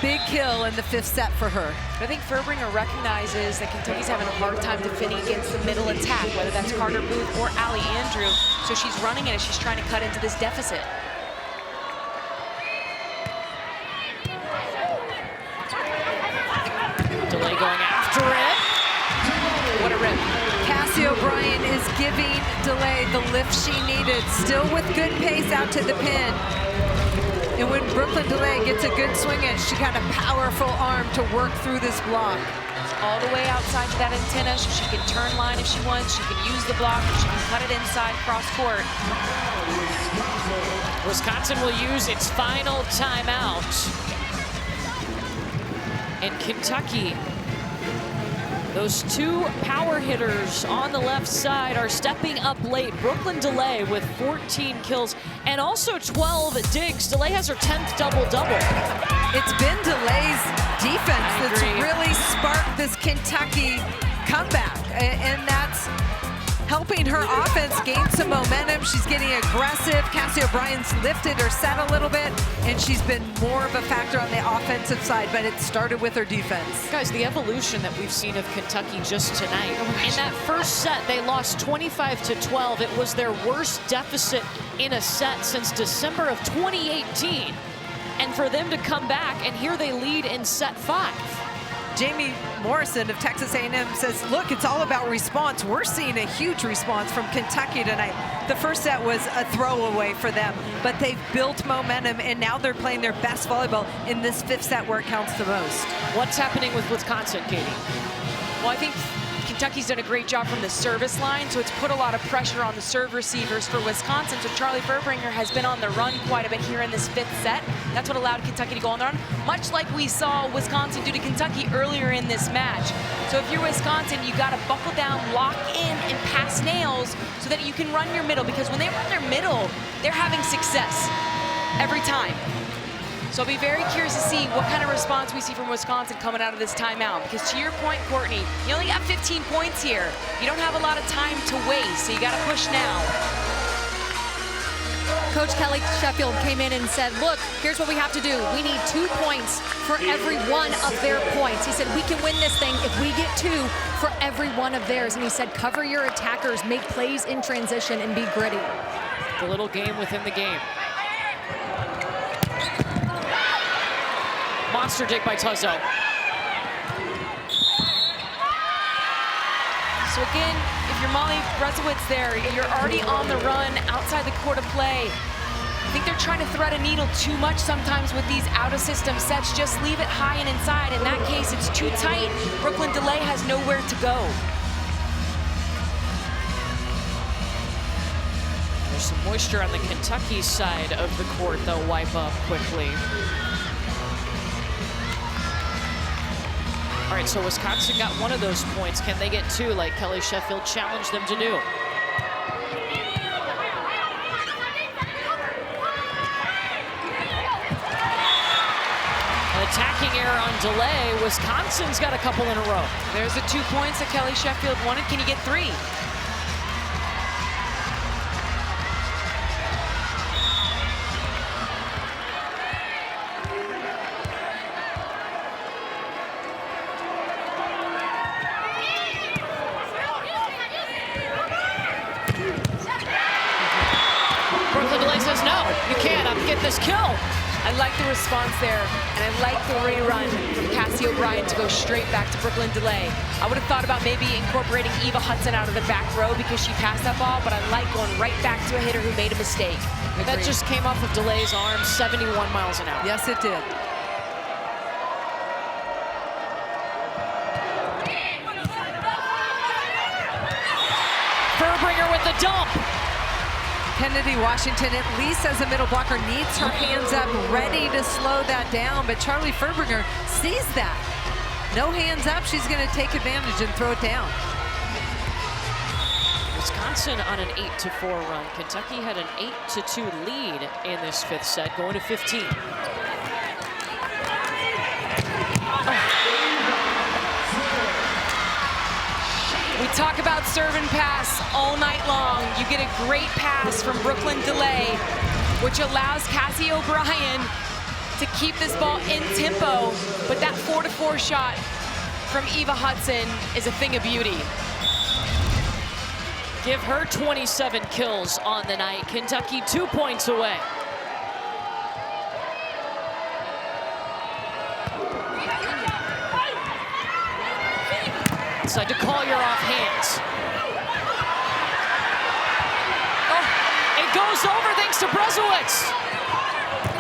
big kill in the 5th set for her. I think Furbringer recognizes that Kentucky's having a hard time defending against the middle attack, whether that's Carter Booth or Allie Andrew. So she's running it as she's trying to cut into this deficit. DeLay going after it. What a rip. Cassie O'Brien is giving DeLay the lift she needed, still with good pace out to the pin. And when Brooklyn DeLay gets a good swing in, she got a powerful arm to work through this block. All the way outside to that antenna, so she can turn line if she wants, she can use the block, she can cut it inside cross court. Wisconsin will use its final timeout. And Kentucky, those two power hitters on the left side are stepping up late. Brooklyn DeLay with 14 kills and also 12 digs. DeLay has her 10th double-double. It's been DeLay's defense that's really sparked this Kentucky comeback, and that's helping her offense gain some momentum. She's getting aggressive. Cassie O'Brien's lifted her set a little bit, and she's been more of a factor on the offensive side, but it started with her defense. Guys, the evolution that we've seen of Kentucky just tonight. In that first set, they lost 25-12. It was their worst deficit in a set since December of 2018. And for them to come back, and here they lead in set 5. Jamie Morrison of Texas A&M says, look, it's all about response. We're seeing a huge response from Kentucky tonight. The first set was a throwaway for them, but they've built momentum, and now they're playing their best volleyball in this 5th set where it counts the most. What's happening with Wisconsin, Katie? Well, I think Kentucky's done a great job from the service line, so it's put a lot of pressure on the serve receivers for Wisconsin. So Charlie Furbringer has been on the run quite a bit here in this 5th set. That's what allowed Kentucky to go on the run, much like we saw Wisconsin do to Kentucky earlier in this match. So if you're Wisconsin, you got to buckle down, lock in, and pass nails so that you can run your middle, because when they run their middle, they're having success every time. So I'll be very curious to see what kind of response we see from Wisconsin coming out of this timeout. Because to your point, Courtney, you only got 15 points here. You don't have a lot of time to waste, so you got to push now. Coach Kelly Sheffield came in and said, look, here's what we have to do. We need 2 points for every one of their points. He said, we can win this thing if we get 2 for every one of theirs. And he said, cover your attackers, make plays in transition, and be gritty. The little game within the game. Monster dig by Tuzzo. So again, if you're Molly Brezowitz there, you're already on the run outside the court of play. I think they're trying to thread a needle too much sometimes with these out-of-system sets. Just leave it high and inside. In that case, it's too tight. Brooklyn DeLay has nowhere to go. There's some moisture on the Kentucky side of the court. They'll wipe up quickly. All right, so Wisconsin got one of those points. Can they get 2 like Kelly Sheffield challenged them to do? An attacking error on DeLay. Wisconsin's got a couple in a row. There's the 2 points that Kelly Sheffield wanted. Can you get 3? This kill. I like the response there, and I like the rerun from Cassie O'Brien to go straight back to Brooklyn DeLay. I would have thought about maybe incorporating Eva Hudson out of the back row because she passed that ball, but I like going right back to a hitter who made a mistake. That just came off of DeLay's arm, 71 miles an hour. Yes, it did. Furbringer with the dump. Kennedy Washington, at least as a middle blocker, needs her hands up, ready to slow that down, but Charlie Furbringer sees that. No hands up, she's going to take advantage and throw it down. Wisconsin on an 8-4 run. Kentucky had an 8-2 lead in this 5th set, going to 15. We talk about serve and pass all night long. You get a great pass from Brooklyn DeLay, which allows Cassie O'Brien to keep this ball in tempo, but that 4-to-4 shot from Eva Hudson is a thing of beauty. Give her 27 kills on the night. Kentucky 2 points away. Inside to Collier off hands. Oh, it goes over thanks to Brezowitz.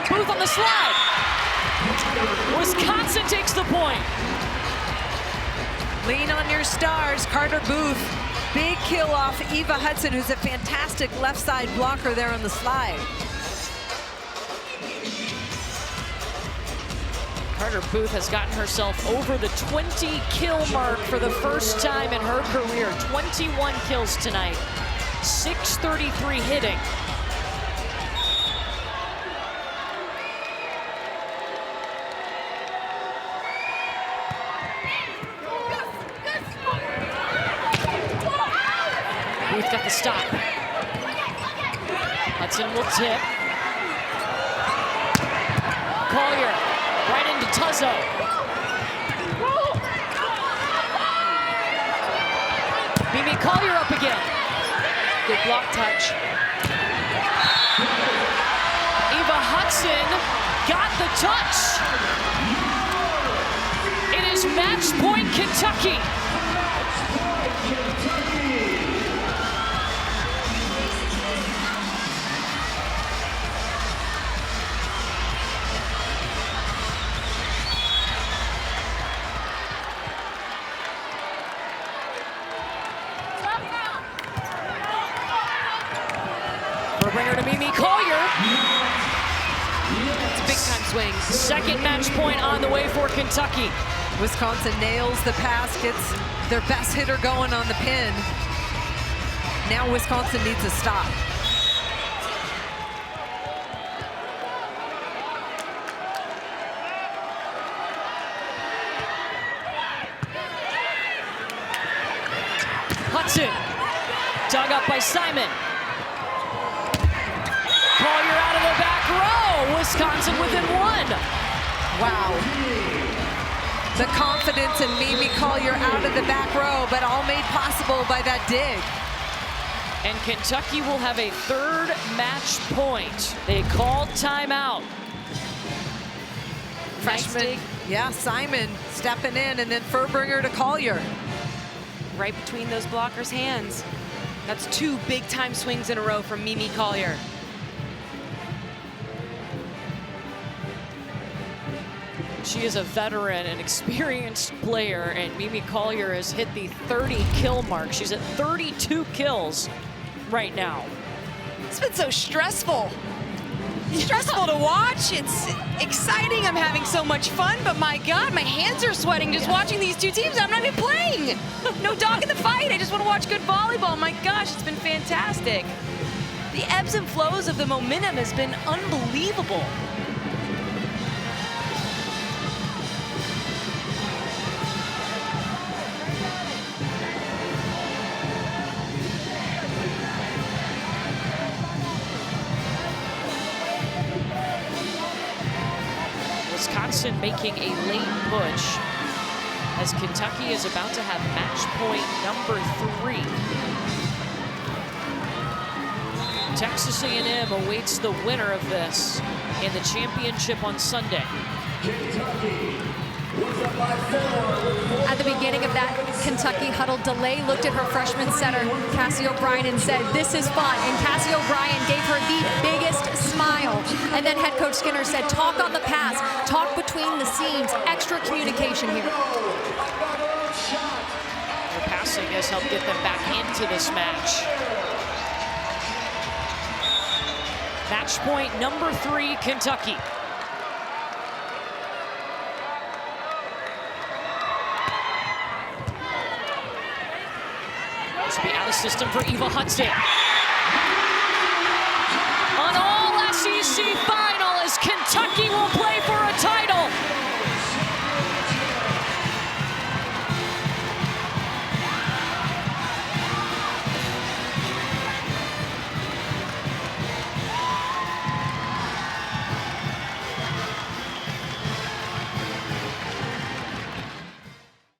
Booth on the slide. Wisconsin takes the point. Lean on your stars, Carter Booth. Big kill off Eva Hudson, who's a fantastic left side blocker there on the slide. Carter Booth has gotten herself over the 20 kill mark for the first time in her career. 21 kills tonight, 633 hitting. Booth got the stop. Hudson will tip. Collier right into Tuzzo. Mimi Collier up again. Good block touch. Eva Hudson got the touch. It is match point Kentucky. Bringer to Mimi Collier. It's a big time swing. Second match point on the way for Kentucky. Wisconsin nails the pass, gets their best hitter going on the pin. Now Wisconsin needs a stop. Hudson, dug up by Simon. Collier out of the back row. Wisconsin within one. Wow. The confidence in Mimi Collier out of the back row, but all made possible by that dig. And Kentucky will have a third match point. They called timeout. Freshman, yeah, Simon stepping in, and then Furbringer to Collier. Right between those blockers' hands. That's 2 big time swings in a row from Mimi Collier. She is a veteran, an experienced player, and Mimi Collier has hit the 30 kill mark. She's at 32 kills right now. It's been so stressful. Stressful to watch. It's exciting. I'm having so much fun, but my God, my hands are sweating just watching these two teams. I'm not even playing. No dog in the fight. I just want to watch good volleyball. My gosh, it's been fantastic. The ebbs and flows of the momentum has been unbelievable. Wisconsin making a late push as Kentucky is about to have match point number 3. Texas A&M awaits the winner of this in the championship on Sunday. At the beginning of that Kentucky huddle, DeLay looked at her freshman setter, Cassie O'Brien, and said, "This is fun." And Cassie O'Brien gave her the biggest smile. And then head coach Skinner said, "Talk on the pass, talk between the seams, extra communication here." Their passing has helped get them back into this match. Match point number 3, Kentucky. This will be out of system for Eva Hudson. On all SEC 5.